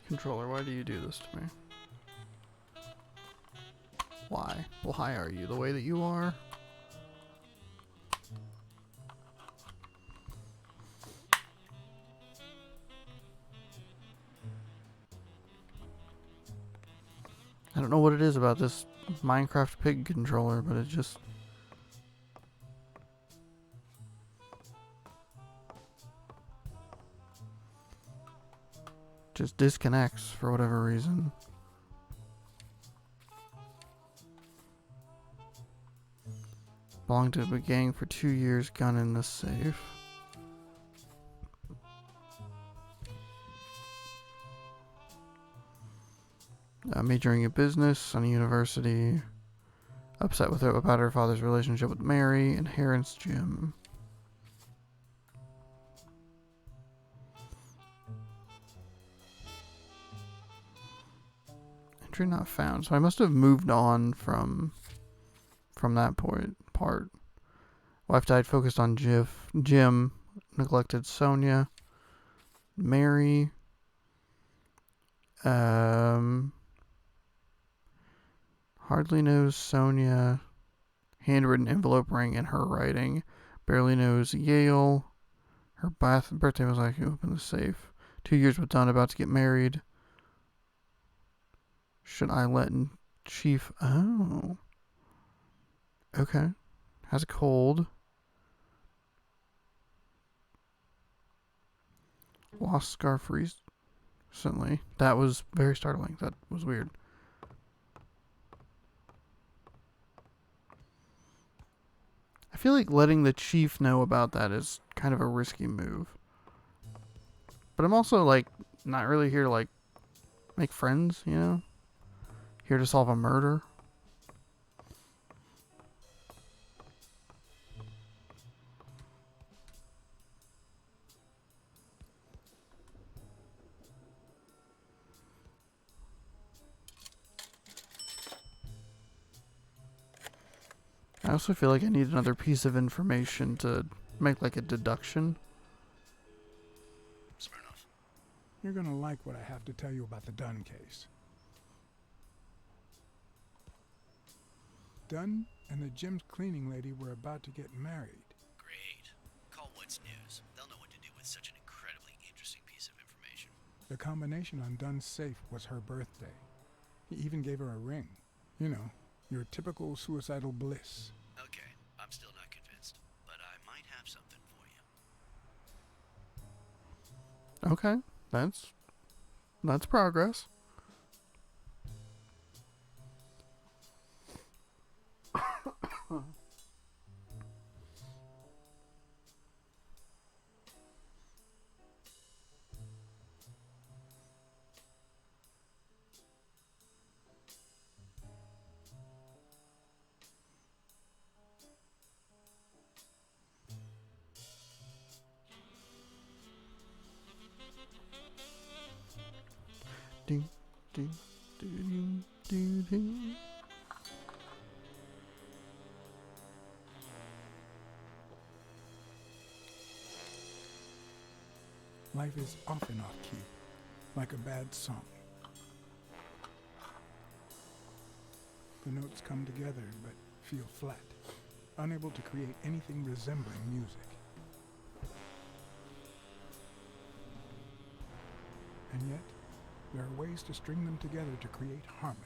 Controller, why do you do this to me? Why? Why are you the way that you are? I don't know what it is about this Minecraft pig controller, but it just... disconnects for whatever reason. Belonged to a gang for 2 years, gun in the safe. Majoring in business on a university. Upset with her about her father's relationship with Mary and Heron's gym. Entry not found. So I must have moved on from that part. Wife died, focused on Jim, neglected Sonia, Mary. Hardly knows Sonia. Handwritten envelope ring in her writing. Barely knows Yale. Her birthday was like, open the safe. 2 years with Dunn, about to get married. Should I let Chief... Oh. Okay. Has a cold. Lost scarf recently. That was very startling. That was weird. I feel like letting the chief know about that is kind of a risky move. But I'm also, like, not really here to, like, make friends, you know? Here to solve a murder. I also feel like I need another piece of information to make like a deduction. Smirnoff. You're gonna like what I have to tell you about the Dunn case. Dunn and the gym's cleaning lady were about to get married. Great. Call What's News. They'll know what to do with such an incredibly interesting piece of information. The combination on Dunn's safe was her birthday. He even gave her a ring. You know, your typical suicidal bliss. Okay, I'm still not convinced, but I might have something for you. Okay, that's progress. Do, do, do, do, do, do. Life is often off key, like a bad song. The notes come together but feel flat, unable to create anything resembling music. And yet, there are ways to string them together to create harmony.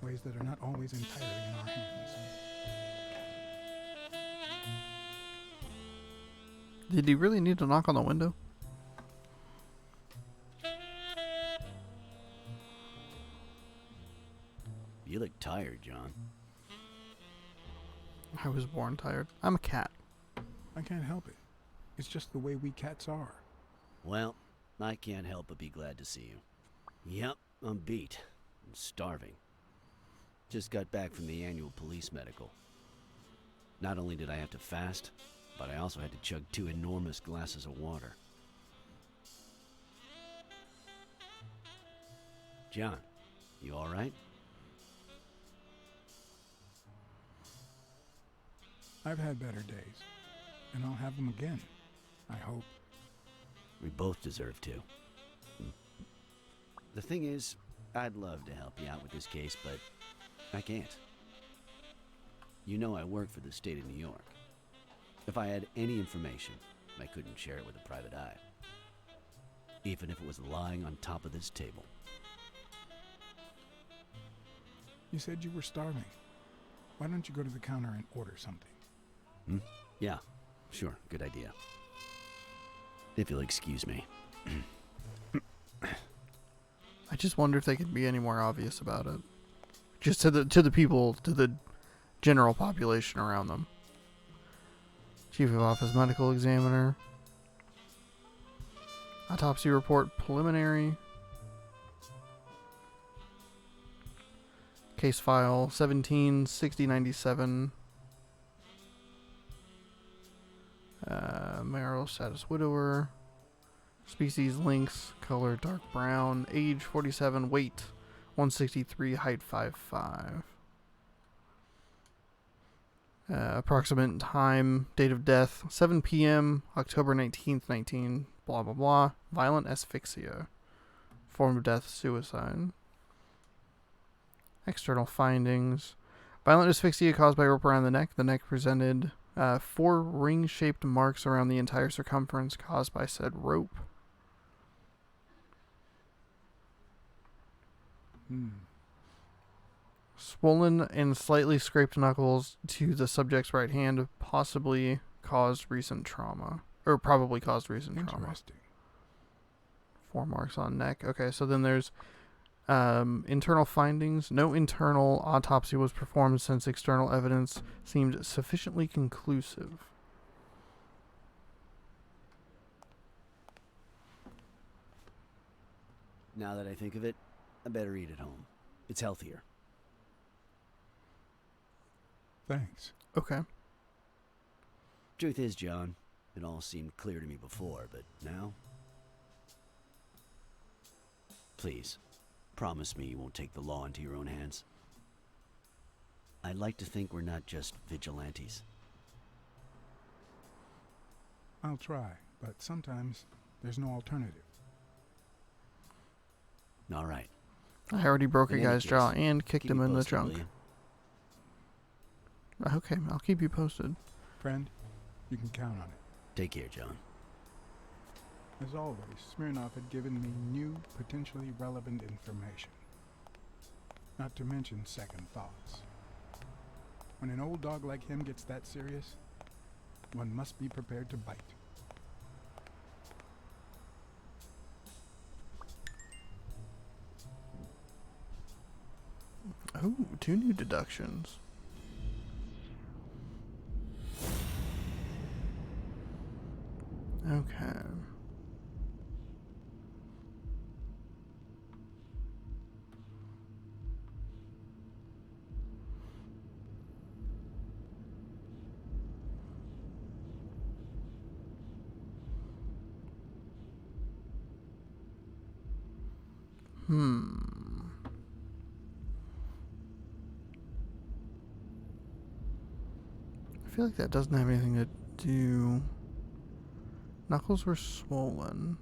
Ways that are not always entirely in our hands. Did he really need to knock on the window? You look tired, John. I was born tired. I'm a cat. I can't help it. It's just the way we cats are. Well, I can't help but be glad to see you. Yep, I'm beat. I'm starving. Just got back from the annual police medical. Not only did I have to fast, but I also had to chug 2 enormous glasses of water. John, you alright? I've had better days, and I'll have them again, I hope. We both deserve to. The thing is, I'd love to help you out with this case, but I can't. You know I work for the state of New York. If I had any information, I couldn't share it with a private eye. Even if it was lying on top of this table. You said you were starving. Why don't you go to the counter and order something? Yeah, sure, good idea. If you'll excuse me. I just wonder if they could be any more obvious about it. Just to the people, to the general population around them. Chief of Office Medical Examiner. Autopsy report preliminary. Case file 176097. Marital status widower. Species lynx. Color dark brown. Age 47. Weight 163. Height 5'5". Approximate time, date of death, 7 p.m., October 19th, blah, blah, blah. Violent asphyxia. Form of death, suicide. External findings. Violent asphyxia caused by rope around the neck. The neck presented 4 ring-shaped marks around the entire circumference caused by said rope. Swollen and slightly scraped knuckles to the subject's right hand possibly caused recent trauma. Or probably caused recent trauma. Interesting. 4 marks on neck. Okay, so then there's internal findings. No internal autopsy was performed since external evidence seemed sufficiently conclusive. Now that I think of it, I better eat at home. It's healthier. Thanks. Okay. Truth is, John, it all seemed clear to me before, but now? Please, promise me you won't take the law into your own hands. I'd like to think we're not just vigilantes. I'll try, but sometimes there's no alternative. All right. I already broke a In any guy's case, jaw and kicked keep him me in the posted, will junk. you? Okay, I'll keep you posted. Friend, you can count on it. Take care, John. As always, Smirnov had given me new, potentially relevant information. Not to mention second thoughts. When an old dog like him gets that serious, one must be prepared to bite. Oh, 2 new deductions. Okay. I feel like that doesn't have anything to do. Knuckles were swollen.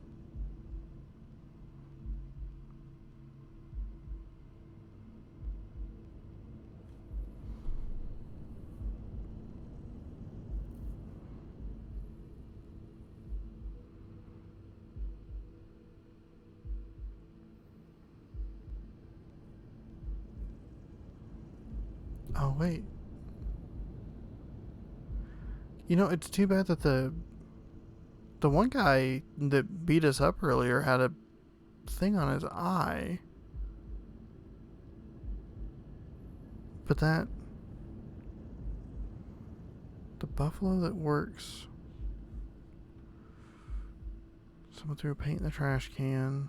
Oh, wait. You know, it's too bad that the one guy that beat us up earlier had a thing on his eye. But the buffalo that works. Someone threw paint in the trash can.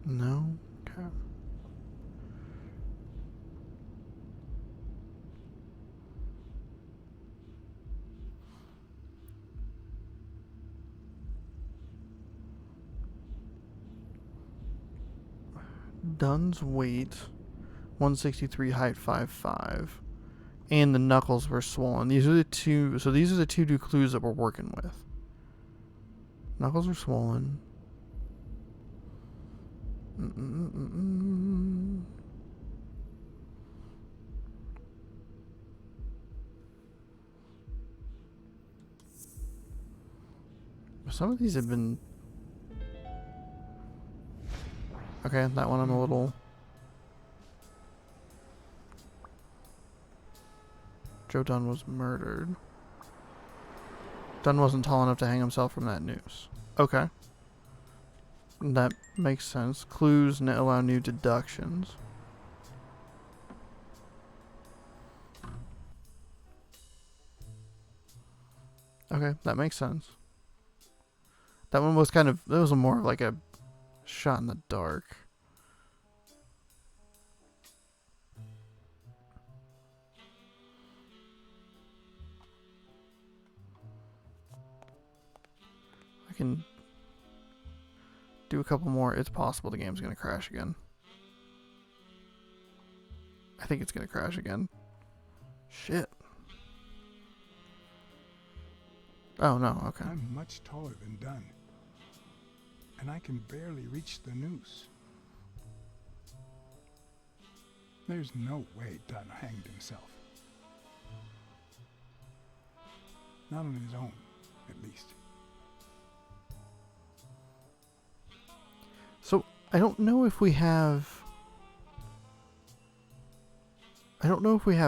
No? Okay. Dunn's weight, 163, height 5'5", and the knuckles were swollen. These are the two. So these are the two clues that we're working with. Knuckles are swollen. Some of these have been. Okay, that one I'm a little. Joe Dunn was murdered. Dunn wasn't tall enough to hang himself from that noose. Okay. That makes sense. Clues allow new deductions. Okay, that makes sense. That one was that was more of like a shot in the dark. I can do a couple more. It's possible the game's going to crash again. I think it's going to crash again. Shit. Oh, no, okay. I'm much taller than Dunn, and I can barely reach the noose. There's no way Dunn hanged himself. Not on his own, at least. So, I don't know if we have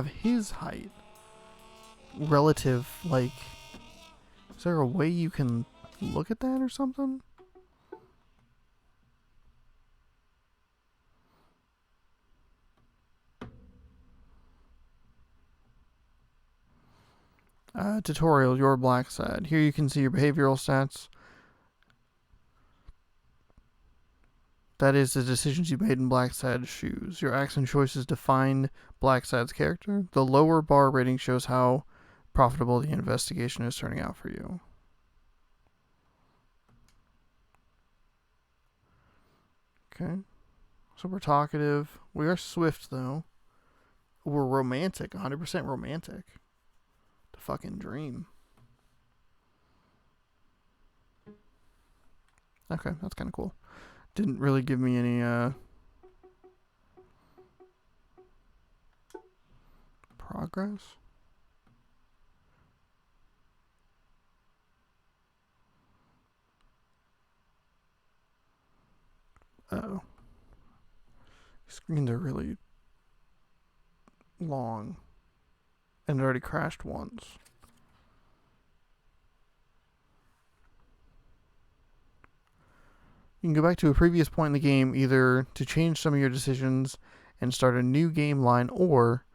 his height relative, like, is there a way you can look at that or something? Tutorial, your Blacksad. Here you can see your behavioral stats. That is the decisions you made in Blacksad's shoes. Your acts and choices define Blacksad's character. The lower bar rating shows how profitable the investigation is turning out for you. Okay. So we're talkative. We are swift, though. We're romantic. 100% romantic. The fucking dream. Okay, that's kind of cool. Didn't really give me any progress. Uh-oh. Screens are really long. And it already crashed once. You can go back to a previous point in the game either to change some of your decisions and start a new game line, or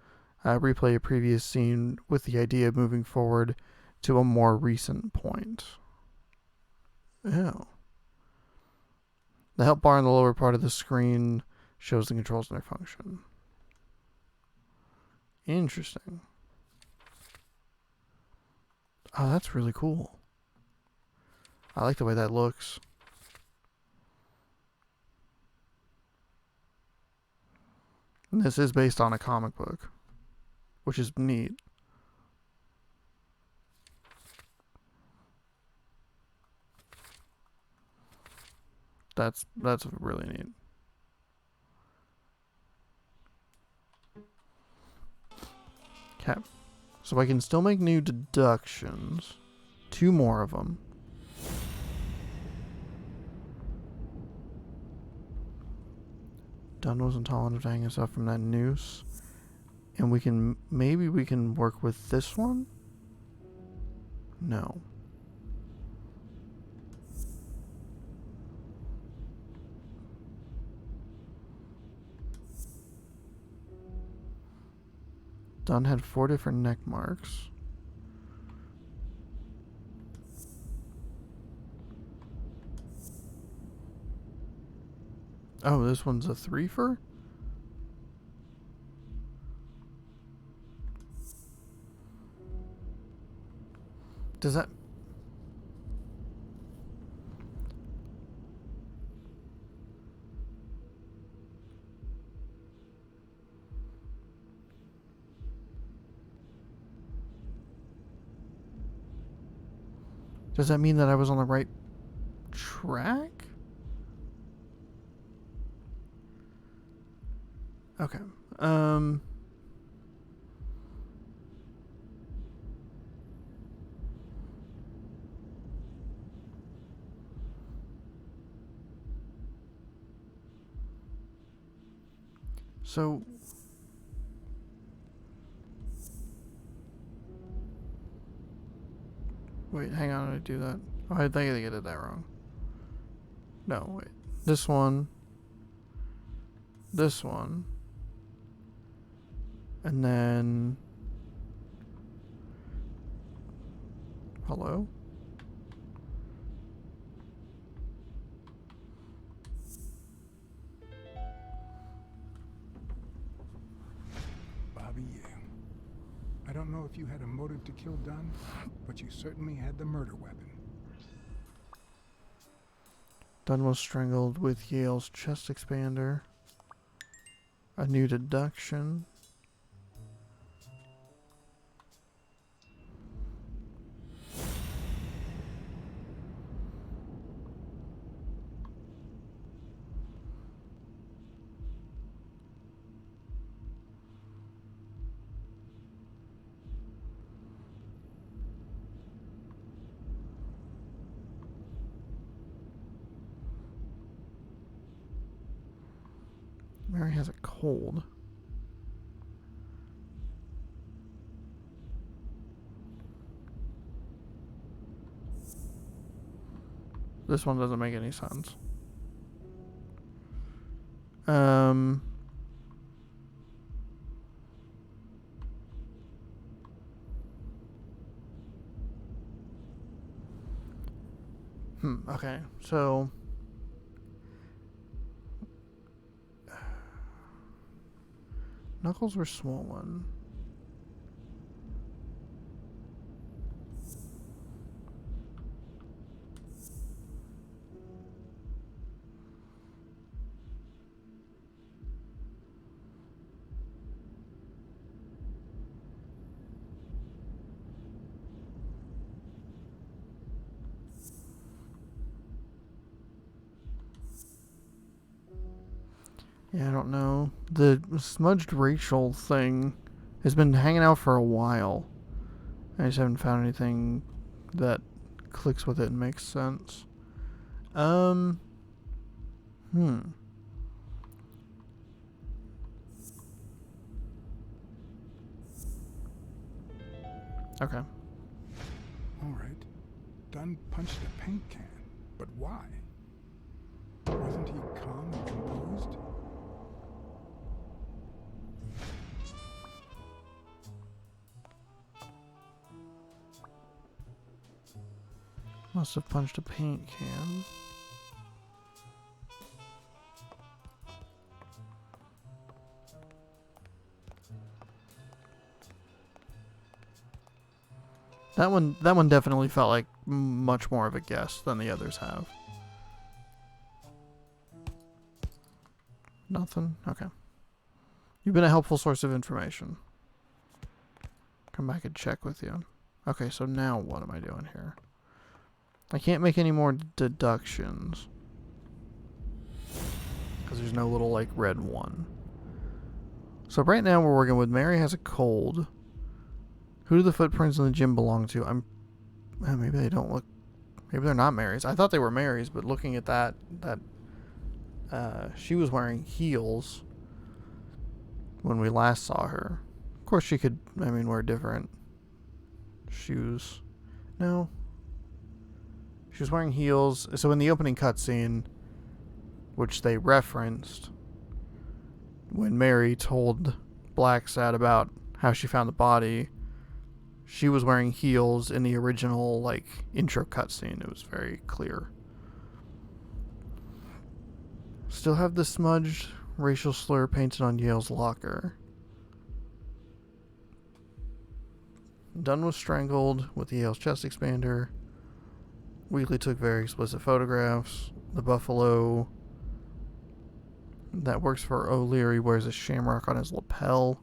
replay a previous scene with the idea of moving forward to a more recent point. Oh. The help bar in the lower part of the screen shows the controls and their function. Interesting. Oh, that's really cool. I like the way that looks. And this is based on a comic book, which is neat. That's really neat. Okay. So I can still make new deductions. 2 more of them. Dunn wasn't tall enough to hang himself from that noose. And maybe we can work with this one? No. Dunn had 4 different neck marks. Oh, this one's a 3-fer? Does that... Does that mean that I was on the right track? Okay. So... Wait, hang on, did I do that? Oh, I think I did that wrong. No, wait. This one. This one. And then... Hello? Bobby, I don't know if you had a motive to kill Dunn, but you certainly had the murder weapon. Dunn was strangled with Yale's chest expander. A new deduction. Mary has a cold. This one doesn't make any sense. Okay, so... Knuckles were swollen. Yeah, I don't know. The smudged Rachel thing has been hanging out for a while. I just haven't found anything that clicks with it and makes sense. Okay. Alright. Dunn punched a paint can. But why? Wasn't he calm and composed? Must have punched a paint can. That one definitely felt like much more of a guess than the others have. Nothing? Okay. You've been a helpful source of information. Come back and check with you. Okay, so now what am I doing here? I can't make any more deductions. Because there's no little, like, red one. So right now we're working with Mary has a cold. Who do the footprints in the gym belong to? Maybe they don't look... Maybe they're not Mary's. I thought they were Mary's, but looking at that she was wearing heels when we last saw her. Of course she could, wear different shoes. No. She was wearing heels. So in the opening cutscene, which they referenced, when Mary told Blacksad about how she found the body, she was wearing heels in the original, like, intro cutscene. It was very clear. Still have the smudged racial slur painted on Yale's locker. Dunn was strangled with Yale's chest expander. Wheatley took very explicit photographs. The buffalo that works for O'Leary wears a shamrock on his lapel.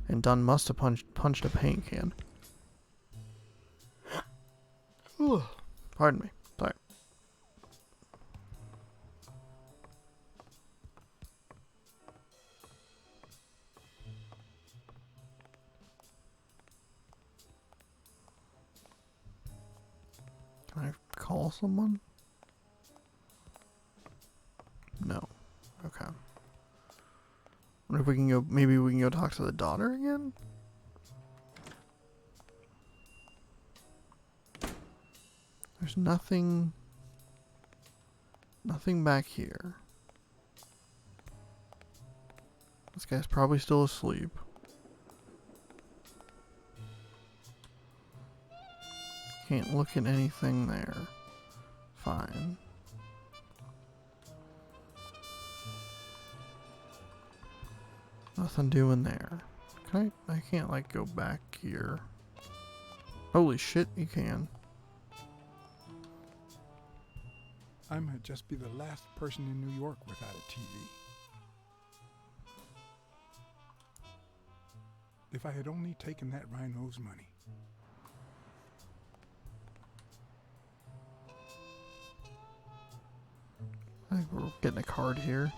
And Dunn must have punched a paint can. Pardon me. Sorry. Can I call someone? No. Okay. Wonder if we can go. Maybe we can go talk to the daughter again? There's nothing back here. This guy's probably still asleep. Can't look at anything there. Fine. Nothing doing there. I can't, like, go back here. Holy shit, you can. I might just be the last person in New York without a TV. If I had only taken that rhino's money. I think we're getting a card here.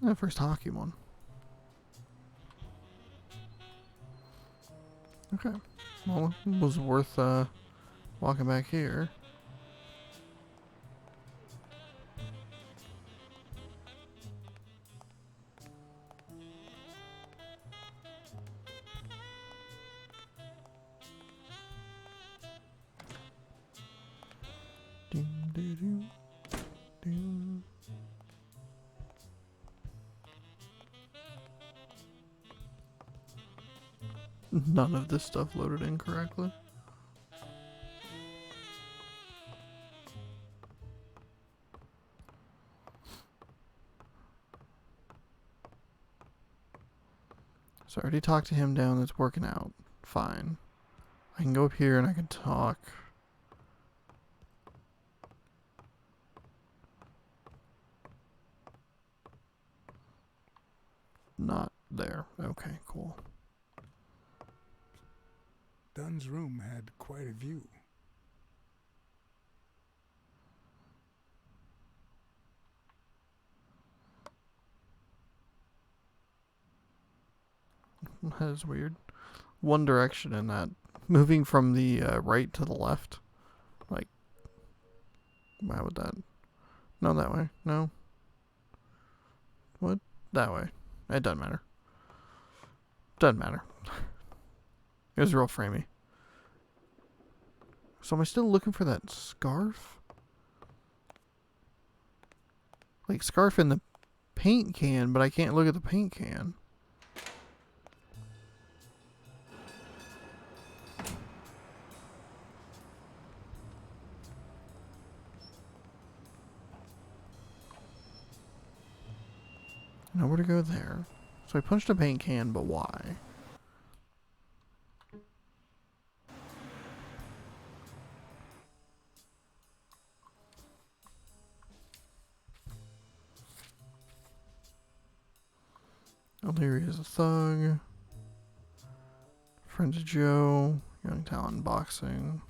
The first hockey one. Okay. Well, it was worth walking back here. None of this stuff loaded incorrectly. So I already talked to him down that's working out. Fine. I can go up here and I can talk. Not there. Okay, cool. Dunn's room had quite a view. That is weird. One direction in that. Moving from the right to the left. Like, why would that? No, that way. No. What? That way. It doesn't matter. Doesn't matter. It was real framey. So am I still looking for that scarf? Like, scarf in the paint can, but I can't look at the paint can. Nowhere to go there. So I punched a paint can, but why? O'Leary is a thug. Friends of Joe. Young talent boxing.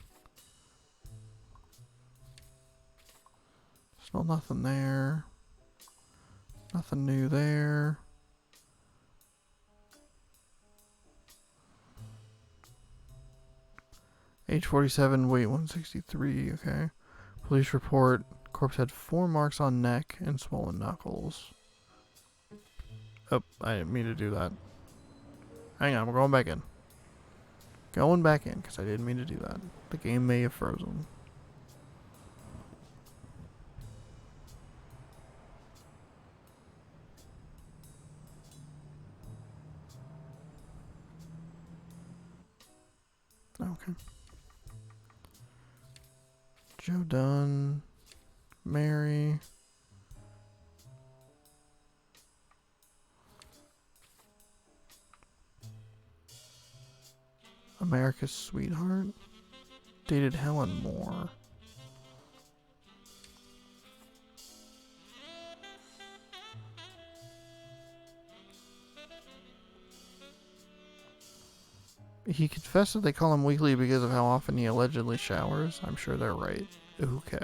Still nothing there. Nothing new there. Age 47, weight 163, okay. Police report, corpse had 4 marks on neck and swollen knuckles. Oh, I didn't mean to do that. Hang on, we're going back in. Going back in, because I didn't mean to do that. The game may have frozen. Okay. Joe Dunn. Mary. America's Sweetheart. Dated Helen Moore. He confessed that they call him weekly because of how often he allegedly showers. I'm sure they're right. Okay.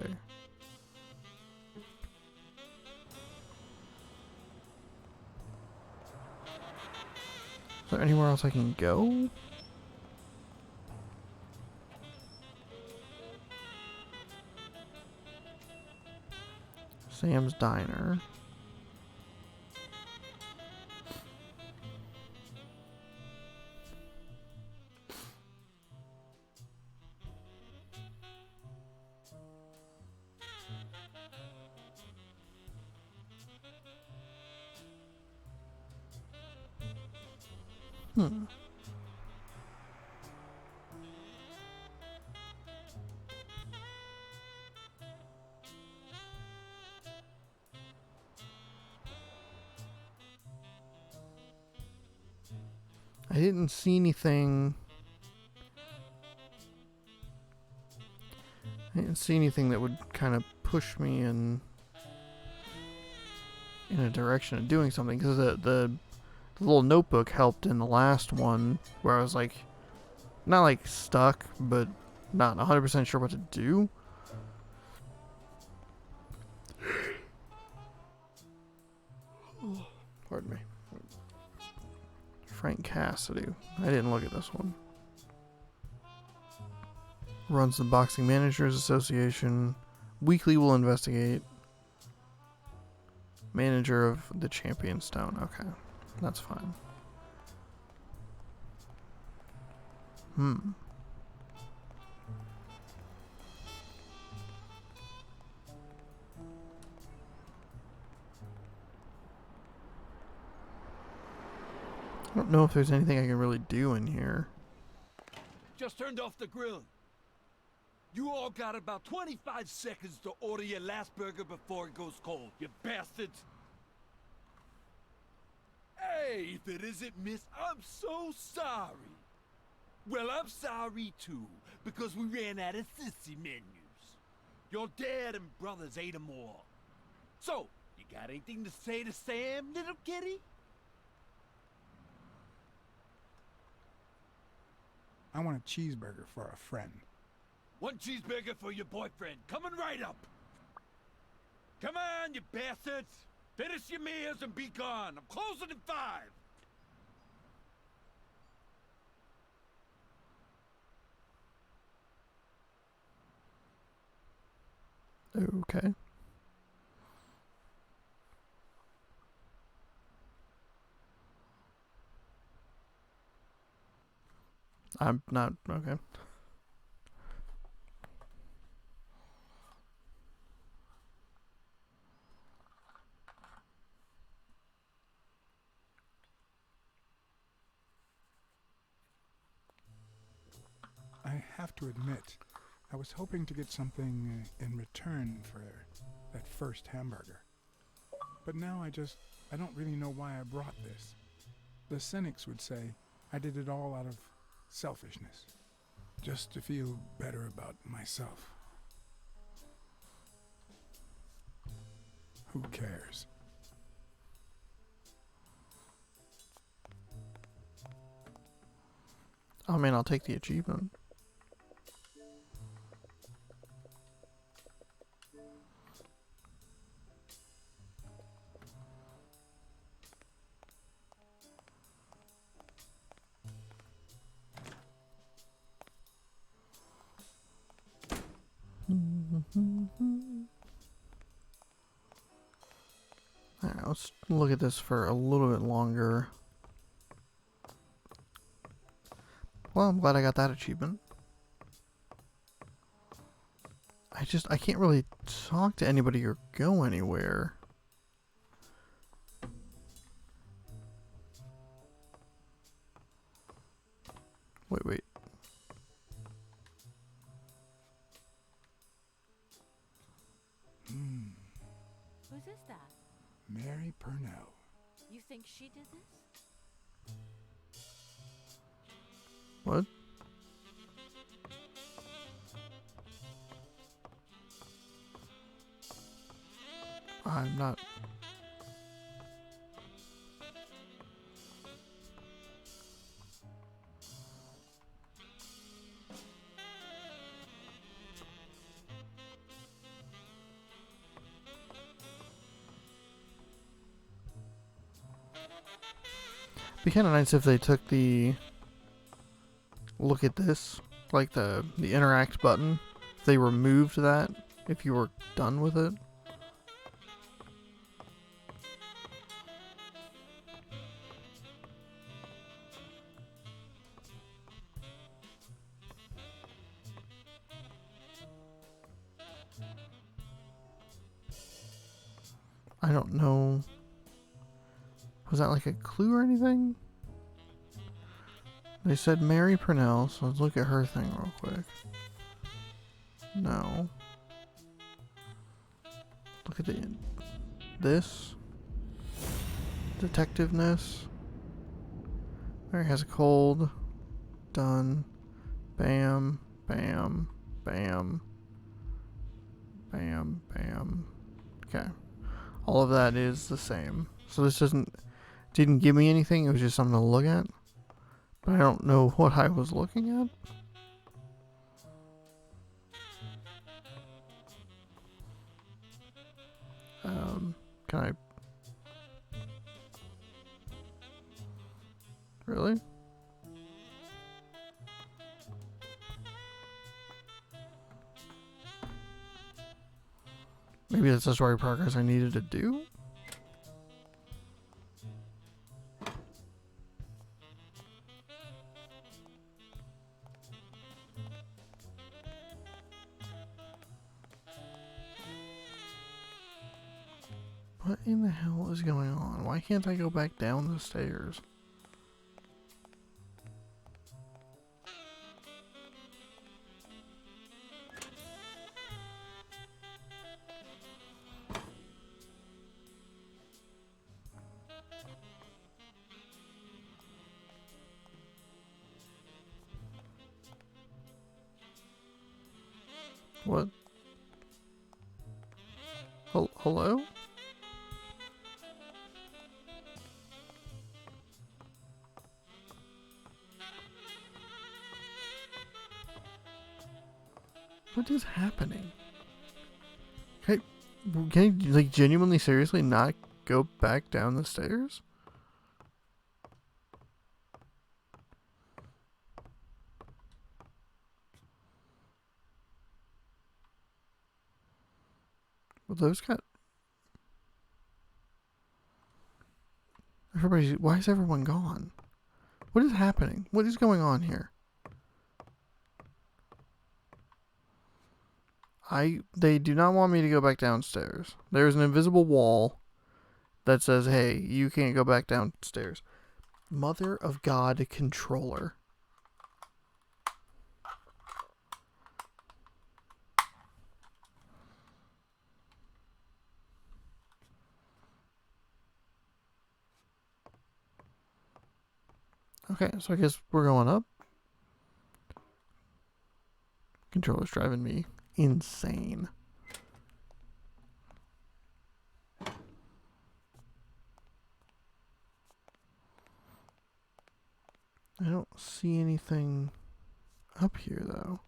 Is there anywhere else I can go? Sam's Diner. I didn't see anything. I didn't see anything that would kind of push me in a direction of doing something, because the little notebook helped in the last one where I was like, not like stuck, but not 100% sure what to do. Pardon me. Frank Cassidy. I didn't look at this one. Runs the Boxing Managers Association. Weekly will investigate. Manager of the Champion Stone. Okay. That's fine. I don't know if there's anything I can really do in here. Just turned off the grill. You all got about 25 seconds to order your last burger before it goes cold, you bastards. Hey, if it isn't Miss, I'm so sorry. Well, I'm sorry too, because we ran out of sissy menus. Your dad and brothers ate them all. So, you got anything to say to Sam, little kitty? I want a cheeseburger for a friend. One cheeseburger for your boyfriend, coming right up. Come on, you bastards. Finish your meals and be gone. I'm closing in 5. Okay. I'm not okay. I have to admit, I was hoping to get something in return for that first hamburger. But now I just I don't really know why I brought this. The cynics would say I did it all out of selfishness, just to feel better about myself. Who cares? I mean, I'll take the achievement. Alright, let's look at this for a little bit longer. Well, I'm glad I got that achievement. I can't really talk to anybody or go anywhere. Wait. Whose is that? Mary Purnell. You think she did this? What? I'm not. Be kind of nice if they took the look at this, like the interact button. If they removed that, if you were done with it. I don't know. Was that like a clue or anything? They said Mary Purnell, so let's look at her thing real quick. No. Look at this. Detectiveness. Mary has a cold. Done. Bam. Bam. Bam. Bam. Bam. Okay. All of that is the same. So this didn't give me anything, it was just something to look at. But I don't know what I was looking at. Can I... Really? Maybe that's the story progress I needed to do? What in the hell is going on? Why can't I go back down the stairs? What? Hello? What is happening? Can you, like, genuinely, seriously not go back down the stairs? Well, those got... Why is everyone gone? What is happening? What is going on here? They do not want me to go back downstairs. There's an invisible wall that says, hey, you can't go back downstairs. Mother of God controller. Okay, so I guess we're going up. Controller's driving me insane. I don't see anything up here, though.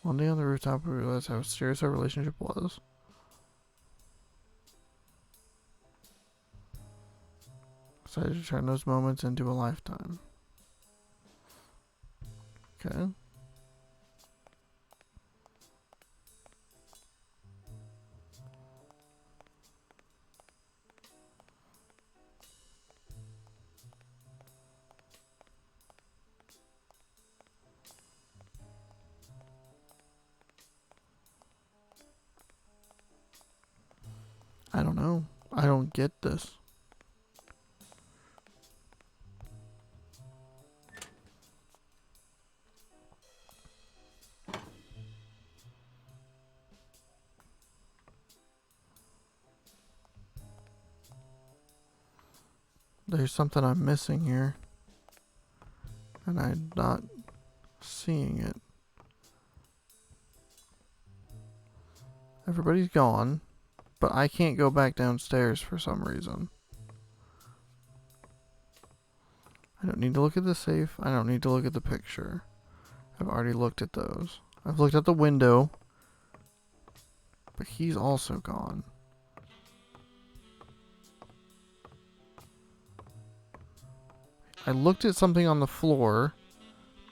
One day on the rooftop, we realized how serious our relationship was. Decided to turn those moments into a lifetime. Okay. I don't know. I don't get this. There's something I'm missing here. And I'm not seeing it. Everybody's gone. But I can't go back downstairs for some reason. I don't need to look at the safe. I don't need to look at the picture. I've already looked at those. I've looked at the window. But he's also gone. I looked at something on the floor.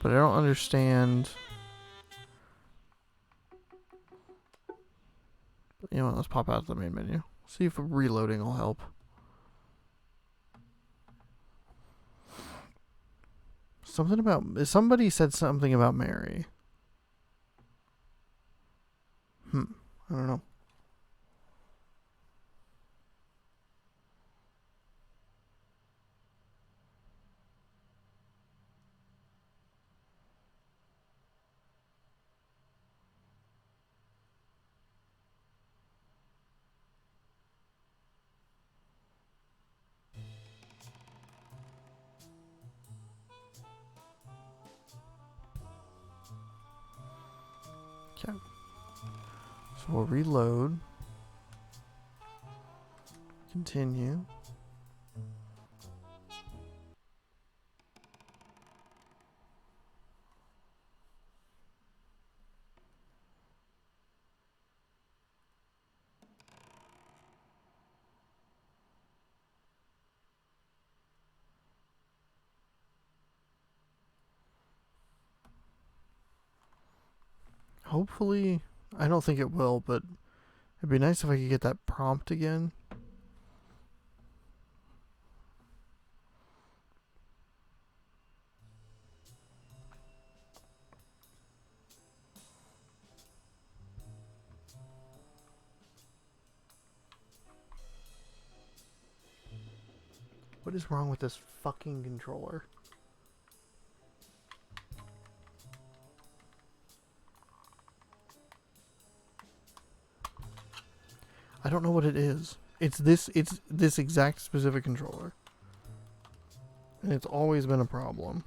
But I don't understand. You know what, let's pop out of the main menu. See if reloading will help. Something about... Somebody said something about Mary. I don't know. Okay. So we'll reload. Continue. Hopefully, I don't think it will, but it'd be nice if I could get that prompt again. What is wrong with this fucking controller? I don't know what it is. It's this exact specific controller. And it's always been a problem.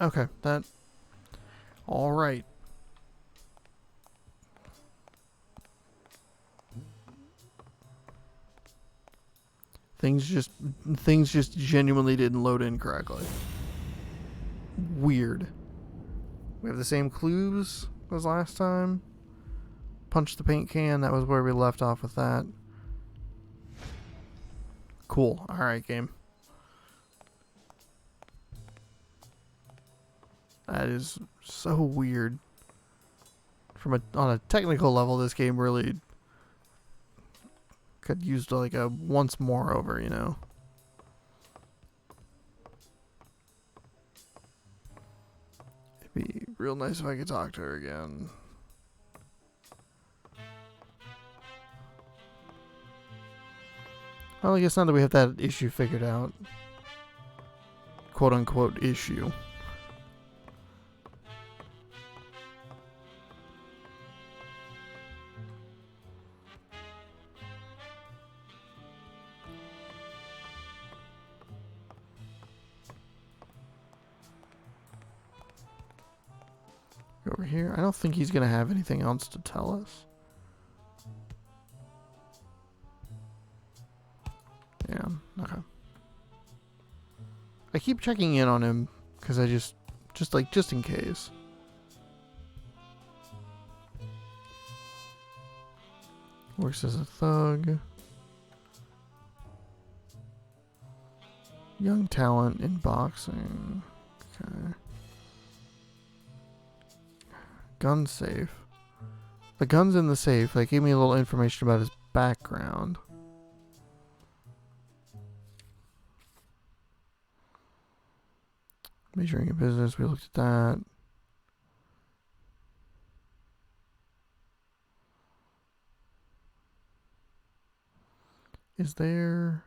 Okay, that... Alright. Things just genuinely didn't load in correctly. Weird. We have the same clues as last time. Punch the paint can. That was where we left off with that. Cool. Alright, game. That is so weird. On a technical level, this game really could use like a once more over, you know. It'd be real nice if I could talk to her again. Well, I guess now that we have that issue figured out. Quote unquote issue. Over here. I don't think he's going to have anything else to tell us. Yeah, okay. I keep checking in on him because I just in case. Works as a thug. Young talent in boxing. Okay. Gun safe. The gun's in the safe. They gave me a little information about his background. Measuring a business, we looked at that. Is there...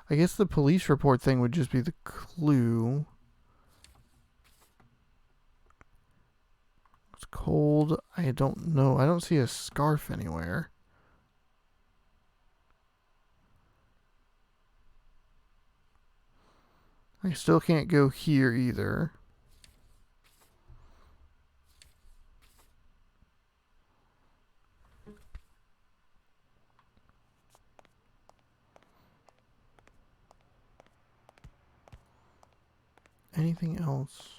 I guess the police report thing would just be the clue. It's cold. I don't know. I don't see a scarf anywhere. I still can't go here either. Anything else?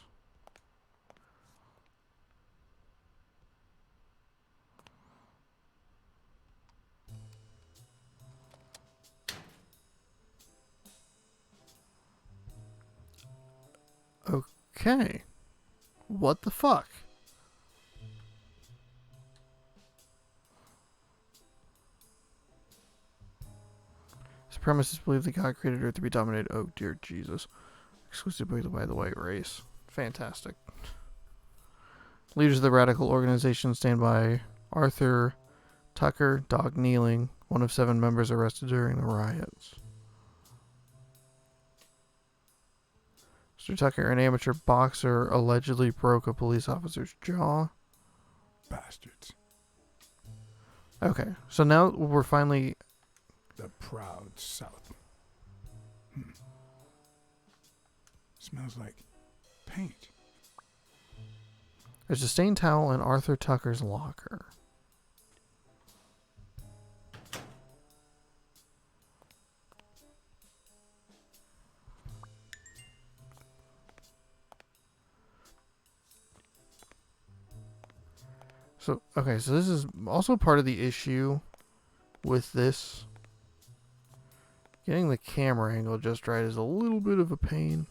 Okay. What the fuck? Supremacists believe that God created Earth to be dominated. Oh, dear Jesus. Exclusively by the white race. Fantastic. Leaders of the radical organization stand by Arthur Tucker, dog kneeling, one of 7 members arrested during the riots. Mr. Tucker, an amateur boxer, allegedly broke a police officer's jaw. Bastards. Okay, so now we're finally... The proud South. Smells like paint. There's a stained towel in Arthur Tucker's locker. So, okay, so this is also part of the issue with this. Getting the camera angle just right is a little bit of a pain.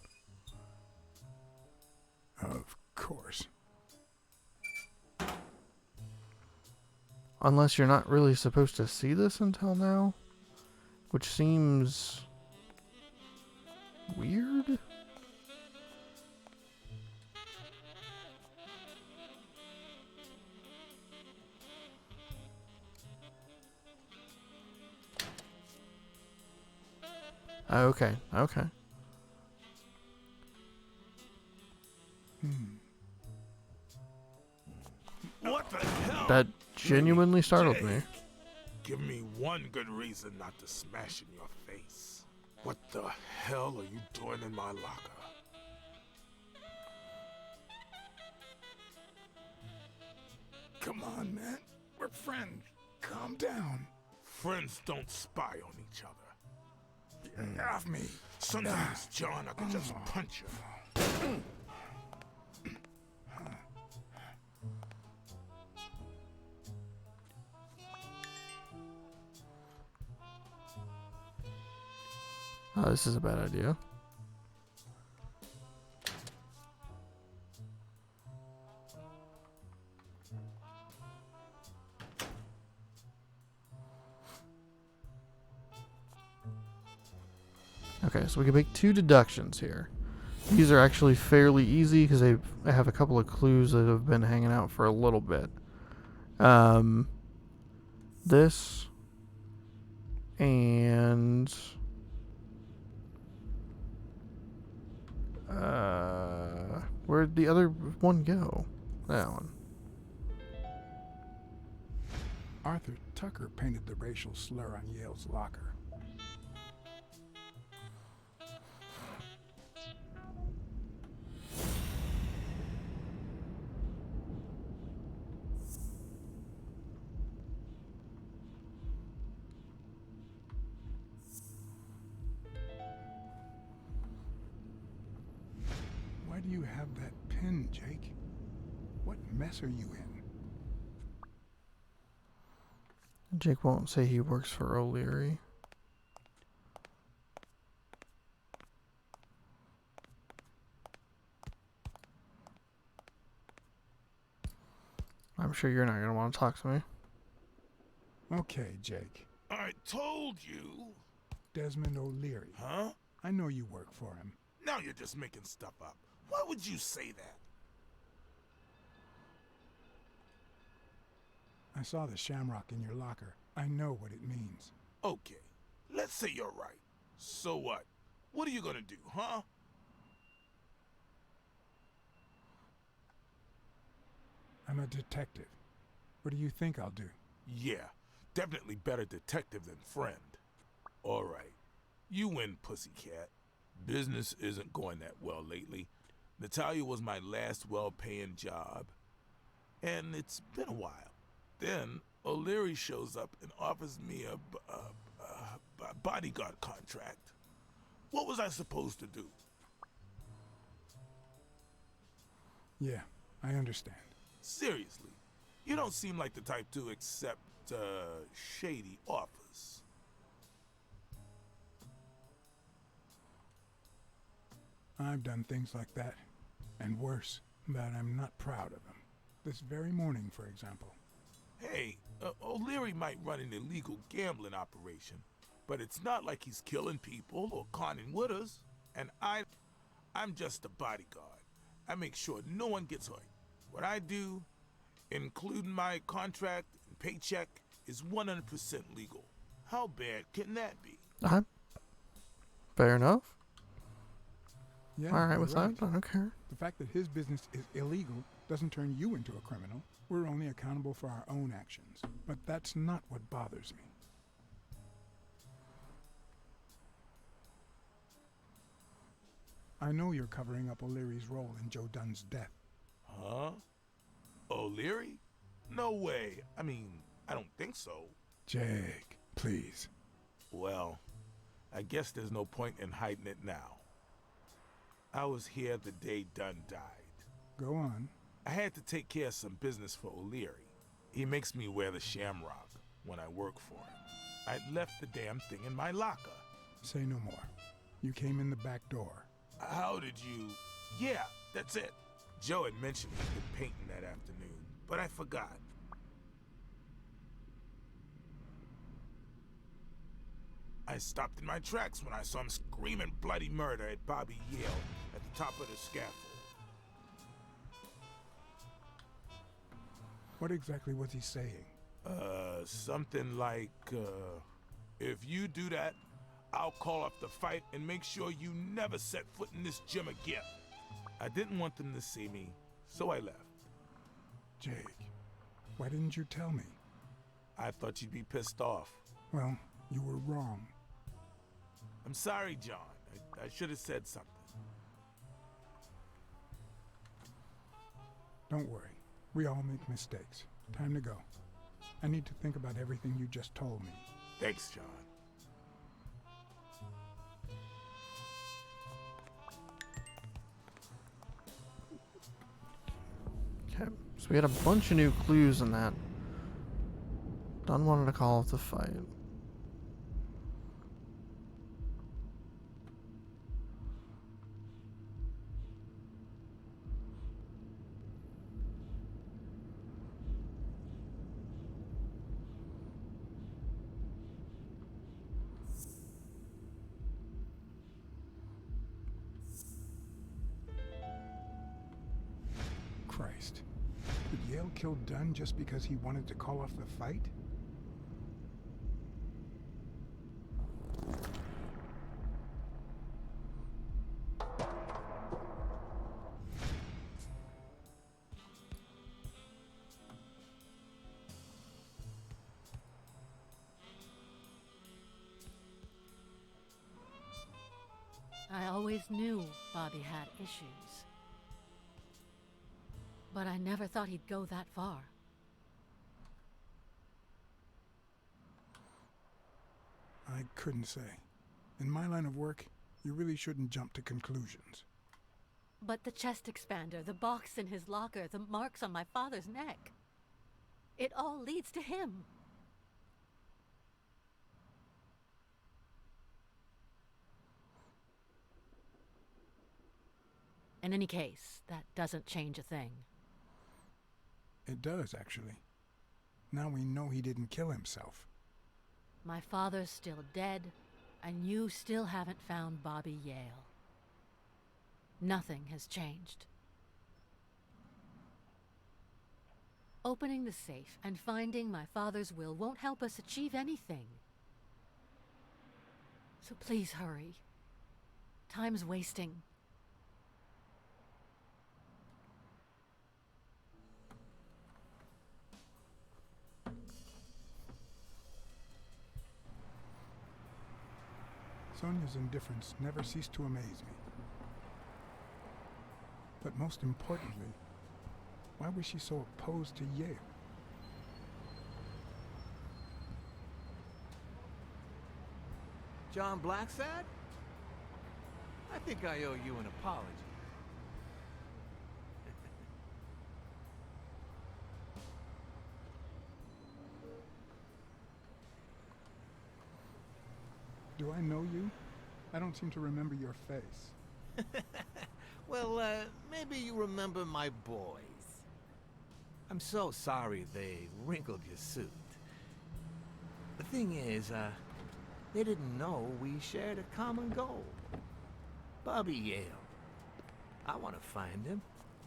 Of course. Unless you're not really supposed to see this until now. Which seems... weird? Okay, okay. What the hell? That genuinely startled me. Give me one good reason not to smash in your face. What the hell are you doing in my locker? Come on, man. We're friends. Calm down. Friends don't spy on each other. Get off me. Sometimes, John, I could just punch you. Oh, this is a bad idea. Okay, so we can make 2 deductions here. These are actually fairly easy because they have a couple of clues that have been hanging out for a little bit. This And where'd the other one go? That one. Arthur Tucker painted the racial slur on Yale's locker. Why do you have that pen, Jake? What mess are you in? Jake won't say he works for O'Leary. I'm sure you're not going to want to talk to me. Okay, Jake. I told you. Desmond O'Leary. Huh? I know you work for him. Now you're just making stuff up. Why would you say that? I saw the shamrock in your locker. I know what it means. Okay, let's say you're right. So what? What are you gonna do, huh? I'm a detective. What do you think I'll do? Yeah, definitely better detective than friend. All right, you win, pussycat. Business isn't going that well lately. Natalia was my last well-paying job, and it's been a while. Then O'Leary shows up and offers me a bodyguard contract. What was I supposed to do? Yeah, I understand. Seriously, you don't seem like the type to accept shady offers. I've done things like that, and worse, that I'm not proud of them. This very morning, for example. Hey, O'Leary might run an illegal gambling operation, but it's not like he's killing people or conning widows. And I'm just a bodyguard. I make sure no one gets hurt. What I do, including my contract and paycheck, is 100% legal. How bad can that be? Fair enough. Yeah, all right you're with right. that. I don't care. The fact that his business is illegal doesn't turn you into a criminal. We're only accountable for our own actions. But that's not what bothers me. I know you're covering up O'Leary's role in Joe Dunn's death. Huh? O'Leary? No way. I mean, I don't think so. Jake, please. Well, I guess there's no point in hiding it now. I was here the day Dunn died. Go on. I had to take care of some business for O'Leary. He makes me wear the shamrock when I work for him. I left the damn thing in my locker. Say no more. You came in the back door. How did you... Yeah, that's it. Joe had mentioned he'd been painting that afternoon, but I forgot. I stopped in my tracks when I saw him screaming bloody murder at Bobby Yale at the top of the scaffold. What exactly was he saying? Something like, if you do that, I'll call off the fight and make sure you never set foot in this gym again. I didn't want them to see me, so I left. Jake, why didn't you tell me? I thought you'd be pissed off. Well, you were wrong. I'm sorry, John. I should have said something. Don't worry. We all make mistakes. Time to go. I need to think about everything you just told me. Thanks, John. Okay, so we had a bunch of new clues in that. Dunn wanted to call off the fight. Christ. Did Yale kill Dunn just because he wanted to call off the fight? always knew Bobby had issues. But I never thought he'd go that far. I couldn't say. In my line of work, you really shouldn't jump to conclusions. But the chest expander, the box in his locker, the marks on my father's neck. It all leads to him. In any case, that doesn't change a thing. It does, actually. Now we know he didn't kill himself. My father's still dead, and you still haven't found Bobby Yale. Nothing has changed. Opening the safe and finding my father's will won't help us achieve anything. So please hurry. Time's wasting. Sonia's indifference never ceased to amaze me. But most importantly, why was she so opposed to Yale? John Blacksad? I think I owe you an apology. Do I know you? I don't seem to remember your face. Well, maybe you remember my boys. I'm so sorry they wrinkled your suit. The thing is, they didn't know we shared a common goal. Bobby Yale. I want to find him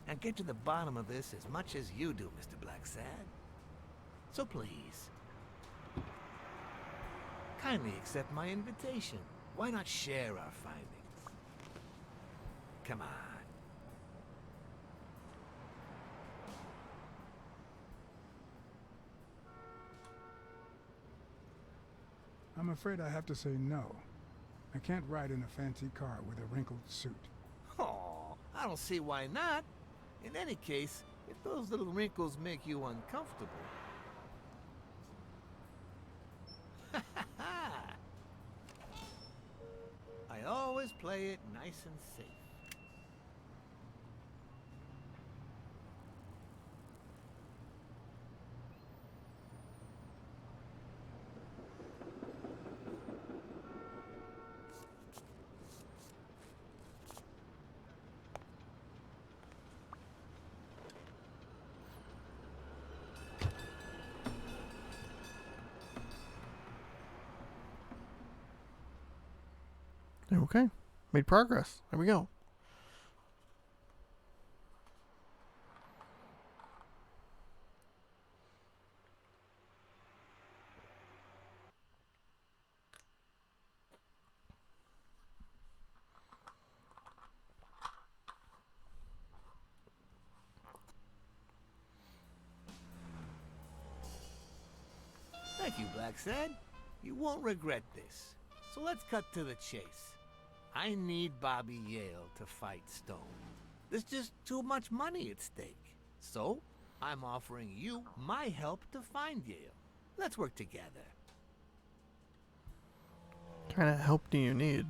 and get to the bottom of this as much as you do, Mr. Blacksad. So please, kindly accept my invitation. Why not share our findings? Come on. I'm afraid I have to say no. I can't ride in a fancy car with a wrinkled suit. Oh, I don't see why not. In any case, if those little wrinkles make you uncomfortable. I always play it nice and safe. Okay. Made progress. There we go. Thank you, Blacksad. You won't regret this. So let's cut to the chase. I need Bobby Yale to fight Stone. There's just too much money at stake. So, I'm offering you my help to find Yale. Let's work together. What kind of help do you need?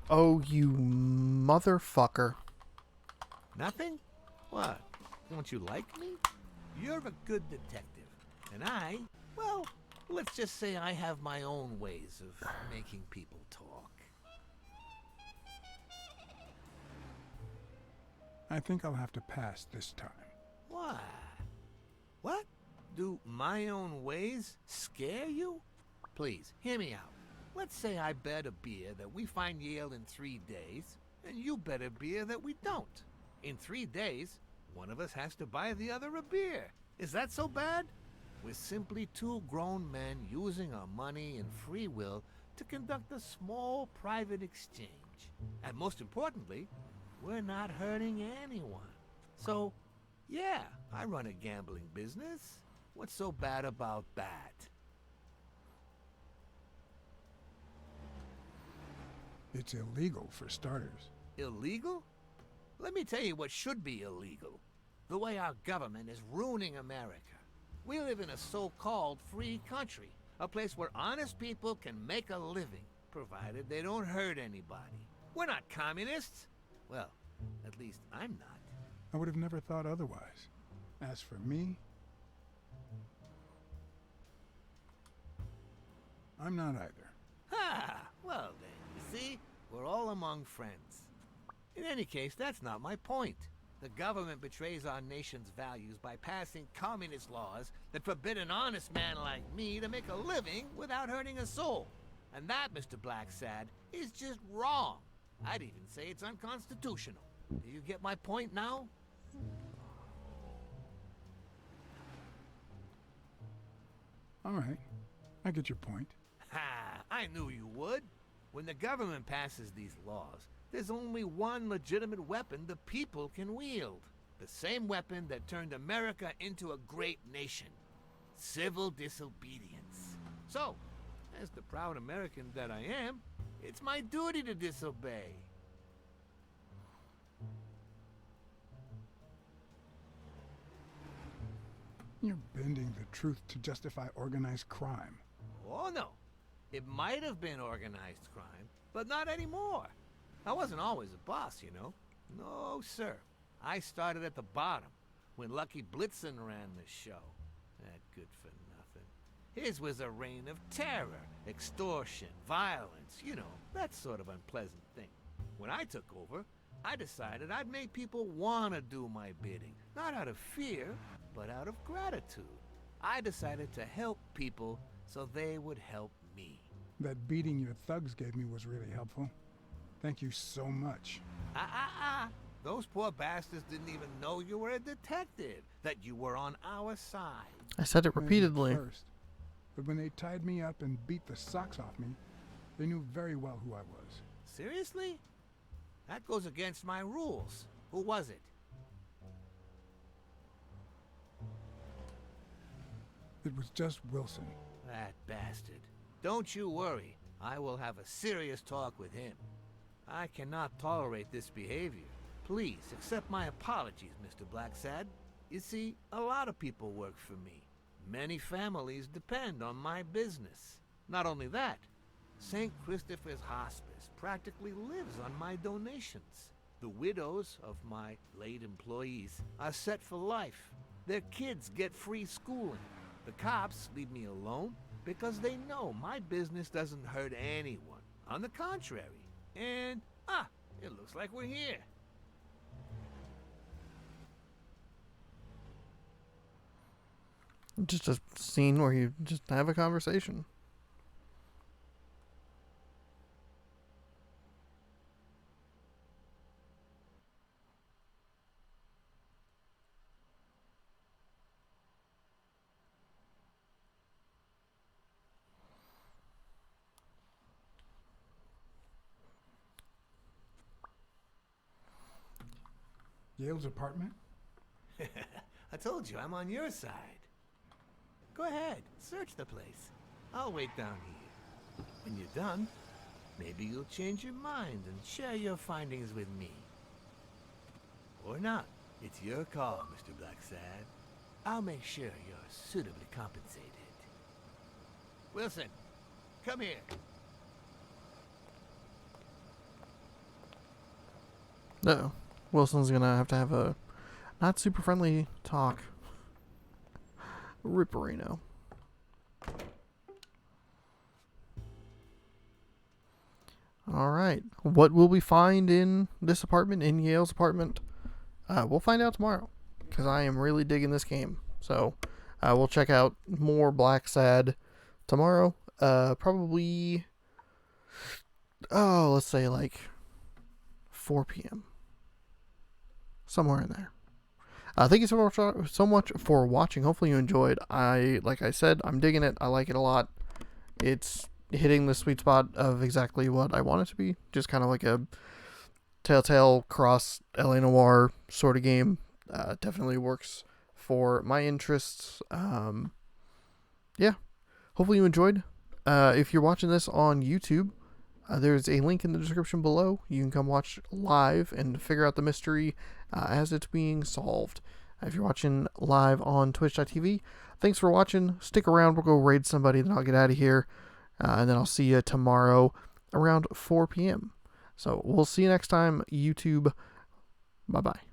Oh, you motherfucker. Nothing? What? Don't you like me? You're a good detective. And I, well, let's just say I have my own ways of making people talk. I think I'll have to pass this time. Why? What? Do my own ways scare you? Please, hear me out. Let's say I bet a beer that we find Yale in 3 days, and you bet a beer that we don't. In 3 days, one of us has to buy the other a beer. Is that so bad? We're simply two grown men using our money and free will to conduct a small private exchange. And most importantly, we're not hurting anyone. So, yeah, I run a gambling business. What's so bad about that? It's illegal for starters. Illegal? Let me tell you what should be illegal. The way our government is ruining America. We live in a so-called free country, a place where honest people can make a living, provided they don't hurt anybody. We're not communists. Well, at least I'm not. I would have never thought otherwise. As for me, I'm not either. Ha! Well then, you see, we're all among friends. In any case, that's not my point. The government betrays our nation's values by passing communist laws that forbid an honest man like me to make a living without hurting a soul. And that, Mr. Blacksad, is just wrong. I'd even say it's unconstitutional. Do you get my point now? All right, I get your point. Ha! I knew you would. When the government passes these laws, there's only one legitimate weapon the people can wield. The same weapon that turned America into a great nation. Civil disobedience. So, as the proud American that I am, it's my duty to disobey. You're bending the truth to justify organized crime. Oh no. It might have been organized crime, but not anymore. I wasn't always a boss, you know. No, sir. I started at the bottom, when Lucky Blitzen ran the show. That good for nothing. His was a reign of terror, extortion, violence, you know, that sort of unpleasant thing. When I took over, I decided I'd make people want to do my bidding. Not out of fear, but out of gratitude. I decided to help people so they would help me. That beating your thugs gave me was really helpful. Thank you so much. Those poor bastards didn't even know you were a detective, that you were on our side. I said it repeatedly. First, but when they tied me up and beat the socks off me, they knew very well who I was. Seriously? That goes against my rules. Who was it? It was just Wilson. That bastard. Don't you worry. I will have a serious talk with him. I cannot tolerate this behavior. Please accept my apologies, Mr. Blacksad. You see, a lot of people work for me. Many families depend on my business. Not only that, St. Christopher's Hospice practically lives on my donations. The widows of my late employees are set for life. Their kids get free schooling. The cops leave me alone because they know my business doesn't hurt anyone. On the contrary. And, it looks like we're here. Just a scene where you just have a conversation. Yale's apartment? I told you, I'm on your side. Go ahead, search the place. I'll wait down here. When you're done, maybe you'll change your mind and share your findings with me. Or not. It's your call, Mr. Blacksad. I'll make sure you're suitably compensated. Wilson, come here. No. Wilson's gonna have a not super friendly talk. Ripperino. Alright. What will we find in this apartment, in Yale's apartment? We'll find out tomorrow. Because I am really digging this game. So, we'll check out more Blacksad tomorrow. Probably, let's say like 4 p.m. Somewhere in there. Thank you so much for watching. Hopefully you enjoyed. Like I said, I'm digging it. I like it a lot. It's hitting the sweet spot of exactly what I want it to be. Just kind of like a Telltale cross LA Noire sort of game. Definitely works for my interests. Yeah. Hopefully you enjoyed. If you're watching this on YouTube, there's a link in the description below. You can come watch live and figure out the mystery as it's being solved. If you're watching live on twitch.tv, thanks for watching. Stick around. We'll go raid somebody, then I'll get out of here. And then I'll see you tomorrow around 4 p.m. So we'll see you next time, YouTube. Bye-bye.